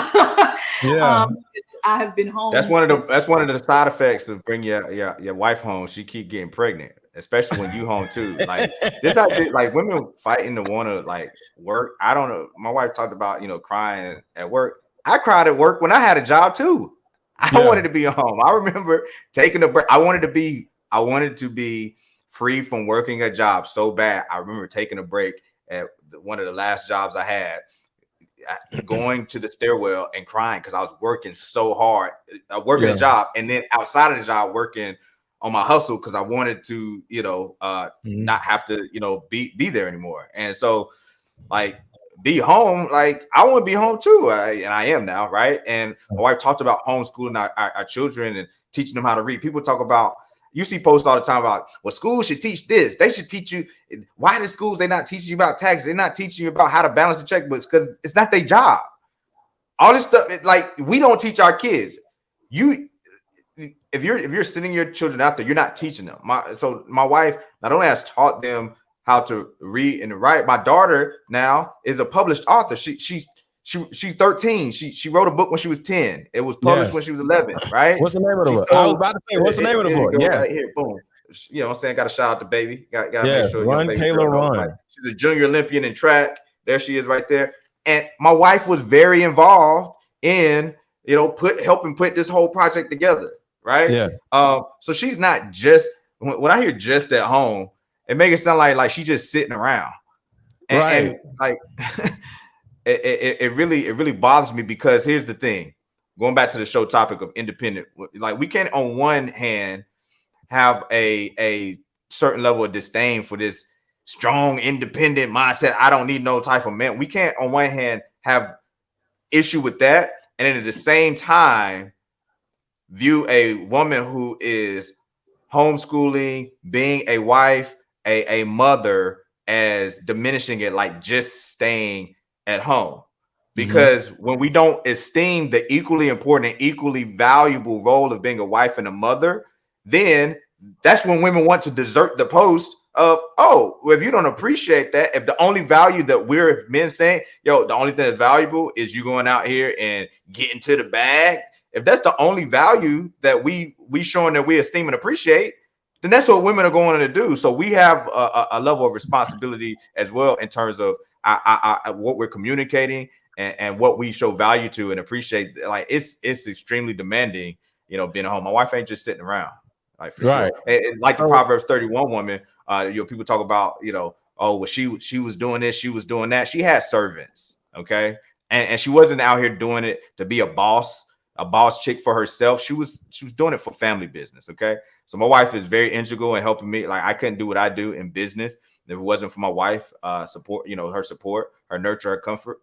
A: Yeah.
B: I have been home.
C: That's one of the side effects of bringing your wife home. She keep getting pregnant, especially when you home too. Like this, like women fighting to want to like work. I don't know. My wife talked about crying at work. I cried at work when I had a job too. I wanted to be home. I remember taking a break. I wanted to be free from working a job so bad. I remember taking a break at one of the last jobs I had, going to the stairwell and crying because I was working so hard, working a job, and then outside of the job working on my hustle because I wanted to, not have to, be there anymore. And so, like, be home, like I want to be home too, and I am now, right? And my wife talked about homeschooling our children and teaching them how to read. People talk about. You see posts all the time about, well, schools should teach this. They should teach you. Why the schools, they're not teaching you about taxes? They're not teaching you about how to balance the checkbooks because it's not their job. All this stuff, like we don't teach our kids. If you're sending your children out there, you're not teaching them. My wife not only has taught them how to read and write. My daughter now is a published author. She's 13. She wrote a book when she was 10. It was published when she was 11, right?
A: What's the name of the book? I was about to say, what's the name of the book? Yeah.
C: Right here, boom. You know what I'm saying? Got to shout out the baby. Got to make sure
A: Run, Taylor, run.
C: Like, she's a junior Olympian in track. There she is right there. And my wife was very involved in, helping put this whole project together, right?
A: Yeah.
C: So she's not just, when I hear just at home, it makes it sound like she's just sitting around. And like, it really bothers me because here's the thing, going back to the show topic of independent, like we can't on one hand have a certain level of disdain for this strong independent mindset. I don't need no type of man. We can't on one hand have issue with that and then at the same time view a woman who is homeschooling, being a wife, a mother as diminishing it, like just staying at home. because when we don't esteem the equally important and equally valuable role of being a wife and a mother, then that's when women want to desert the post of, oh, well, if you don't appreciate that, if the only value that we're men saying, yo, the only thing that's valuable is you going out here and getting to the bag. If that's the only value that we showing that we esteem and appreciate, then that's what women are going to do. So we have a level of responsibility as well in terms of what we're communicating and what we show value to and appreciate. Like it's extremely demanding, you know, being at home. My wife ain't just sitting around, like for sure. And like the Proverbs 31 woman, you know, people talk about, you know, oh, well, she was doing this, she was doing that. She had servants, okay, and she wasn't out here doing it to be a boss chick for herself. She was doing it for family business, okay. So my wife is very integral in helping me. Like I couldn't do what I do in business if it wasn't for my wife support, you know, her support, her nurture, her comfort.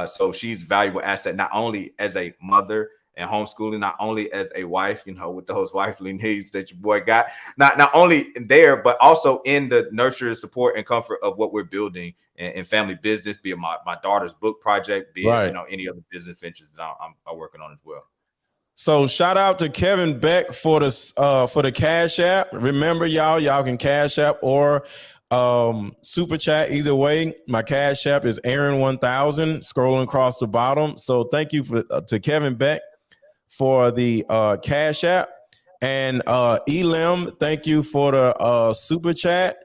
C: So she's a valuable asset, not only as a mother and homeschooling, not only as a wife, you know, with those wifely needs that your boy got, not only there, but also in the nurture, support, and comfort of what we're building in family business, be it my daughter's book project, be it, you know, any other business ventures that I'm working on as well.
A: So shout out to Kevin Beck for the Cash App. Remember, y'all can Cash App or Super Chat. Either way, my Cash App is Aaron1000, scrolling across the bottom. So thank you to Kevin Beck for the Cash App. And Elim, thank you for the Super Chat.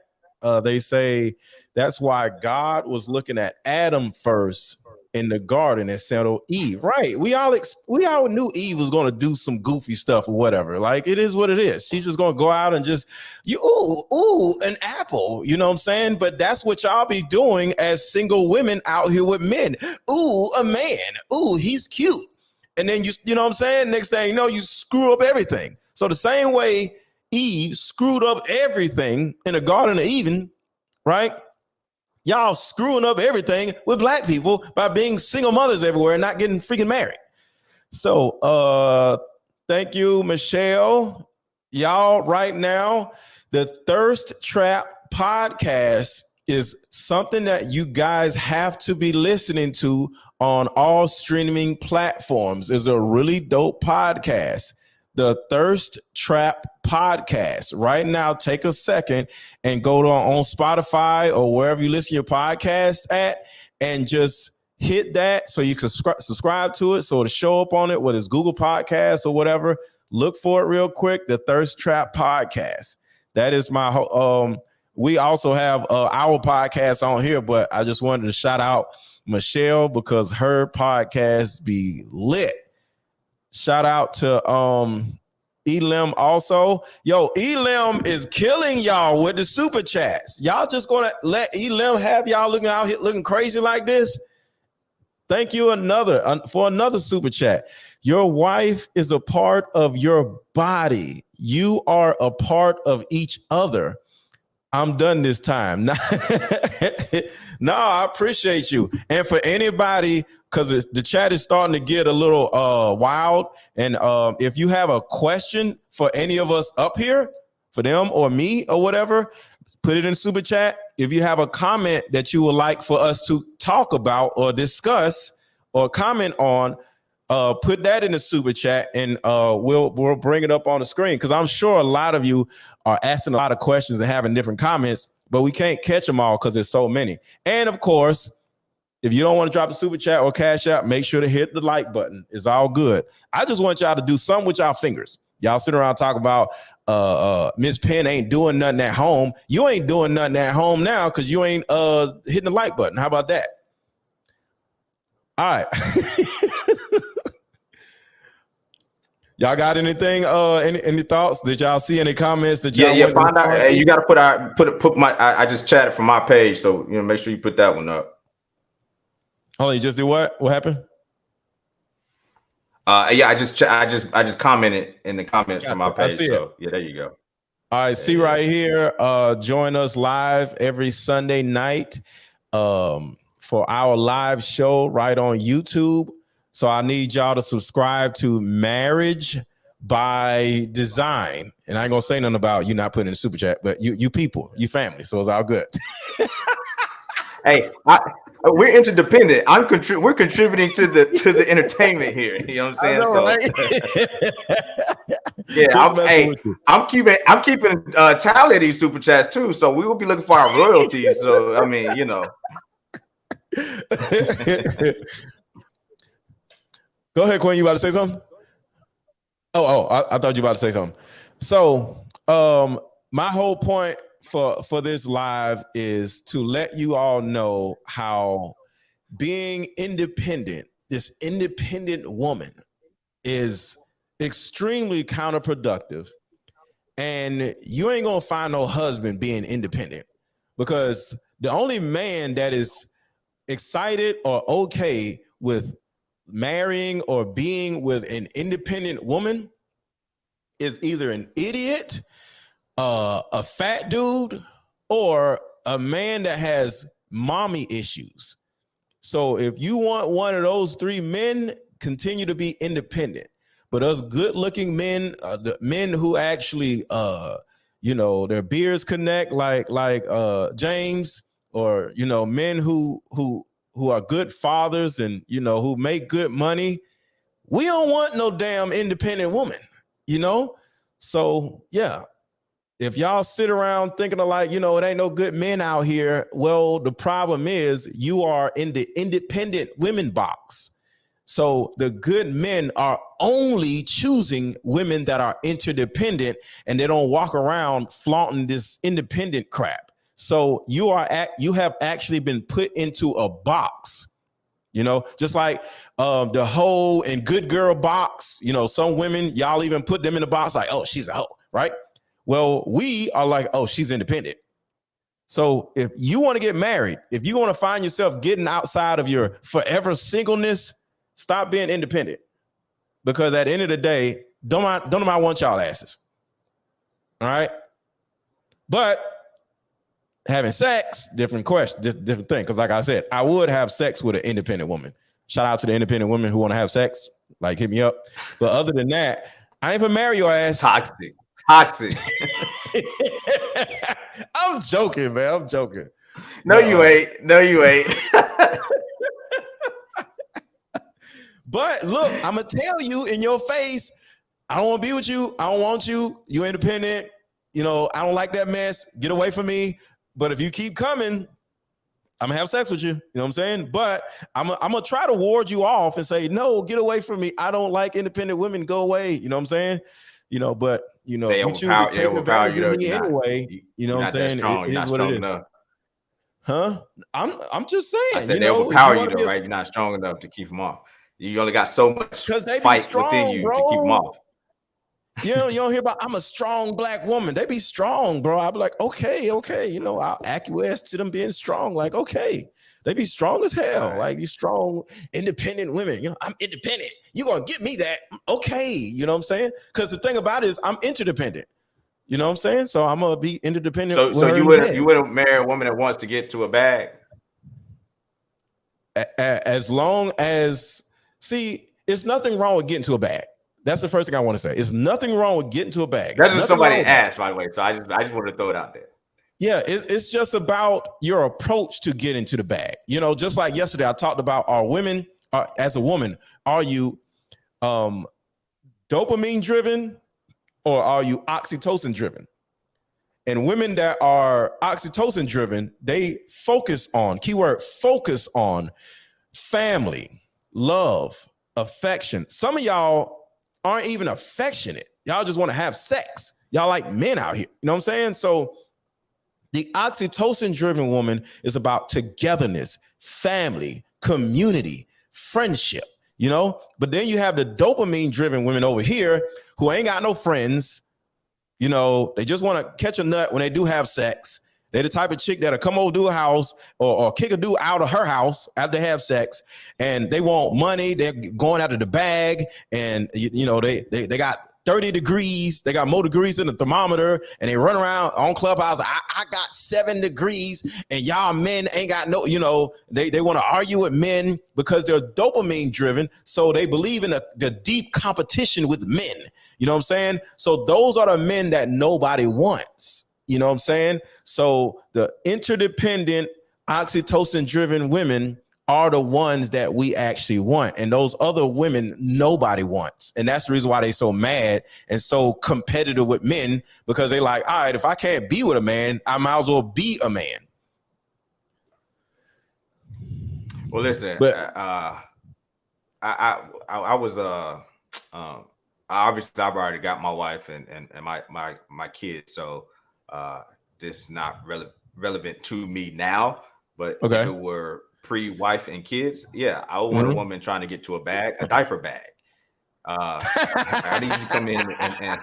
A: They say that's why God was looking at Adam first in the garden and settled Eve. Right. We all knew Eve was going to do some goofy stuff or whatever. Like, it is what it is. She's just going to go out and just, an apple. You know what I'm saying? But that's what y'all be doing as single women out here with men. Ooh, a man. Ooh, he's cute. And then you know what I'm saying? Next thing you know, you screw up everything. So the same way Eve screwed up everything in the Garden of Eden, right? Y'all screwing up everything with black people by being single mothers everywhere and not getting freaking married. So thank you, Michelle. Y'all, right now, the Thirst Trap podcast is something that you guys have to be listening to on all streaming platforms. It's a really dope podcast. The Thirst Trap podcast. Right now, take a second and go on Spotify or wherever you listen to your podcast at and just hit that so you can subscribe to it. So it'll show up on it, whether it's Google Podcasts or whatever. Look for it real quick. The Thirst Trap podcast. That is my we also have our podcast on here, but I just wanted to shout out Michelle because her podcast be lit. Shout out to Elim also. Yo, Elim is killing y'all with the super chats. Y'all just gonna let Elim have y'all looking out here looking crazy like this? Thank you for another super chat. Your wife is a part of your body. You are a part of each other. I'm done this time. No, I appreciate you. And for anybody, because the chat is starting to get a little wild. And if you have a question for any of us up here, for them or me or whatever, put it in super chat. If you have a comment that you would like for us to talk about or discuss or comment on, put that in the super chat and we'll bring it up on the screen, because I'm sure a lot of you are asking a lot of questions and having different comments, but we can't catch them all because there's so many. And of course, if you don't want to drop a super chat or cash out, make sure to hit the like button. It's all good. I just want y'all to do something with y'all fingers. Y'all sit around talking about Miss Penn ain't doing nothing at home. You ain't doing nothing at home now because you ain't hitting the like button. How about that? All right. Y'all got anything? Any thoughts? Did y'all see any comments that y'all?
C: Yeah. Find out. Hey, you got to put my. I just chatted from my page, so make sure you put that one up.
A: Oh, you just did what? What happened?
C: Yeah, I just commented in the comments from my page. So yeah, there you go.
A: All right, see right here. Join us live every Sunday night for our live show right on YouTube. So I need y'all to subscribe to Marriage by Design. And I ain't gonna say nothing about you not putting in the super chat, but you people, you family. So it's all good.
C: Hey, we're interdependent. We're contributing to the entertainment here. You know what I'm saying?
A: I know,
C: So
A: right?
C: yeah,
A: Just messing with you.
C: I'm keeping tally of these super chats too. So we will be looking for our royalties. So I mean, you know.
A: Go ahead, Quinn. You about to say something? I thought you were about to say something. So my whole point for this live is to let you all know how being independent, this independent woman, is extremely counterproductive. And you ain't gonna find no husband being independent, because the only man that is excited or okay with marrying or being with an independent woman is either an idiot, a fat dude, or a man that has mommy issues. So if you want one of those three men, continue to be independent. But us good-looking men, the men who actually, their beards connect, like James, or men who are good fathers and who make good money. We don't want no damn independent woman, So yeah, if y'all sit around thinking of like, it ain't no good men out here. Well, the problem is you are in the independent women box. So the good men are only choosing women that are interdependent, and they don't walk around flaunting this independent crap. So you have actually been put into a box, just like the hoe and good girl box. Some women, y'all even put them in the box like, oh, she's a hoe, right? Well, we are like, oh, she's independent. So if you want to get married, if you want to find yourself getting outside of your forever singleness, stop being independent, because at the end of the day, don't I want y'all asses. All right. But having sex, different question, different thing. Because like I said, I would have sex with an independent woman. Shout out to the independent women who want to have sex. Like, hit me up. But other than that, I ain't gonna marry your ass.
C: Toxic.
A: I'm joking, man. I'm joking.
C: No, you ain't.
A: But look, I'm gonna tell you in your face, I don't want to be with you. I don't want you. You independent. I don't like that mess. Get away from me. But if you keep coming, I'm gonna have sex with you. You know what I'm saying? But I'm gonna try to ward you off and say, no, get away from me. I don't like independent women. Go away. You know what I'm saying? But you choose to take advantage of me anyway. You know what I'm saying?
C: You're not strong enough.
A: Huh? I'm just saying.
C: I said they overpower you though, right? You're not strong enough to keep them off. You only got so much fight within you to keep them off.
A: You don't hear about, I'm a strong black woman. They be strong, bro. I'll be like, okay. I'll acquiesce to them being strong. Like, okay. They be strong as hell. Right. Like, you strong, independent women. I'm independent. You gonna get me that. Okay. You know what I'm saying? Because the thing about it is I'm interdependent. You know what I'm saying? So I'm gonna be interdependent.
C: So you wouldn't marry a woman that wants to get to a bag?
A: As long as, see, it's nothing wrong with getting to a bag. That's the first thing I want to say. It's nothing wrong with getting to a bag.
C: That's what somebody asked, by the way. So I just wanted to throw it out there.
A: Yeah, it's just about your approach to get into the bag. Just like yesterday, I talked about, are women, as a woman, are you dopamine driven or are you oxytocin driven? And women that are oxytocin driven, they focus on, keyword, focus on family, love, affection. Some of y'all aren't even affectionate. Y'all just want to have sex. Y'all like men out here. You know what I'm saying? So the oxytocin driven woman is about togetherness, family, community, friendship, but then you have the dopamine driven women over here who ain't got no friends. They just want to catch a nut when they do have sex. They're the type of chick that'll come over to a house or kick a dude out of her house after they have sex, and they want money. They're going out of the bag, and they got 30 degrees. They got more degrees than the thermometer, and they run around on Clubhouse. I got 7 degrees, and y'all men ain't got no. They want to argue with men because they're dopamine driven, so they believe in the deep competition with men. You know what I'm saying? So those are the men that nobody wants. You know what I'm saying? So the interdependent, oxytocin driven women are the ones that we actually want. And those other women, nobody wants. And that's the reason why they so mad and so competitive with men, because they like, all right, if I can't be with a man, I might as well be a man.
C: Well, listen,
A: But
C: I was obviously I've already got my wife and my kids, so this is not relevant to me now. But if it were pre-wife and kids, yeah, I would want a woman trying to get to a diaper bag. I need you to come in and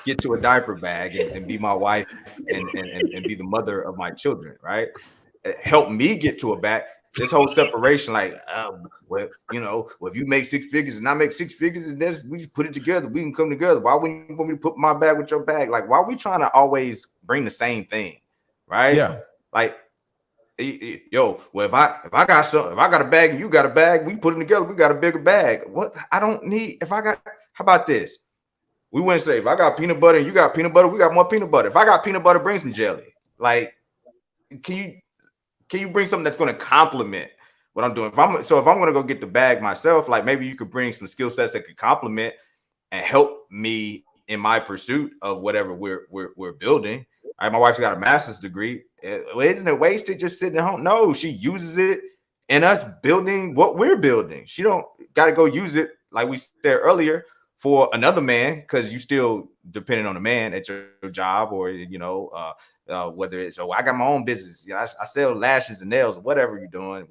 C: get to a diaper bag and be my wife and be the mother of my children, right? Help me get to a bag. This whole separation, like, well, if you make 6 figures and I make 6 figures, and then we just put it together, we can come together. Why wouldn't you want me to put my bag with your bag? Like, why are we trying to always bring the same thing, right? Yeah. Like, yo, well, if I got a bag and you got a bag, we put them together, we got a bigger bag. What? I don't need. How about this? We wouldn't say, if I got peanut butter and you got peanut butter, we got more peanut butter. If I got peanut butter, bring some jelly. Like, can you bring something that's going to complement what I'm doing? If I'm going to go get the bag myself, like, maybe you could bring some skill sets that could complement and help me in my pursuit of whatever we're building. All right, my wife's got a master's degree. Isn't it wasted just sitting at home? No, she uses it in us building what we're building. She don't got to go use it, like we said earlier, for another man, because you still depending on a man at your job, or whether it's I got my own business, I sell lashes and nails, or whatever you're doing.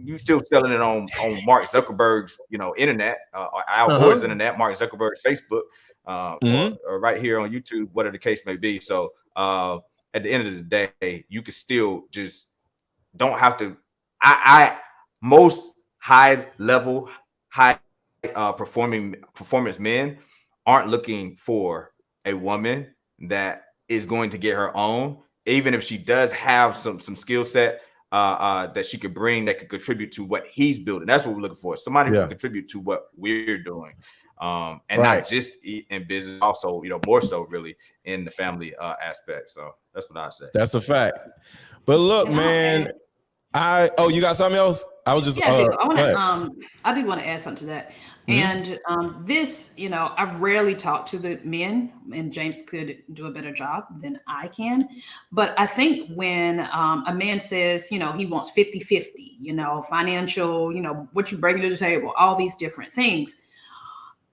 C: You still selling it on Mark Zuckerberg's internet, or Al Gore's internet, Mark Zuckerberg's Facebook, or right here on YouTube, whatever the case may be. So at the end of the day, you can still just don't have to. Most high performance men aren't looking for a woman that is going to get her own, even if she does have some skill set that she could bring that could contribute to what he's building. That's what we're looking for. Somebody who can contribute to what we're doing. And not just in business, also, more so really in the family aspect. So that's what I say.
A: That's a fact. But look, man, you got something else? I was just
B: I do want to add something to that. And this, I've rarely talked to the men, and James could do a better job than I can. But I think when a man says, he wants 50-50, financial, what you bring to the table, all these different things,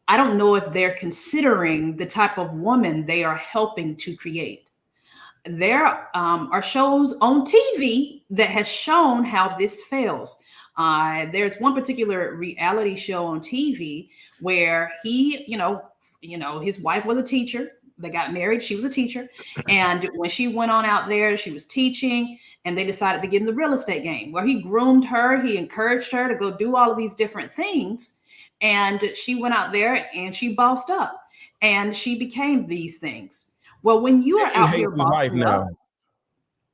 B: I don't know if they're considering the type of woman they are helping to create. There are shows on TV that has shown how this fails. There's one particular reality show on TV where he, his wife was a teacher. They got married. She was a teacher. And when she went on out there, she was teaching, and they decided to get in the real estate game, where he groomed her. He encouraged her to go do all of these different things. And she went out there and she bossed up, and she became these things. Well, when you are out here bossing up,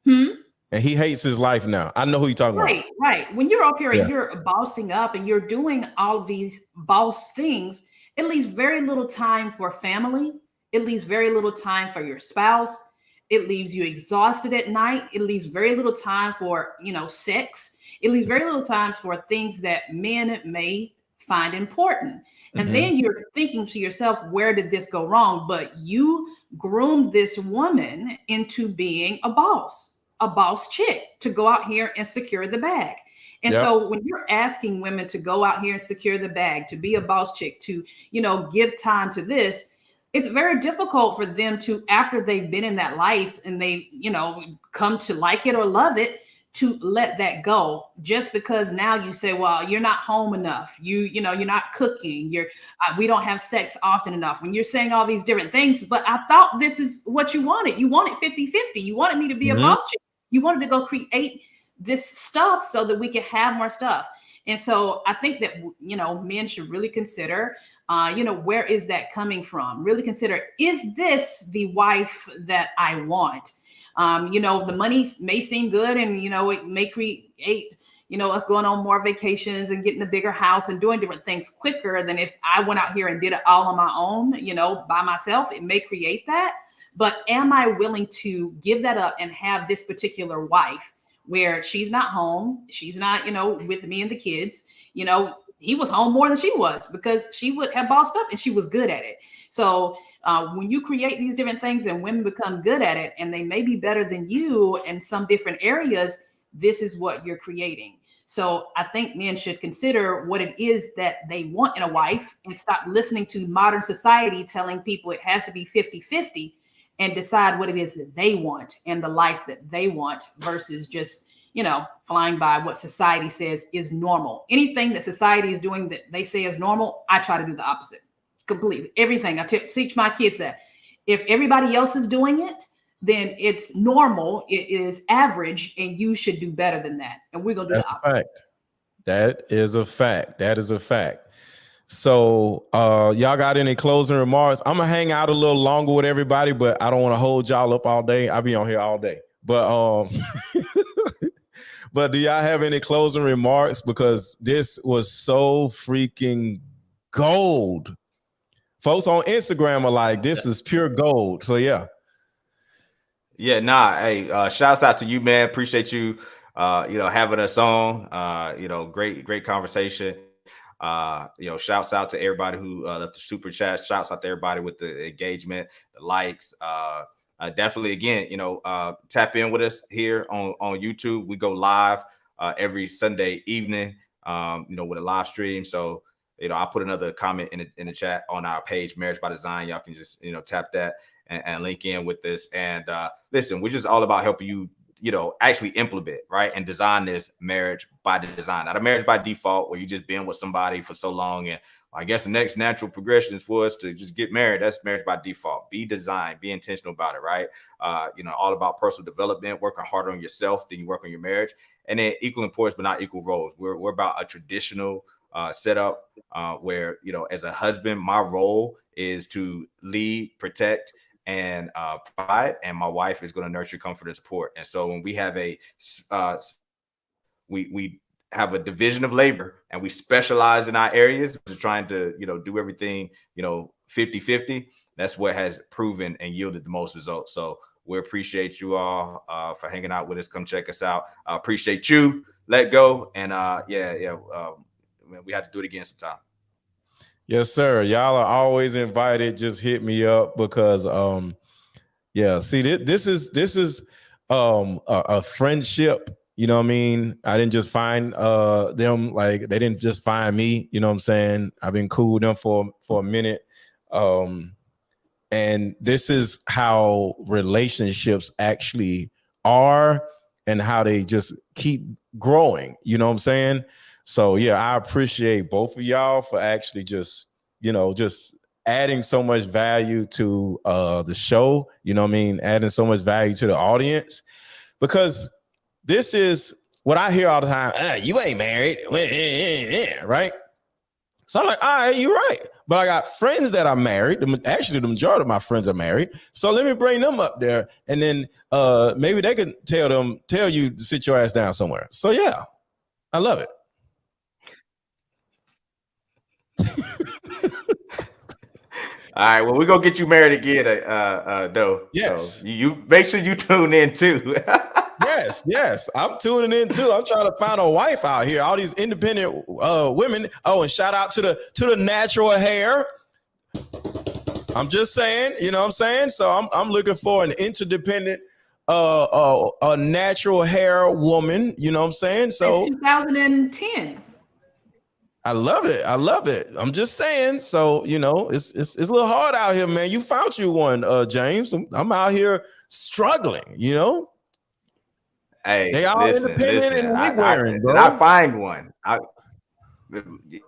A: and he hates his life now. I know who you're talking about.
B: Right. When you're up here and you're bossing up and you're doing all of these boss things, it leaves very little time for family. It leaves very little time for your spouse. It leaves you exhausted at night. It leaves very little time for, sex. It leaves very little time for things that men may find important. And then you're thinking to yourself, where did this go wrong? But you groomed this woman into being a boss chick to go out here and secure the bag. And so when you're asking women to go out here and secure the bag, to be a boss chick, to, give time to this, it's very difficult for them to, after they've been in that life and they, come to like it or love it, to let that go, just because now you say, well, you're not home enough. You're not cooking. We don't have sex often enough. When you're saying all these different things, but I thought this is what you wanted. You wanted 50-50. You wanted me to be a boss chick. You wanted to go create this stuff so that we could have more stuff. And so I think that, men should really consider, where is that coming from? Really consider, is this the wife that I want? The money may seem good, and, it may create, us going on more vacations and getting a bigger house and doing different things quicker than if I went out here and did it all on my own, by myself. It may create that. But am I willing to give that up and have this particular wife where she's not home, she's not, with me and the kids, he was home more than she was because she would have bossed up and she was good at it. So when you create these different things and women become good at it, and they may be better than you in some different areas, this is what you're creating. So I think men should consider what it is that they want in a wife and stop listening to modern society telling people it has to be 50-50, and decide what it is that they want and the life that they want versus just, flying by what society says is normal. Anything that society is doing that they say is normal, I try to do the opposite completely. Everything. I teach my kids that if everybody else is doing it, then it's normal, it is average, and you should do better than that. And we're going to do the opposite.
A: Fact. That is a fact. That is a fact. So y'all got any closing remarks? I'm going to hang out a little longer with everybody, but I don't want to hold y'all up all day. I'll be on here all day. But but do y'all have any closing remarks? Because this was so freaking gold. Folks on Instagram are like, this is pure gold. So yeah.
C: Yeah, nah. Hey, shouts out to you, man. Appreciate you, having us on. Great conversation. Shouts out to everybody who left the super chat. Shouts out to everybody with the engagement, the likes. Definitely, again, tap in with us here on YouTube. We go live every Sunday evening, with a live stream. So, I put another comment in the chat on our page, Marriage by Design. Y'all can just, tap that and link in with this. And listen, we're just all about helping you, actually implement, right, and design this marriage by design, not a marriage by default where you just been with somebody for so long. And I guess the next natural progression is for us to just get married. That's marriage by default. Be designed, be intentional about it, right? All about personal development, working harder on yourself than you work on your marriage. And then equal importance, but not equal roles. We're about a traditional setup where, as a husband, my role is to lead, protect, and provide, and my wife is going to nurture, comfort, and support. And so when we have we have a division of labor and we specialize in our areas, just trying to do everything 50-50, that's what has proven and yielded the most results. So we appreciate you all for hanging out with us. Come check us out. I appreciate you, LetGo, and we have to do it again sometime.
A: Yes, sir. Y'all are always invited. Just hit me up because see, this is a friendship. You know what I mean? I didn't just find them, like they didn't just find me. You know what I'm saying? I've been cool with them for a minute. And this is how relationships actually are and how they just keep growing. You know what I'm saying? So yeah, I appreciate both of y'all for actually just adding so much value to the show. You know what I mean? Adding so much value to the audience, because this is what I hear all the time. You ain't married, right? So I'm like, all right, you're right. But I got friends that are married. Actually, the majority of my friends are married. So let me bring them up there, and then maybe they can tell you to sit your ass down somewhere. So yeah, I love it.
C: All right, well, we're gonna get you married again, though.
A: Yes.
C: So you make sure you tune in too.
A: Yes, I'm tuning in too. I'm trying to find a wife out here. All these independent women. Oh, and shout out to the natural hair. I'm just saying, you know what I'm saying? So I'm looking for an interdependent, a natural hair woman. You know what I'm saying? So
B: 2010.
A: I love it. I'm just saying. So, it's a little hard out here, man. You found you one, James. I'm out here struggling,
C: Hey,
A: they all independent and we wearing, bro.
C: And I find one.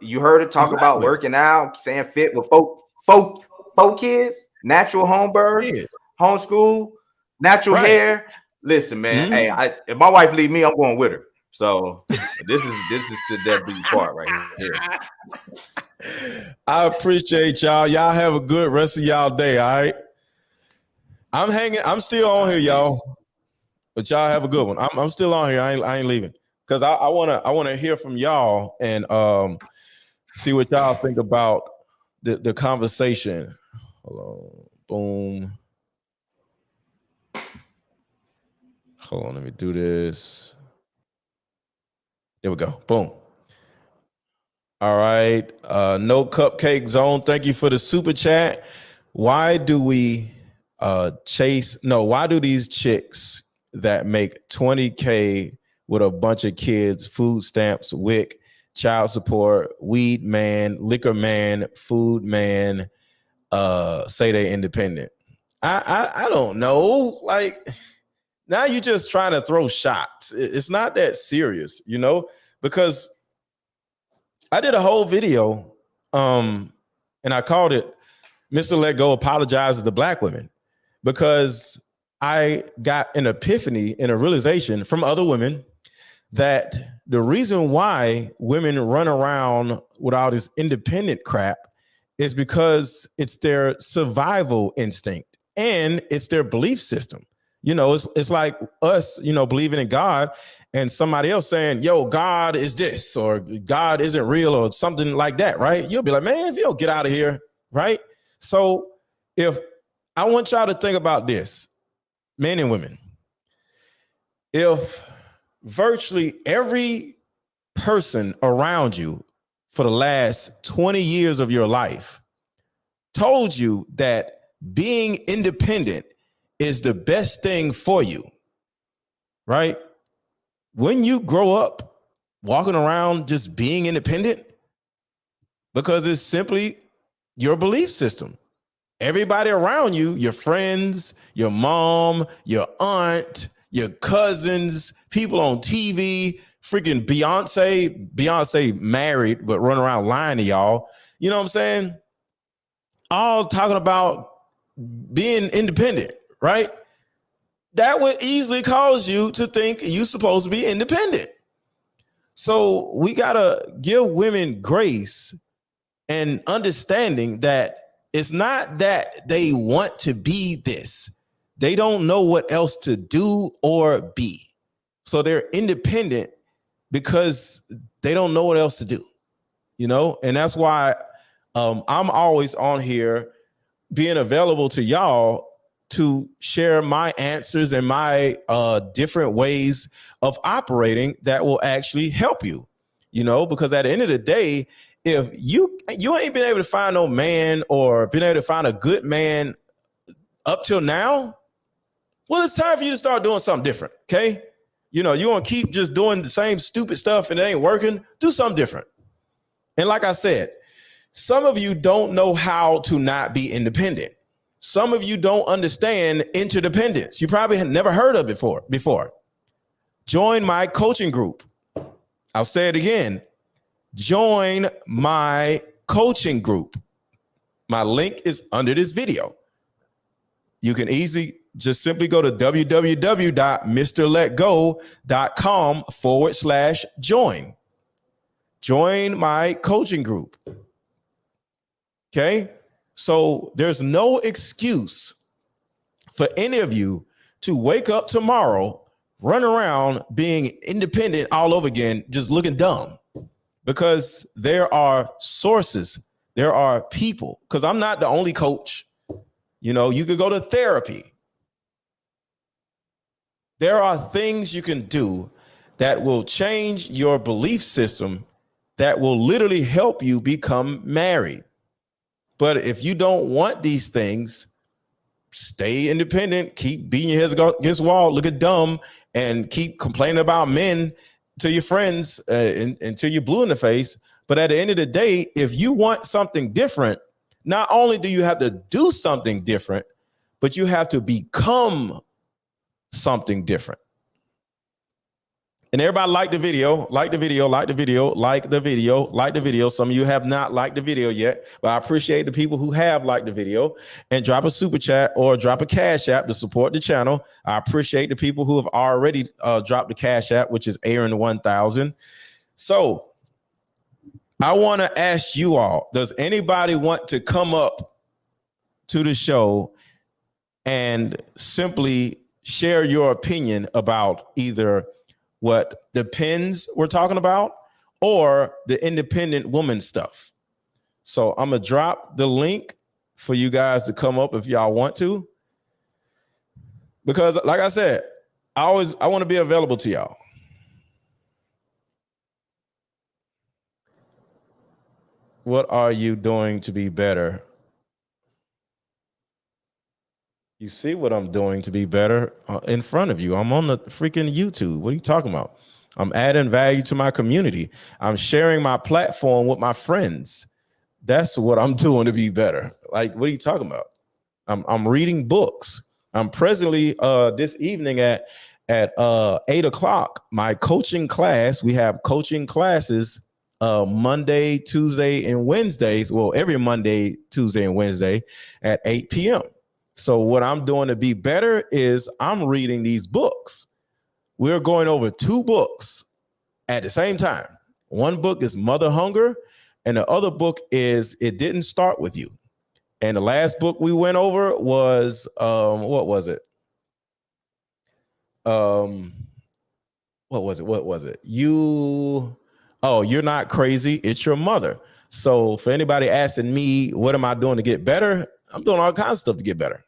C: You heard her talk about working out, saying fit with folk kids, natural home birth, homeschool, natural hair. Listen, man. Hey, if my wife leave me, I'm going with her. So this is to death do you part right here.
A: I appreciate y'all. Y'all have a good rest of y'all day. All right. I'm still on here, y'all. But y'all have a good one. I'm still on here. I ain't leaving because I wanna hear from y'all and see what y'all think about the conversation. Hold on. Boom. Hold on, let me do this. There we go. Boom. All right. No Cupcake Zone. Thank you for the super chat. Why do we why do these chicks that make 20K with a bunch of kids, food stamps, WIC, child support, weed man, liquor man, food man, say they're independent? I don't know. Like, now you're just trying to throw shots. It's not that serious, you know, because I did a whole video and I called it MrLetGo Apologizes to Black Women, because I got an epiphany and a realization from other women that the reason why women run around with all this independent crap is because it's their survival instinct and it's their belief system. You know, it's like us, you know, believing in God and somebody else saying, yo, God is this, or God isn't real, or something like that, right? You'll be like, man, if you don't get out of here, right? So if I want y'all to think about this, men and women, if virtually every person around you for the last 20 years of your life told you that being independent is the best thing for you, right? When you grow up walking around just being independent, because it's simply your belief system. Everybody around you, your friends, your mom, your aunt, your cousins, people on TV, freaking Beyonce married, but running around lying to y'all. You know what I'm saying? All talking about being independent, right? That would easily cause you to think you're supposed to be independent. So we gotta give women grace and understanding that it's not that they want to be this. They don't know what else to do or be. So they're independent because they don't know what else to do, you know? And that's why I'm always on here being available to y'all to share my answers and my different ways of operating that will actually help you, you know, because at the end of the day, if you ain't been able to find no man or been able to find a good man up till now, well, it's time for you to start doing something different, okay? You know, you want to keep just doing the same stupid stuff and it ain't working, do something different. And like I said, some of you don't know how to not be independent. Some of you don't understand interdependence. You probably had never heard of it before. Join my coaching group. I'll say it again. Join my coaching group. My link is under this video. You can easily just simply go to www.MrLetGo.com/join. Join my coaching group. Okay? So there's no excuse for any of you to wake up tomorrow, run around being independent all over again, just looking dumb. Because there are sources, there are people, because I'm not the only coach. You know, you could go to therapy. There are things you can do that will change your belief system that will literally help you become married. But if you don't want these things, stay independent, keep beating your head against the wall, look at dumb, and keep complaining about men to your friends until you're blue in the face. But at the end of the day, if you want something different, not only do you have to do something different, but you have to become something different. And everybody like the video, like the video, like the video, like the video, like the video. Some of you have not liked the video yet, but I appreciate the people who have liked the video, and drop a super chat or drop a cash app to support the channel. I appreciate the people who have already dropped the cash app, which is Aaron 1000. So I want to ask you all, does anybody want to come up to the show and simply share your opinion about either what depends we're talking about or the independent woman stuff? So I'm gonna drop the link for you guys to come up if y'all want to. Because like I said, I want to be available to y'all. What are you doing to be better? You see what I'm doing to be better in front of you. I'm on the freaking YouTube. What are you talking about? I'm adding value to my community. I'm sharing my platform with my friends. That's what I'm doing to be better. Like, what are you talking about? I'm reading books. I'm presently this evening at 8 o'clock, my coaching class. We have coaching classes Monday, Tuesday, and Wednesdays. Well, every Monday, Tuesday, and Wednesday at 8 p.m. So what I'm doing to be better is I'm reading these books. We're going over 2 books at the same time. One book is Mother Hunger, and the other book is It Didn't Start With You. And the last book we went over was what was it? What was it? You're not crazy. It's your mother. So for anybody asking me, what am I doing to get better? I'm doing all kinds of stuff to get better.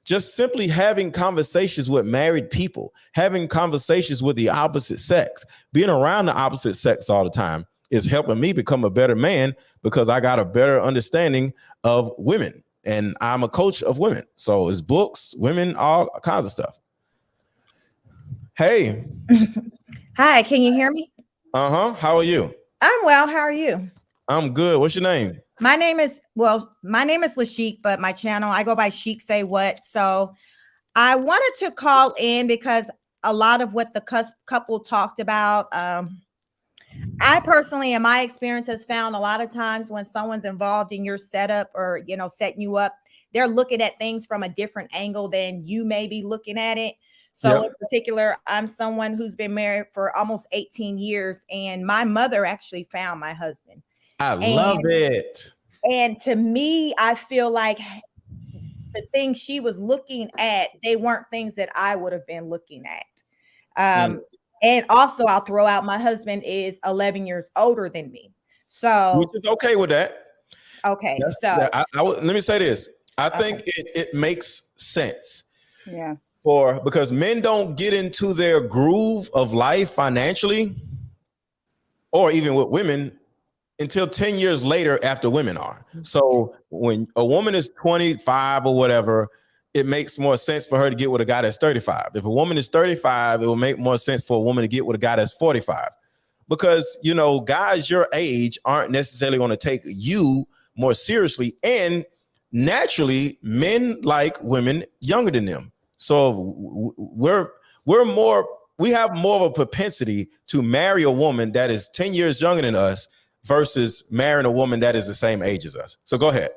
A: Just simply having conversations with married people, having conversations with the opposite sex, being around the opposite sex all the time is helping me become a better man because I got a better understanding of women and I'm a coach of women. So it's books, women, all kinds of stuff. Hey.
D: Hi, can you hear me?
A: How are you?
D: I'm well. How are you?
A: I'm good. What's your name?
D: My name is Lashik, but my channel, I go by Chic Say What. So I wanted to call in because a lot of what the couple talked about, I personally, in my experience, has found a lot of times when someone's involved in your setup or, setting you up, they're looking at things from a different angle than you may be looking at it. So in particular, I'm someone who's been married for almost 18 years, and my mother actually found my husband.
A: I love it.
D: And to me, I feel like the things she was looking at, they weren't things that I would have been looking at. And also, I'll throw out my husband is 11 years older than me. So,
A: which is okay with that.
D: Okay.
A: Let me say this. I think it makes sense.
D: Yeah.
A: Because men don't get into their groove of life financially, or even with women, until 10 years later after women are. So when a woman is 25 or whatever, it makes more sense for her to get with a guy that's 35. If a woman is 35, it will make more sense for a woman to get with a guy that's 45. Because, guys your age aren't necessarily going to take you more seriously. And naturally, men like women younger than them. So we have more of a propensity to marry a woman that is 10 years younger than us versus marrying a woman that is the same age as us. So go ahead.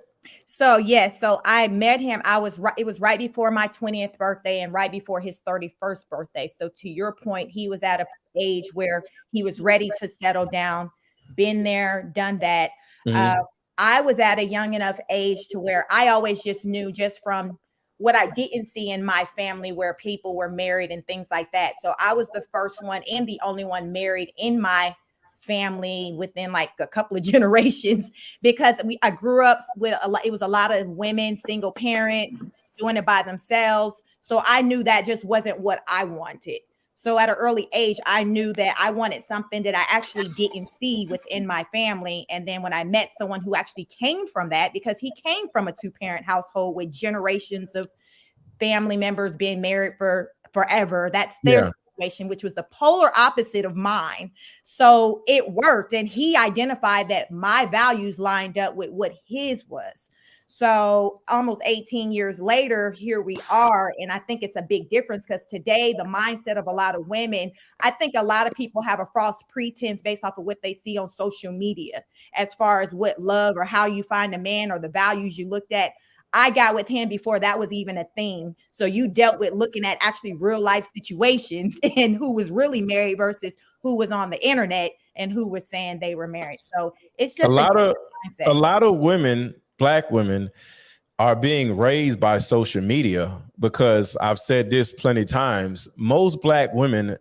D: So yes, so I met him. It was right before my 20th birthday and right before his 31st birthday. So to your point, he was at an age where he was ready to settle down, been there, done that. Mm-hmm. I was at a young enough age to where I always just knew just from what I didn't see in my family where people were married and things like that. So I was the first one and the only one married in my family within like a couple of generations, because I grew up with it was a lot of women, single parents doing it by themselves. So I knew that just wasn't what I wanted. So at an early age, I knew that I wanted something that I actually didn't see within my family. And then when I met someone who actually came from that, because he came from a 2-parent household with generations of family members being married for forever, that's their situation, which was the polar opposite of mine. So it worked. And he identified that my values lined up with what his was. So almost 18 years later, here we are. And I think it's a big difference because today the mindset of a lot of women, I think a lot of people have a false pretense based off of what they see on social media as far as what love or how you find a man or the values you looked at. I got with him before that was even a thing. So you dealt with looking at actually real life situations and who was really married versus who was on the internet and who was saying they were married. So it's just
A: a lot of women, Black women, are being raised by social media, because I've said this plenty of times. Most Black women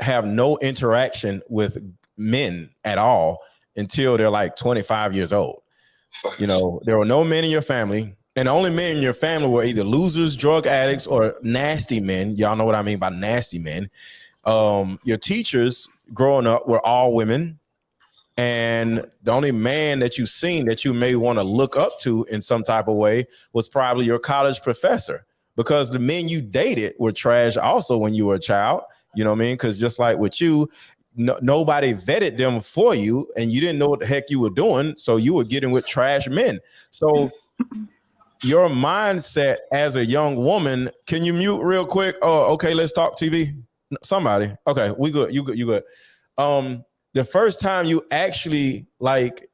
A: have no interaction with men at all until they're like 25 years old. There were no men in your family. And the only men in your family were either losers, drug addicts, or nasty men. Y'all know what I mean by nasty men. Your teachers growing up were all women. And the only man that you've seen that you may want to look up to in some type of way was probably your college professor, because the men you dated were trash also when you were a child. You know what I mean? Because just like with you, nobody vetted them for you, and you didn't know what the heck you were doing. So you were getting with trash men. So your mindset as a young woman, can you mute real quick? Oh, okay, let's talk TV. Somebody. Okay, we good. You good. You good. The first time you actually like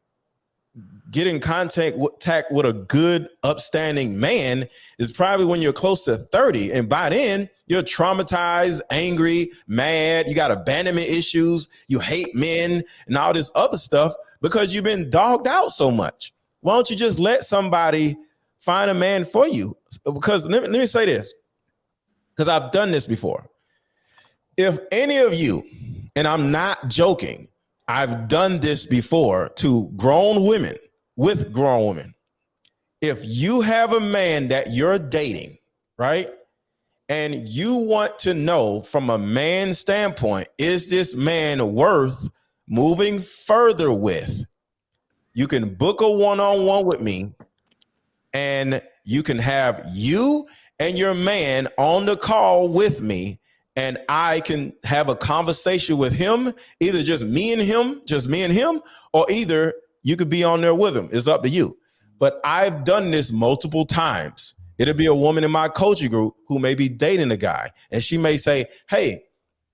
A: get in contact with a good, upstanding man is probably when you're close to 30. And by then, you're traumatized, angry, mad. You got abandonment issues. You hate men and all this other stuff because you've been dogged out so much. Why don't you just let somebody find a man for you? Because let me say this, because I've done this before. If any of you, and I'm not joking, I've done this before to grown women, with grown women. If you have a man that you're dating, right, and you want to know from a man's standpoint, is this man worth moving further with? You can book a one-on-one with me, and you can have you and your man on the call with me, and I can have a conversation with him, either just me and him, or either you could be on there with him. It's up to you. But I've done this multiple times. It'll be a woman in my coaching group who may be dating a guy, and she may say, hey,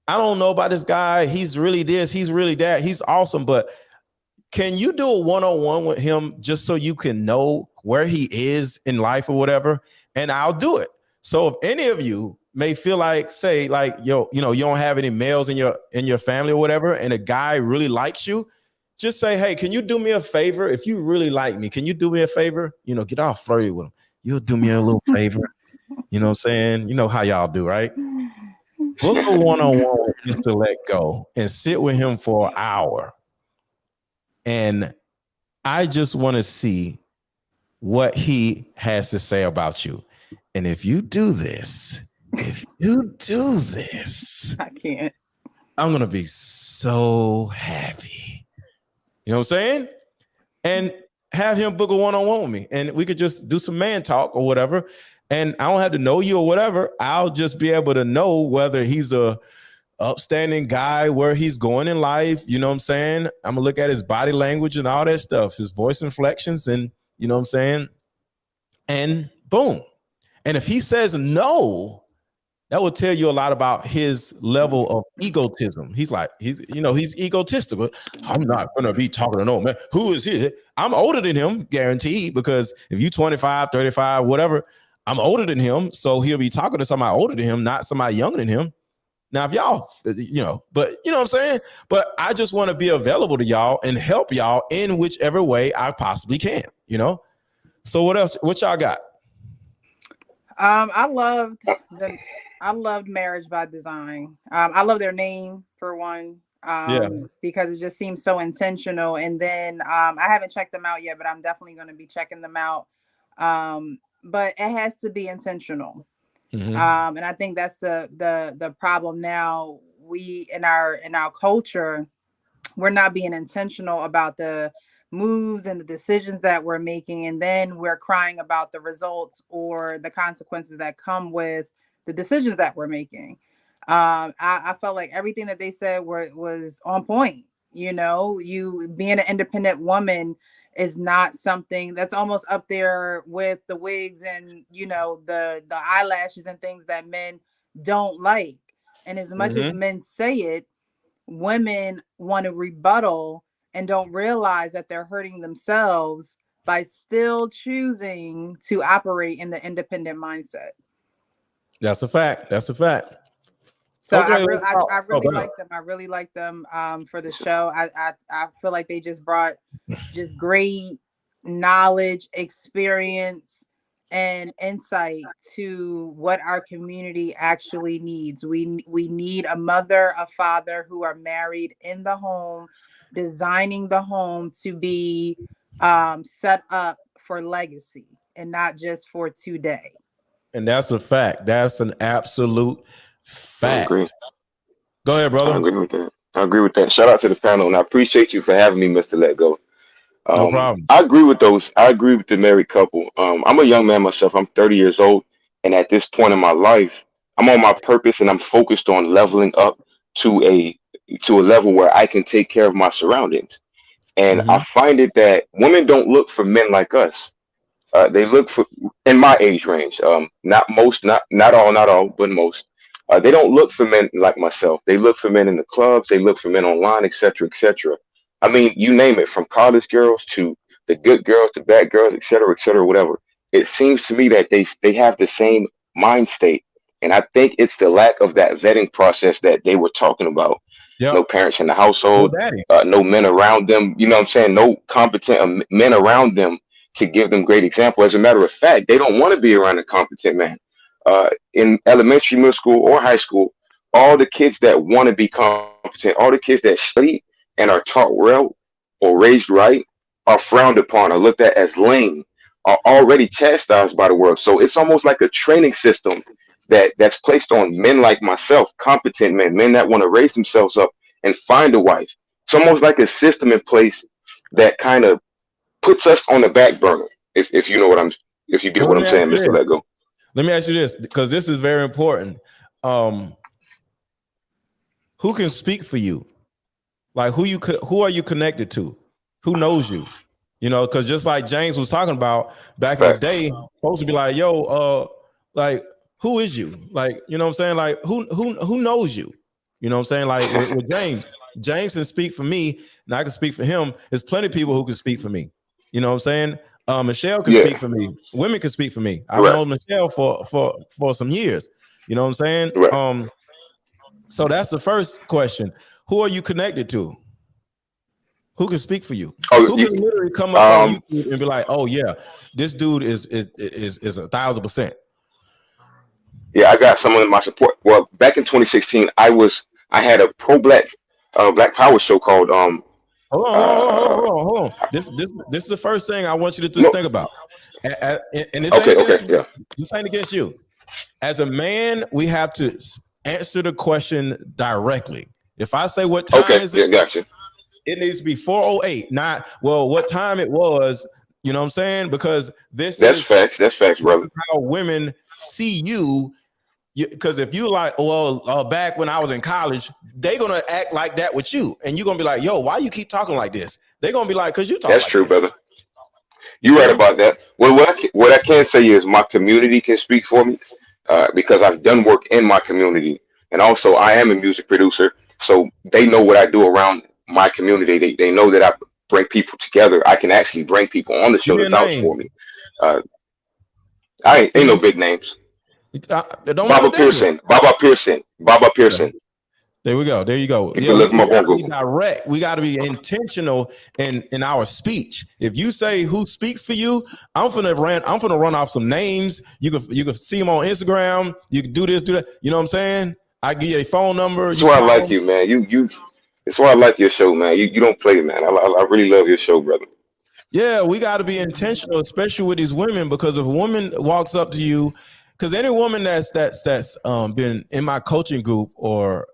A: I don't know about this guy. He's really this, he's really that. He's awesome, but can you do a one-on-one with him just so you can know where he is in life or whatever? And I'll do it. So if any of you may feel like, say, like, you don't have any males in your family or whatever, and a guy really likes you, just say, hey, can you do me a favor? If you really like me, can you do me a favor? Get all flirty with him. You'll do me a little favor. You know what I'm saying? You know how y'all do, right? Book a one-on-one with MrLetGo and sit with him for an hour. And I just want to see what he has to say about you. And if you do this,
E: I can't.
A: I'm going to be so happy. You know what I'm saying? And have him book a one-on-one with me. And we could just do some man talk or whatever. And I don't have to know you or whatever. I'll just be able to know whether he's a upstanding guy, where he's going in life. You know what I'm saying? I'm gonna look at his body language and all that stuff, his voice inflections, and you know what I'm saying? And boom. And if he says no, that will tell you a lot about his level of egotism. He's egotistical. I'm not gonna be talking to no man. Who is he? I'm older than him, guaranteed, because if you 25, 35, whatever, I'm older than him. So he'll be talking to somebody older than him, not somebody younger than him. Now, if y'all, but you know what I'm saying? But I just want to be available to y'all and help y'all in whichever way I possibly can, So what else? What y'all got?
E: I loved Marriage by Design. I love their name, for one, because it just seems so intentional. And then I haven't checked them out yet, but I'm definitely going to be checking them out. But it has to be intentional. Mm-hmm. And I think that's the problem now. We in our culture, we're not being intentional about the moves and the decisions that we're making, and then we're crying about the results or the consequences that come with the decisions that we're making. I felt like everything that they said was on point. You being an independent woman is not something that's almost up there with the wigs and the eyelashes and things that men don't like. And as much as men say it, women want to rebuttal and don't realize that they're hurting themselves by still choosing to operate in the independent mindset.
A: That's a fact.
E: So okay, I really like them. I really like them for the show. I feel like they just brought just great knowledge, experience, and insight to what our community actually needs. We need a mother, a father who are married in the home, designing the home to be set up for legacy and not just for today.
A: And that's a fact. That's an absolute fact.
F: I agree.
A: Go ahead, brother.
F: I agree with that. I agree with that. Shout out to the panel, and I appreciate you for having me, MrLetGo.
A: No problem.
F: I agree with those. I agree with the married couple. I'm a young man myself. I'm 30 years old, and at this point in my life, I'm on my purpose, and I'm focused on leveling up to a level where I can take care of my surroundings. And I find it that women don't look for men like us. They look for, in my age range, not most, not all, but most. They don't look for men like myself. They look for men in the clubs. They look for men online, etc., etc. I mean, you name it, from college girls to the good girls to bad girls, etc., whatever. It seems to me that they have the same mind state, and I think it's the lack of that vetting process that they were talking about.
A: Yep.
F: No parents in the household, no men around them. You know what I'm saying? No competent men around them to give them great example. As a matter of fact, they don't want to be around a competent man. In elementary, middle school, or high school, all the kids that want to be competent, all the kids that study and are taught well or raised right, are frowned upon or looked at as lame, are already chastised by the world. So it's almost like a training system that's placed on men like myself, competent men that want to raise themselves up and find a wife. It's almost like a system in place that kind of puts us on the back burner. If you get what I'm saying, MrLetGo.
A: Let me ask you this, because this is very important. Who can speak for you? Like who are you connected to? Who knows you? You know, because just like James was talking about back in the day, folks would be like, yo, like, who is you? Like, you know what I'm saying? Like, who knows you? You know what I'm saying? Like with James can speak for me, and I can speak for him. There's plenty of people who can speak for me. You know what I'm saying? Michelle can speak for me. Women can speak for me. I've known Michelle for some years. You know what I'm saying? So that's the first question. Who are you connected to? Who can speak for you? Who can literally come up on YouTube and be like, "Oh yeah, this dude is 1,000%."
F: Yeah, I got someone in my support. Well, back in 2016, I had a pro-black Black Power show called
A: Hold on. This is the first thing I want you to just think about. And this ain't against you. As a man, we have to answer the question directly. If I say what time is it?
F: Gotcha.
A: It needs to be 4:08, not what time it was. You know what I'm saying? Because that's
F: facts. That's facts, brother.
A: How women see you. Because if you like, back when I was in college, they're gonna act like that with you, and you're gonna be like, yo, why you keep talking like this? They're gonna be like, because you talk.
F: That's
A: like
F: true,
A: that.
F: Brother. You're right about that. Well, what I can say is my community can speak for me, because I've done work in my community, and also I am a music producer, so they know what I do around my community. They know that I bring people together. I can actually bring people on the show to vouch for me. I ain't no big names. Baba Pearson.
A: There we go. There you go.
F: We gotta
A: be direct. We got to be intentional in our speech. If you say who speaks for you, I'm gonna run off some names. You can see them on Instagram. You can do this, do that. You know what I'm saying? I give you a phone number.
F: That's why I like you, man. That's why I like your show, man. You don't play, man. I really love your show, brother.
A: Yeah, we got to be intentional, especially with these women, because if a woman walks up to you. Because any woman that's been in my coaching group or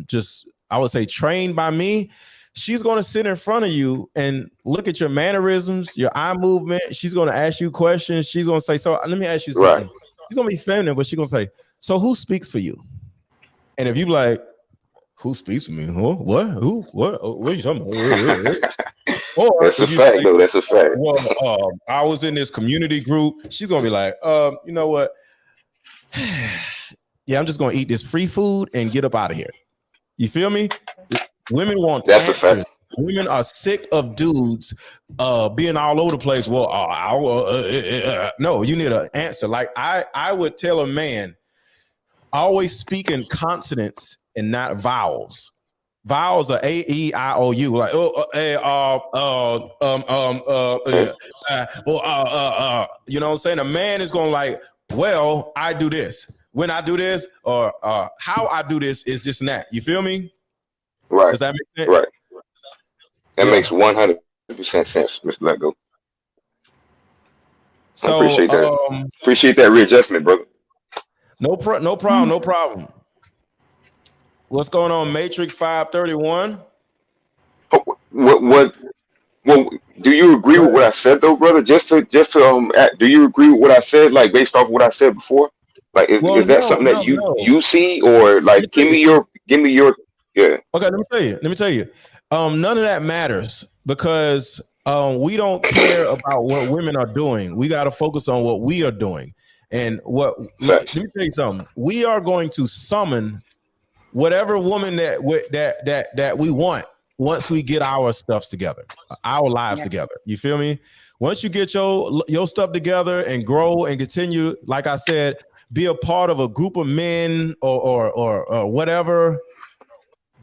A: just, I would say, trained by me, she's going to sit in front of you and look at your mannerisms, your eye movement. She's going to ask you questions. She's going to say, so let me ask you something. Right. She's going to be feminine, but she's going to say, so who speaks for you? And if you like, who speaks for me? Huh? What? Who? What? What are you talking about? Or
F: that's a fact, though. That's a fact.
A: Well, I was in this community group. She's going to be like, you know what? Yeah, I'm just gonna eat this free food and get up out of here. You feel me? Women want answers. Women are sick of dudes being all over the place. Well, no, you need an answer. Like I would tell a man, always speak in consonants and not vowels. Vowels are A-E-I-O-U. Like you know what I'm saying? A man is gonna like, well, I do this. When I do this, or how I do this is this and that. You feel me?
F: Right.
A: Does that make sense?
F: Right. That makes 100% sense, MrLetGo. I appreciate that.
A: So
F: Appreciate that readjustment, brother.
A: no problem, no problem. What's going on, Matrix 531?
F: What well, do you agree with what I said though, brother? Do you agree with what I said, like based off what I said before? Like
A: Well,
F: is that something that
A: no.
F: you see, or
A: Let me
F: like
A: tell you.
F: give me your yeah.
A: Okay, let me tell you. None of that matters because we don't care about what women are doing. We got to focus on what we are doing. And let me tell you something. We are going to summon whatever woman that we want once we get our stuff together, our lives together. You feel me? Once you get your stuff together and grow and continue, like I said, be a part of a group of men or whatever,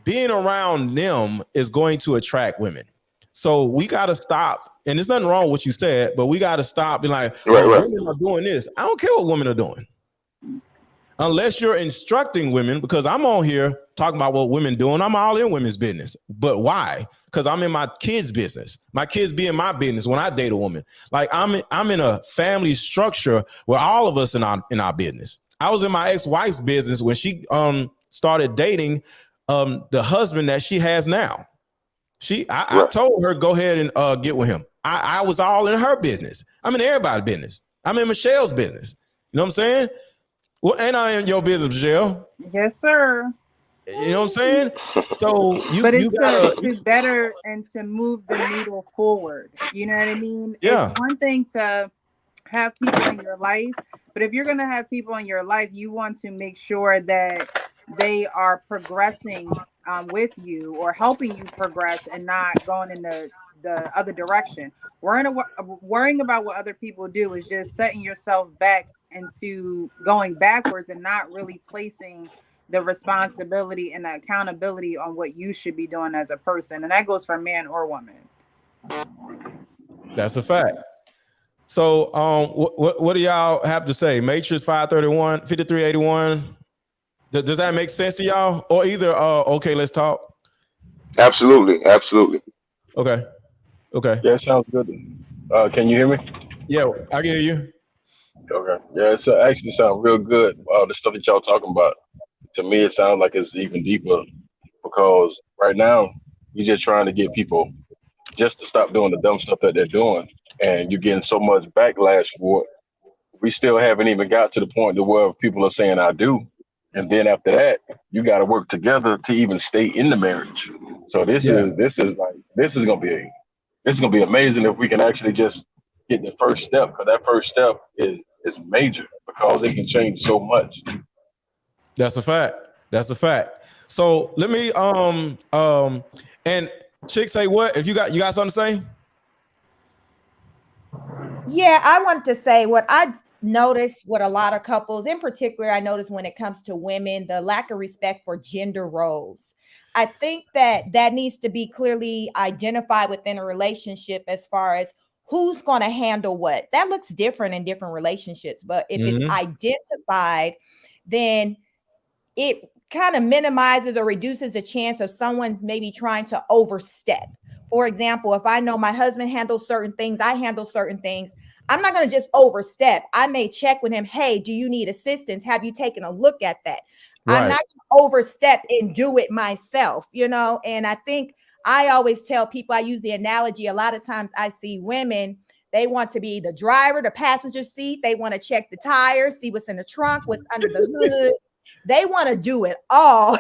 A: being around them is going to attract women. So we got to stop. And there's nothing wrong with what you said, but we got to stop being like, women are doing this. I don't care what women are doing. Unless you're instructing women, because I'm on here talking about what women doing. I'm all in women's business. But why? Because I'm in my kids' business. My kids be in my business when I date a woman. Like I'm in a family structure where all of us in our business. I was in my ex-wife's business when she started dating the husband that she has now. I told her, go ahead and get with him. I was all in her business. I'm in everybody's business. I'm in Michelle's business. You know what I'm saying? Well, and I am your business, Michelle.
E: Yes, sir.
A: You know what I'm saying? So
E: but it's to better and to move the needle forward. You know what I mean?
A: Yeah.
E: It's one thing to have people in your life, but if you're going to have people in your life, you want to make sure that they are progressing with you or helping you progress and not going in the other direction. Worrying about what other people do is just setting yourself back into going backwards and not really placing the responsibility and the accountability on what you should be doing as a person. And that goes for man or woman.
A: That's a fact. So what do y'all have to say? Matrix 531, 5381. Does that make sense to y'all? Or either okay, let's talk.
F: Absolutely.
A: Okay.
G: Yeah, it sounds good. Can you hear me?
A: Yeah, I can hear you.
G: Okay. Yeah, it's actually sounds real good. The stuff that y'all talking about. To me, it sounds like it's even deeper because right now you're just trying to get people just to stop doing the dumb stuff that they're doing, and you're getting so much backlash for it. We still haven't even got to the point to where people are saying I do, and then after that, you got to work together to even stay in the marriage. So this is gonna be amazing if we can actually just get the first step, because that first step is major because it can change so much.
A: That's a fact. So let me and Chick say what? If you got something to say?
D: Yeah, I want to say what I noticed with a lot of couples, in particular, I noticed when it comes to women, the lack of respect for gender roles. I think that needs to be clearly identified within a relationship as far as who's going to handle what. That looks different in different relationships, but if it's identified, then it kind of minimizes or reduces the chance of someone maybe trying to overstep. For example, if I know my husband handles certain things, I handle certain things, I'm not going to just overstep. I may check with him. Hey, do you need assistance? Have you taken a look at that? Right. I'm not going to overstep and do it myself, and I think I always tell people, I use the analogy. A lot of times I see women, they want to be the driver, the passenger seat. They want to check the tires, see what's in the trunk, what's under the hood. They want to do it all.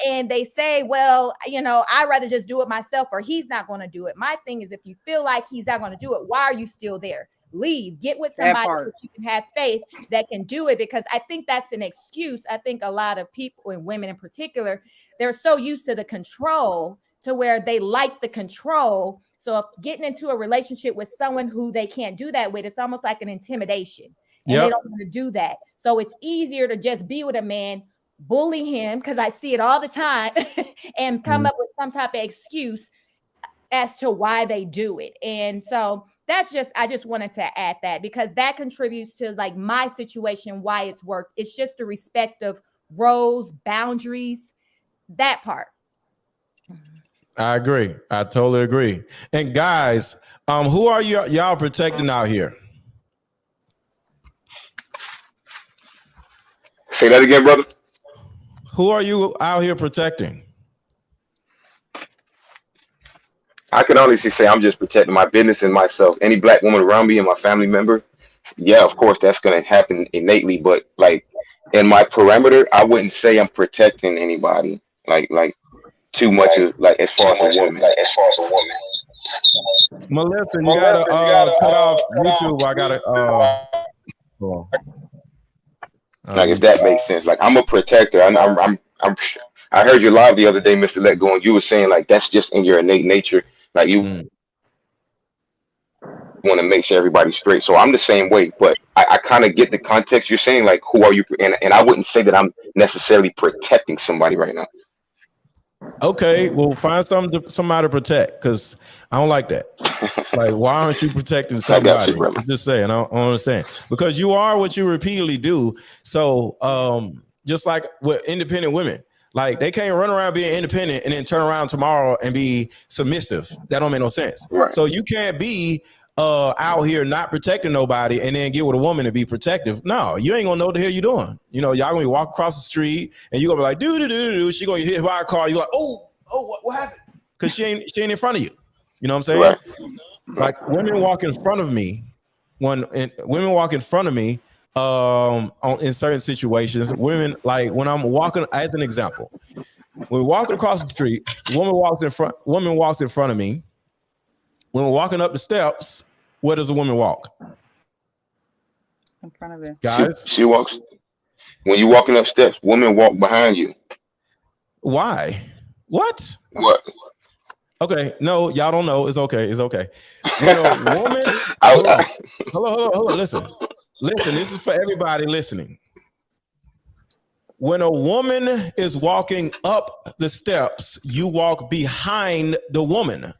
D: And they say, well, I'd rather just do it myself, or he's not going to do it. My thing is, if you feel like he's not going to do it, why are you still there? Leave, get with somebody that you can have faith that can do it, because I think that's an excuse. I think a lot of people, and women in particular, they're so used to the control to where they like the control. So if getting into a relationship with someone who they can't do that with, it's almost like an intimidation. And they don't want to do that. So it's easier to just be with a man, bully him, because I see it all the time, and come up with some type of excuse as to why they do it. And so I just wanted to add that, because that contributes to like my situation, why it's worked. It's just the respect of roles, boundaries, that part.
A: I agree. I totally agree. And guys, who are y'all protecting out here?
F: Say that again, brother.
A: Who are you out here protecting?
F: I can honestly say I'm just protecting my business and myself. Any black woman around me and my family member, yeah, of course that's gonna happen innately. But like in my parameter, I wouldn't say I'm protecting anybody. Like too much of like as far as a woman.
A: Melissa, you gotta cut off YouTube. I gotta hold on.
F: Like if that makes sense. Like I'm a protector. I heard you live the other day, MrLetGo, and you were saying like that's just in your innate nature. Like you want to make sure everybody's straight. So I'm the same way, but I kind of get the context you're saying. Like who are you? And I wouldn't say that I'm necessarily protecting somebody right now.
A: Okay, well, find somebody to protect, because I don't like that. Like, why aren't you protecting somebody? I'm just saying, I don't understand. Because you are what you repeatedly do. So, just like with independent women, like they can't run around being independent and then turn around tomorrow and be submissive. That don't make no sense.
F: Right.
A: So you can't be out here not protecting nobody and then get with a woman to be protective. No, you ain't gonna know what the hell you doing. You know, y'all gonna be walking across the street and you gonna be like, do. She gonna hit by a car. You're like, what happened? Because she ain't in front of you. You know what I'm saying?
F: Right.
A: Like women walk in front of me in certain situations. Women, like when I'm walking, as an example, when we're walking across the street, woman walks in front of me. When we're walking up the steps, where does a woman walk?
E: In front of you.
A: Guys?
F: She walks. When you're walking up steps, women walk behind you.
A: Why? What?
F: What?
A: Okay, no, y'all don't know. It's okay. When a woman, hold on. Listen. This is for everybody listening. When a woman is walking up the steps, you walk behind the woman,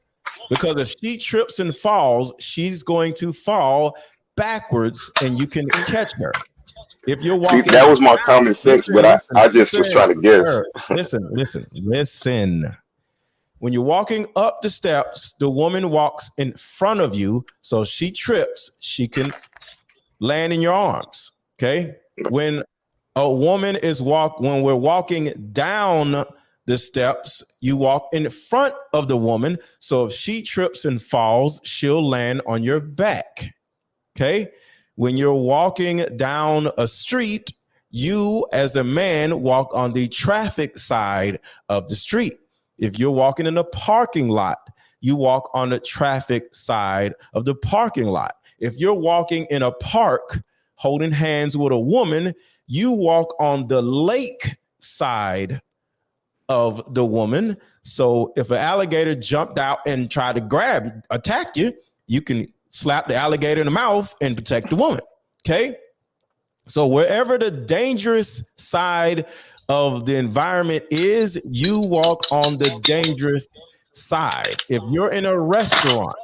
A: because if she trips and falls, she's going to fall backwards, and you can catch her. If you're walking,
F: see, that was my common sense, but I just was trying to guess.
A: Listen. When you're walking up the steps, the woman walks in front of you, so she trips, she can land in your arms. Okay. When we're walking down the steps, you walk in front of the woman, so if she trips and falls, she'll land on your back. Okay. When you're walking down a street, you as a man walk on the traffic side of the street. If you're walking in a parking lot, you walk on the traffic side of the parking lot. If you're walking in a park holding hands with a woman, you walk on the lake side of the woman. So if an alligator jumped out and tried to attack you, you can slap the alligator in the mouth and protect the woman. Okay. So wherever the dangerous side of the environment is, you walk on the dangerous side. If you're in a restaurant,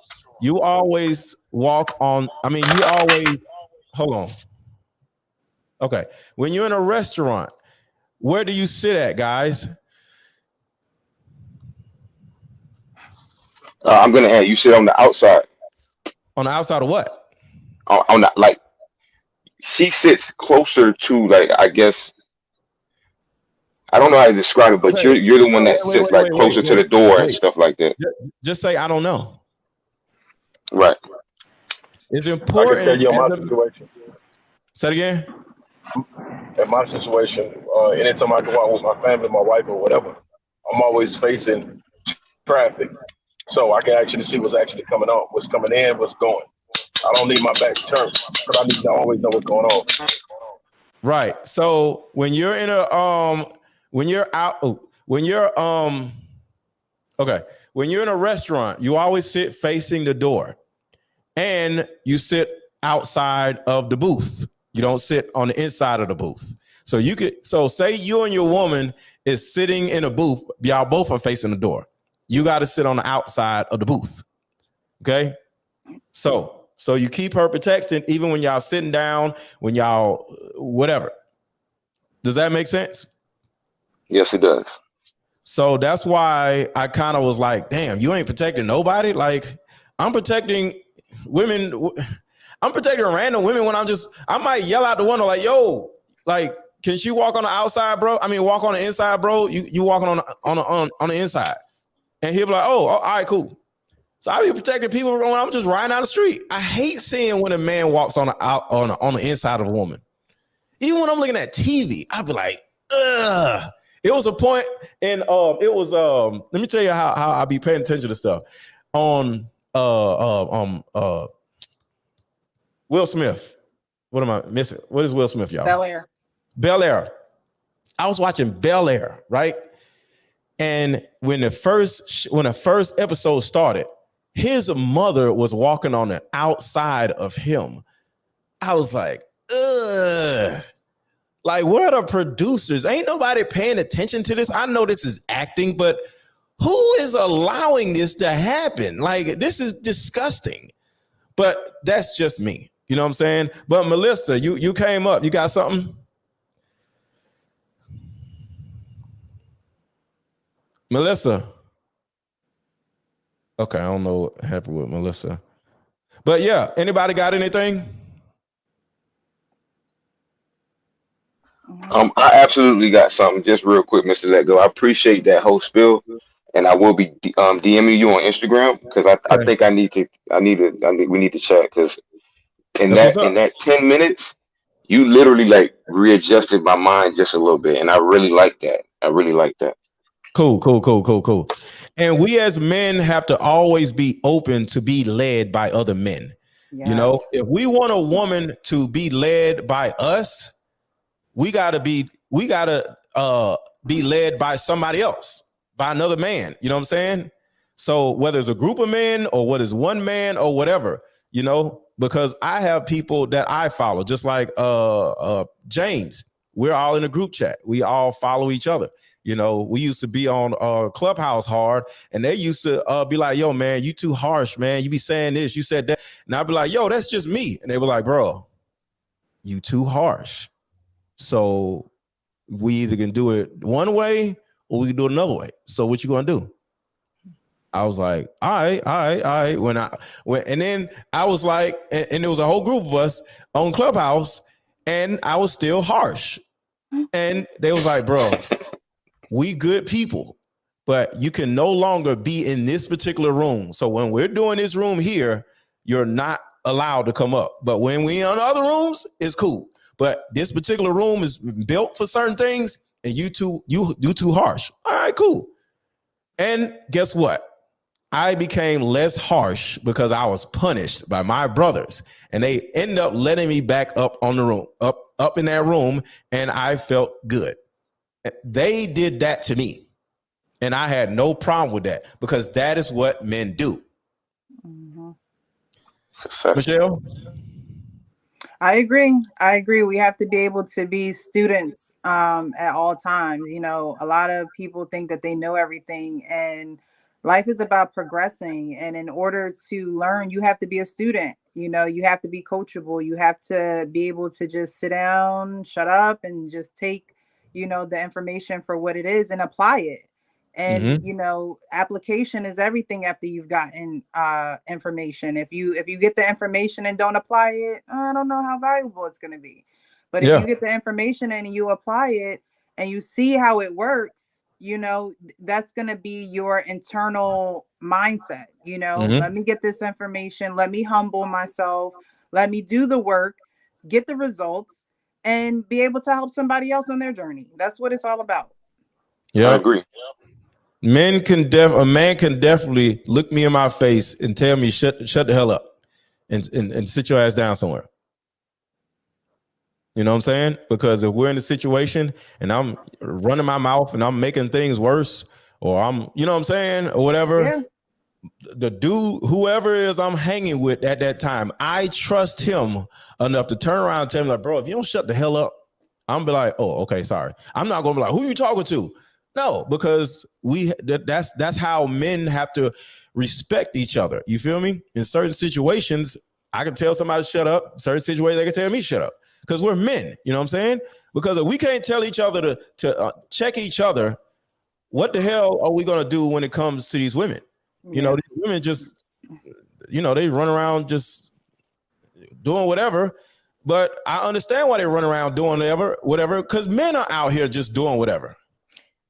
A: you always walk on, hold on. Okay. When you're in a restaurant, where do you sit at, guys?
F: I'm going to add, you sit on the outside.
A: On the outside of what?
F: On the, like, she sits closer to, like, I guess, I don't know how to describe it, but okay. you're the one that sits closer to the door and stuff like that.
A: Just say, I don't know.
F: Right.
A: It's important.
G: I can tell you my situation.
A: Say it again.
G: In my situation, anytime I go out with my family, my wife or whatever, I'm always facing traffic. So I can actually see what's actually coming on, what's coming in, what's going. I don't need my back turned, but I need to always know what's going on.
A: Right. So when you're in a when you're in a restaurant, you always sit facing the door, and you sit outside of the booth. You don't sit on the inside of the booth. So say you and your woman is sitting in a booth, y'all both are facing the door. You got to sit on the outside of the booth. Okay. So you keep her protected even when y'all sitting down, when y'all whatever. Does that make sense?
F: Yes, it does.
A: So that's why I kind of was like, damn, you ain't protecting nobody. Like, I'm protecting women. I'm protecting random women when I might yell out the window like, yo, like, can she walk on the outside, bro? I mean, walk on the inside, bro. You walking on the inside. And he'll be like, oh, all right, cool. So I be protecting people when I'm just riding down the street. I hate seeing when a man walks on the inside of a woman. Even when I'm looking at TV, I'd be like, ugh. It was a point, and let me tell you how I be paying attention to stuff. On Will Smith. What am I missing? What is Will Smith, y'all? Bel Air. I was watching Bel Air, right? And when the first episode started, his mother was walking on the outside of him. I was like, ugh. Like, where are the producers? Ain't nobody paying attention to this. I know this is acting, but who is allowing this to happen? Like, this is disgusting. But that's just me. You know what I'm saying? But Melissa, you came up. You got something? Melissa. Okay, I don't know what happened with Melissa. But yeah, anybody got anything?
F: I absolutely got something. Just real quick, Mr. Letgo. I appreciate that whole spill, and I will be DMing you on Instagram because I think we need to chat because in that 10 minutes, you literally like readjusted my mind just a little bit, and I really like that.
A: Cool. And we as men have to always be open to be led by other men. Yes. You know, if we want a woman to be led by us, we gotta be led by somebody else, by another man. You know what I'm saying? So whether it's a group of men or whether it's one man or whatever, you know, because I have people that I follow, just like James. We're all in a group chat. We all follow each other. You know, we used to be on Clubhouse hard, and they used to be like, yo, man, you too harsh, man. You be saying this, you said that. And I'd be like, yo, that's just me. And they were like, bro, you too harsh. So we either can do it one way or we can do it another way. So what you gonna do? I was like, all right. And then I was like, and there was a whole group of us on Clubhouse, and I was still harsh. And they was like, bro, we good people, but you can no longer be in this particular room. So when we're doing this room here, you're not allowed to come up. But when we in other rooms, it's cool. But this particular room is built for certain things, and you too harsh. All right, cool. And guess what? I became less harsh because I was punished by my brothers, and they ended up letting me back up on the room, up in that room, and I felt good. They did that to me, and I had no problem with that because that is what men do.
E: Mm-hmm.
A: Michelle?
E: I agree. We have to be able to be students at all times. You know, a lot of people think that they know everything, and life is about progressing. And in order to learn, you have to be a student. You know, you have to be coachable. You have to be able to just sit down, shut up, and just take, you know, the information for what it is and apply it. And, you know, application is everything after you've gotten information. If you get the information and don't apply it, I don't know how valuable it's going to be. But if you get the information and you apply it and you see how it works, you know, that's going to be your internal mindset. You know, let me get this information. Let me humble myself. Let me do the work, get the results, and be able to help somebody else on their journey. That's what it's all about.
F: Yeah, I agree.
A: A man can definitely look me in my face and tell me shut the hell up and sit your ass down somewhere. You know what I'm saying? Because if we're in a situation and I'm running my mouth and I'm making things worse, or I'm, you know what I'm saying, or whatever, the dude, whoever it is I'm hanging with at that time, I trust him enough to turn around and tell him, like, bro, if you don't shut the hell up, I'm gonna be like, oh, okay, sorry. I'm not gonna be like, who you talking to? No, because that's how men have to respect each other. You feel me? In certain situations, I can tell somebody to shut up. Certain situations, they can tell me shut up. Because we're men, you know what I'm saying? Because if we can't tell each other to check each other, what the hell are we gonna do when it comes to these women? You know, these women just, you know, they run around just doing whatever. But I understand why they run around doing whatever, because men are out here just doing whatever.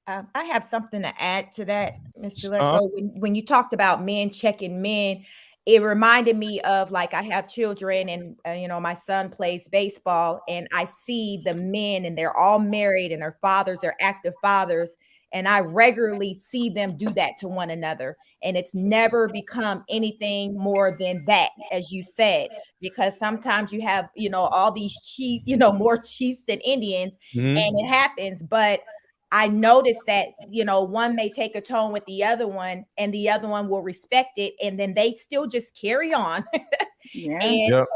D: I have something to add to that, Mr. LetGo. When you talked about men checking men, it reminded me of, like, I have children, and you know, my son plays baseball, and I see the men, and they're all married, and their fathers are active fathers, and I regularly see them do that to one another, and it's never become anything more than that, as you said, because sometimes you have, you know, all these chief, you know, more chiefs than Indians, and it happens, but I noticed that, you know, one may take a tone with the other one, and the other one will respect it, and then they still just carry on.
E: Yeah.
D: And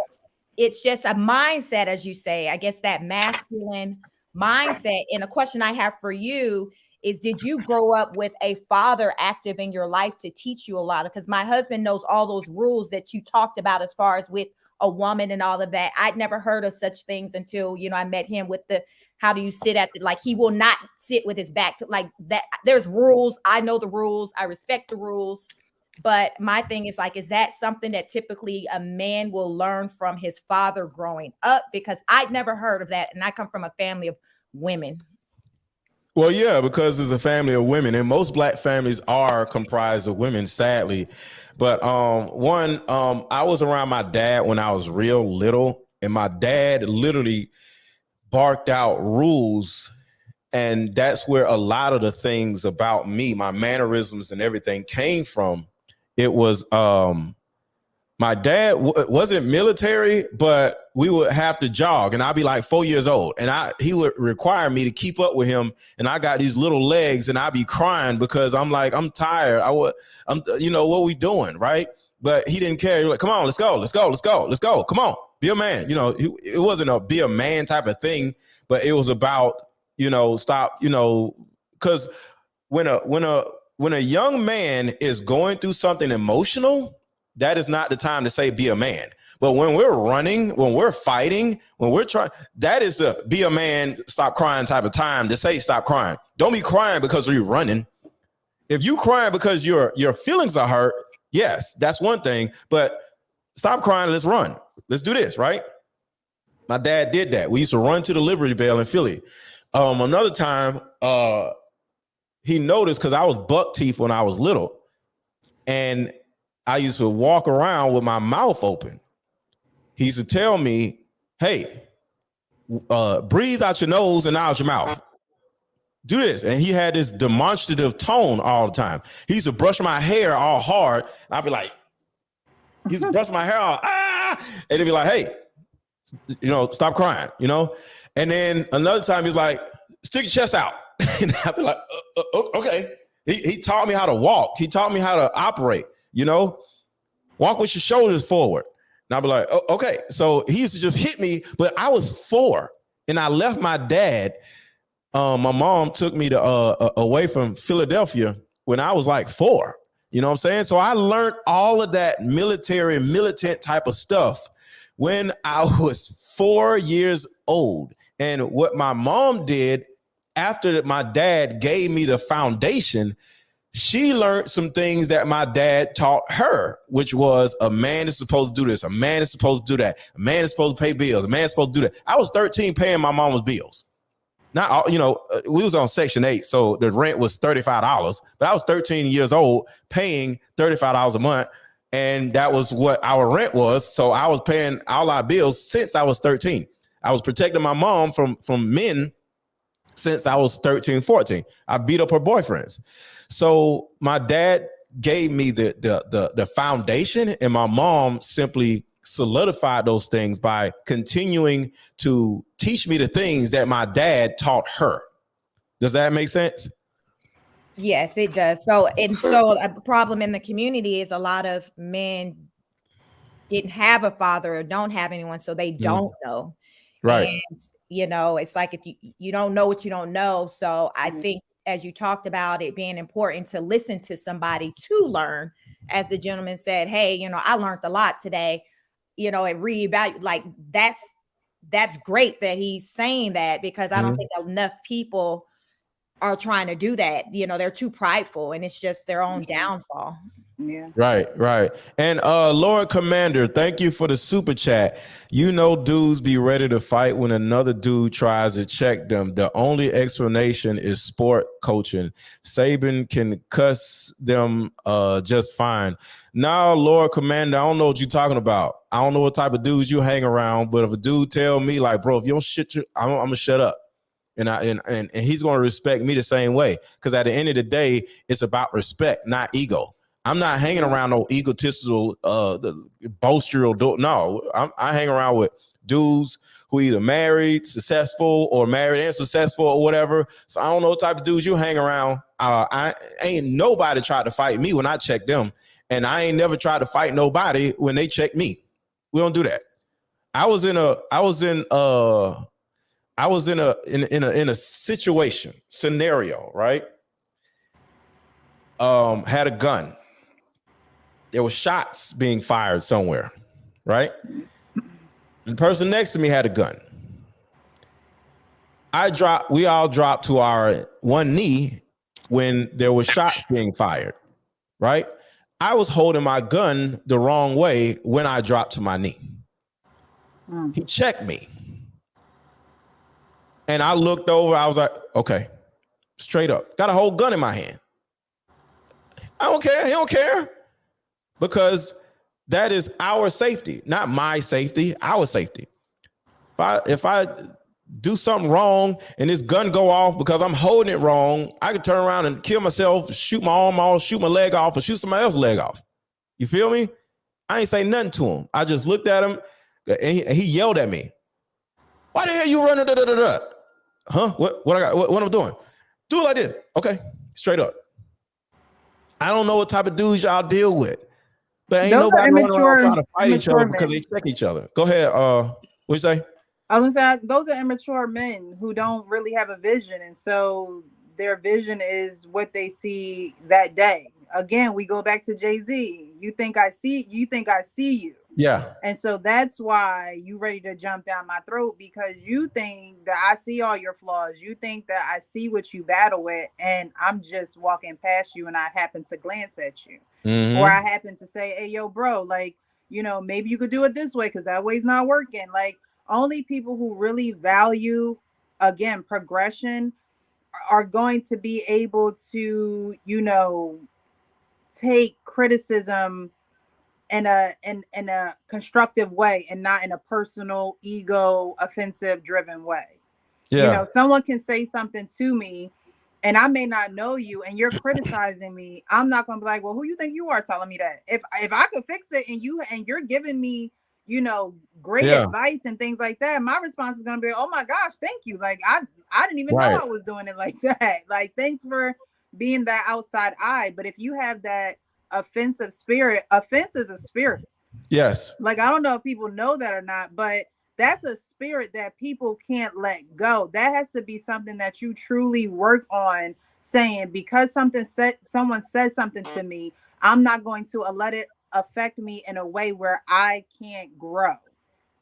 D: it's just a mindset, as you say, I guess, that masculine mindset. And a question I have for you is, did you grow up with a father active in your life to teach you a lot? Because my husband knows all those rules that you talked about as far as with a woman and all of that. I'd never heard of such things until, you know, I met him with the, how do you sit at the, like, he will not sit with his back to, like, that. There's rules. I know the rules. I respect the rules. But my thing is, like, is that something that typically a man will learn from his father growing up? Because I'd never heard of that. And I come from a family of women.
A: Well, yeah, because it's a family of women, and most Black families are comprised of women, sadly. But I was around my dad when I was real little, and my dad literally barked out rules, and that's where a lot of the things about me, my mannerisms and everything, came from. It was my dad wasn't military, but we would have to jog, and I'd be like 4 years old, and he would require me to keep up with him, and I got these little legs, and I'd be crying because I'm like, I'm tired. You know, what we doing, right? But he didn't care. He was like, come on, let's go. Come on, be a man. You know, it wasn't a be a man type of thing, but it was about, you know, stop, you know, because when a young man is going through something emotional, that is not the time to say be a man. But when we're running, when we're fighting, when we're trying, that is a be a man, stop crying type of time to say stop crying. Don't be crying because you're running. If you crying because your feelings are hurt, yes, that's one thing. But stop crying, let's run. Let's do this, right? My dad did that. We used to run to the Liberty Bell in Philly. Another time, he noticed, because I was buck teeth when I was little, and I used to walk around with my mouth open. He used to tell me, hey, breathe out your nose and out your mouth. Do this. And he had this demonstrative tone all the time. He used to brush my hair all hard. I'd be like, he used to brush my hair all, and he'd be like, hey, you know, stop crying, you know? And then another time he's like, stick your chest out. And I'd be like, okay. He taught me how to walk. He taught me how to operate, you know? Walk with your shoulders forward. And I'd be like, oh, okay. So he used to just hit me, but I was 4 and I left my dad. My mom took me to away from Philadelphia when I was like 4. You know what I'm saying? So I learned all of that militant type of stuff when I was 4 years old. And what my mom did after my dad gave me the foundation, she learned some things that my dad taught her, which was a man is supposed to do this. A man is supposed to do that. A man is supposed to pay bills. A man is supposed to do that. I was 13 paying my mama's bills. Now, you know, we was on Section 8, so the rent was $35, but I was 13 years old paying $35 a month, and that was what our rent was. So I was paying all our bills since I was 13. I was protecting my mom from men since I was 13, 14. I beat up her boyfriends. So my dad gave me the foundation, and my mom simply solidified those things by continuing to teach me the things that my dad taught her. Does that make sense?
D: Yes, it does. So a problem in the community is a lot of men didn't have a father or don't have anyone, so they don't know.
A: Right.
D: And, you know, it's like, if you don't know what you don't know. So I think, as you talked about it being important to listen to somebody to learn, as the gentleman said, hey, you know, I learned a lot today, you know, and reevaluate, like, that's great that he's saying that, because I don't think enough people are trying to do that. You know, they're too prideful, and it's just their own downfall.
E: Yeah.
A: Right. And Lord Commander, thank you for the super chat. You know, dudes be ready to fight when another dude tries to check them. The only explanation is sport coaching. Saban can cuss them just fine. Now, Lord Commander, I don't know what you're talking about. I don't know what type of dudes you hang around, but if a dude tell me like, bro, if you don't shit, I'm gonna shut up. And he's gonna respect me the same way. Because at the end of the day, it's about respect, not ego. I'm not hanging around no egotistical, boastful. No, I hang around with dudes who either married, successful, or married and successful, or whatever. So I don't know what type of dudes you hang around. I ain't nobody tried to fight me when I check them, and I ain't never tried to fight nobody when they check me. We don't do that. I was in a situation scenario, right? Had a gun. There were shots being fired somewhere, right? The person next to me had a gun. We all dropped to our one knee when there was shots being fired, right? I was holding my gun the wrong way when I dropped to my knee. He checked me. And I looked over, I was like, okay, straight up. Got a whole gun in my hand. I don't care, he don't care. Because that is our safety, not my safety, our safety. If I do something wrong and this gun go off because I'm holding it wrong, I could turn around and kill myself, shoot my arm off, shoot my leg off, or shoot somebody else's leg off. You feel me? I ain't say nothing to him. I just looked at him and he yelled at me. Why the hell you running? Huh? What am I doing? Do it like this. Okay, straight up. I don't know what type of dudes y'all deal with. But ain't
E: Those
A: nobody running around trying to fight each other because they check each other. Go ahead. What you say?
E: I was gonna say those are immature men who don't really have a vision, and so their vision is what they see that day. Again, we go back to Jay-Z. You think I see you.
A: Yeah.
E: And so that's why you ready to jump down my throat, because you think that I see all your flaws. You think that I see what you battle with, and I'm just walking past you and I happen to glance at you.
A: Mm-hmm.
E: Or I happen to say, hey, yo, bro, like, you know, maybe you could do it this way because that way's not working. Like, only people who really value, again, progression are going to be able to, you know, take criticism in a constructive way and not in a personal, ego, offensive driven way. Yeah. You know, someone can say something to me and I may not know you and you're criticizing me. I'm not going to be like, well, who you think you are telling me that? If I could fix it and you're giving me, you know, great advice and things like that, my response is going to be, oh my gosh, thank you. Like, I didn't even know I was doing it like that. Like, thanks for being that outside eye. But if you have that offensive spirit, offense is a spirit.
A: Yes.
E: Like, I don't know if people know that or not, but that's a spirit that people can't let go. That has to be something that you truly work on, saying, because someone said something to me, I'm not going to let it affect me in a way where I can't grow.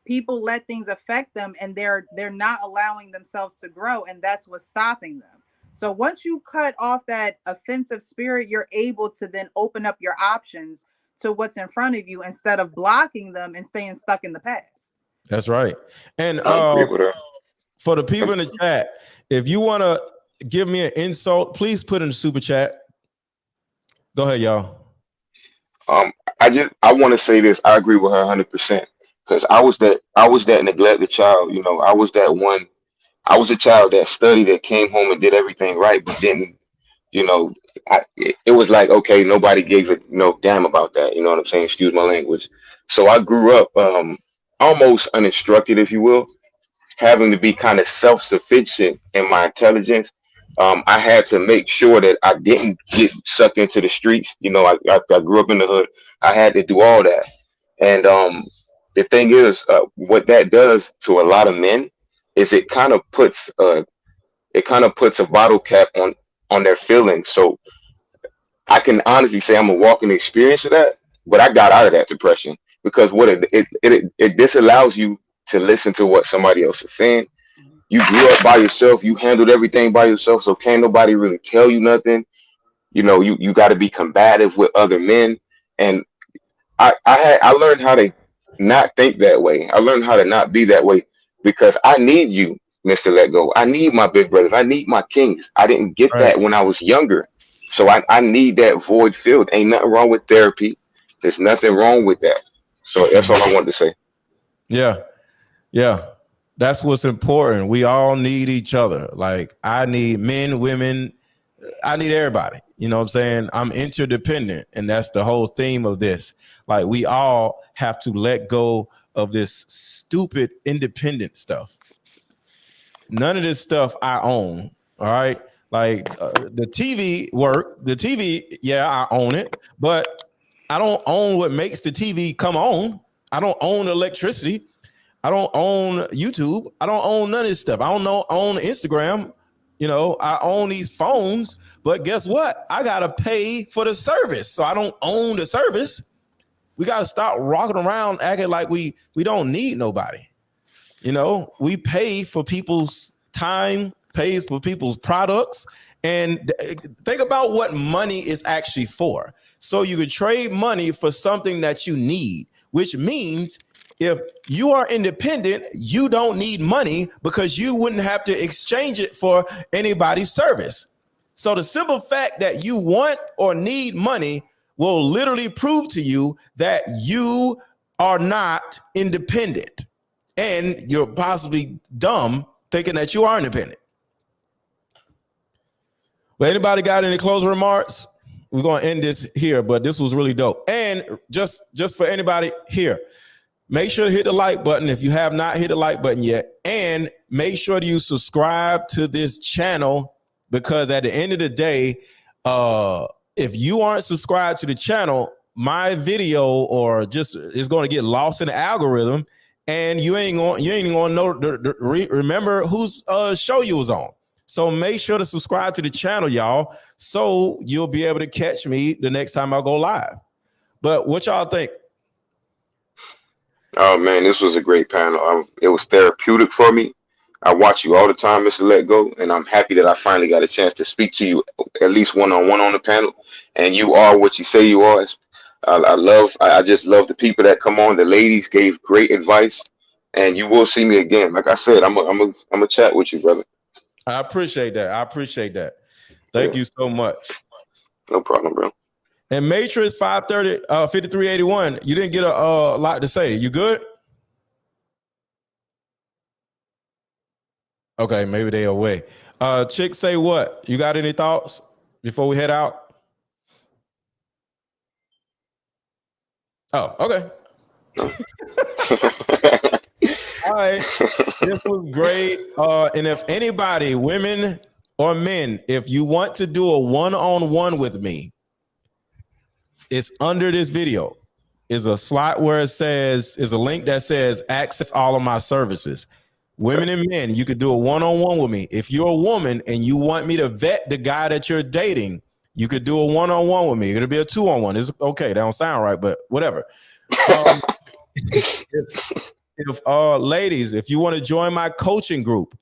E: People let things affect them and they're not allowing themselves to grow, and that's what's stopping them. So once you cut off that offensive spirit, you're able to then open up your options to what's in front of you instead of blocking them and staying stuck in the past.
A: That's right. And for the people in the chat, if you want to give me an insult, please put in the super chat. Go ahead, y'all.
F: I want to say this. I agree with her 100% because I was that neglected child. You know, I was a child that studied, that came home and did everything right, but didn't, you know, it was like, okay, nobody gave a no damn about that. You know what I'm saying? Excuse my language. So I grew up almost uninstructed, if you will, having to be kind of self-sufficient in my intelligence. I had to make sure that I didn't get sucked into the streets. You know, I grew up in the hood. I had to do all that. And the thing is, what that does to a lot of men is it kind of puts a bottle cap on their feelings. So I can honestly say I'm a walking experience of that, but I got out of that depression because what it disallows you to listen to what somebody else is saying. You grew up by yourself. You handled everything by yourself. So can't nobody really tell you nothing. You know, you got to be combative with other men. And I learned how to not think that way. I learned how to not be that way because I need you, Mr. Let Go. I need my big brothers. I need my kings. I didn't get
A: Right.
F: that when I was younger. So I need that void filled. Ain't nothing wrong with therapy. There's nothing wrong with that. So that's all I wanted to say.
A: Yeah. Yeah. That's what's important. We all need each other. Like I need men, women, I need everybody. You know what I'm saying? I'm interdependent. And that's the whole theme of this. Like we all have to let go of this stupid independent stuff. None of this stuff I own. All right. Like the TV work, the TV, yeah, I own it, but I don't own what makes the TV come on. I don't own electricity. I don't own YouTube. I don't own none of this stuff. I don't own Instagram. You know, I own these phones, but guess what? I got to pay for the service. So I don't own the service. We got to stop rocking around acting like we don't need nobody. You know, we pay for people's time, pays for people's products. And think about what money is actually for. So you could trade money for something that you need, which means if you are independent, you don't need money because you wouldn't have to exchange it for anybody's service. So the simple fact that you want or need money will literally prove to you that you are not independent. And you're possibly dumb thinking that you are independent. Well, anybody got any closing remarks? We're going to end this here, but this was really dope. And just for anybody here, make sure to hit the like button if you have not hit the like button yet. And make sure that you subscribe to this channel because at the end of the day, if you aren't subscribed to the channel, my video or just is going to get lost in the algorithm. And you ain't gonna know remember whose show you was on. So make sure to subscribe to the channel, y'all, so you'll be able to catch me the next time I go live. But what y'all think?
F: Oh man, this was a great panel. It was therapeutic for me. I watch you all the time, Mr. Let Go, and I'm happy that I finally got a chance to speak to you at least one-on-one on the panel. And you are what you say you are. I just love the people that come on. The ladies gave great advice, and you will see me again. Like I said, I'm a chat with you, brother.
A: I appreciate that. Thank you so much.
F: No problem, bro.
A: And Matrix 530 5381. You didn't get a lot to say. You good? Okay, maybe they away. Chick, say what? You got any thoughts before we head out? Oh, okay. All right. This was great. And if anybody, women or men, if you want to do a one-on-one with me, it's under this video. Is a slot where it says, is a link that says access all of my services. Women and men, you could do a one-on-one with me. If you're a woman and you want me to vet the guy that you're dating, you could do a one-on-one with me. It'll be a two-on-one. It's okay. That don't sound right, but whatever. Ladies, if you want to join my coaching group,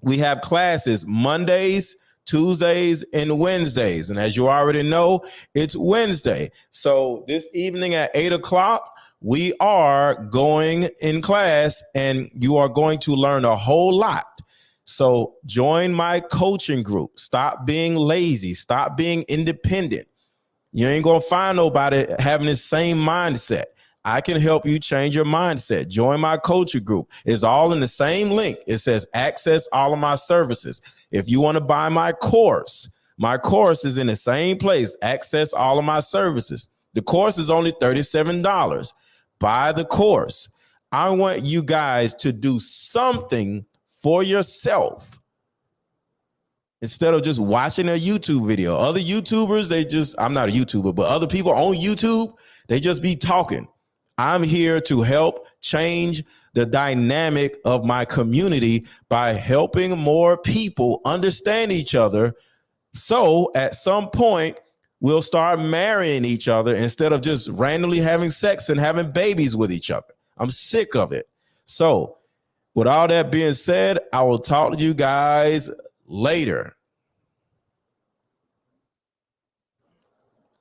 A: we have classes Mondays, Tuesdays, and Wednesdays. And as you already know, it's Wednesday. So this evening at 8:00, we are going in class and you are going to learn a whole lot. So join my coaching group. Stop being lazy. Stop being independent. You ain't going to find nobody having the same mindset. I can help you change your mindset. Join my coaching group. It's all in the same link. It says access all of my services. If you want to buy my course is in the same place. Access all of my services. The course is only $37. Buy the course. I want you guys to do something for yourself instead of just watching a YouTube video. Other YouTubers, I'm not a YouTuber, but other people on YouTube, they just be talking. I'm here to help change the dynamic of my community by helping more people understand each other. So at some point, we'll start marrying each other instead of just randomly having sex and having babies with each other. I'm sick of it. So with all that being said, I will talk to you guys later.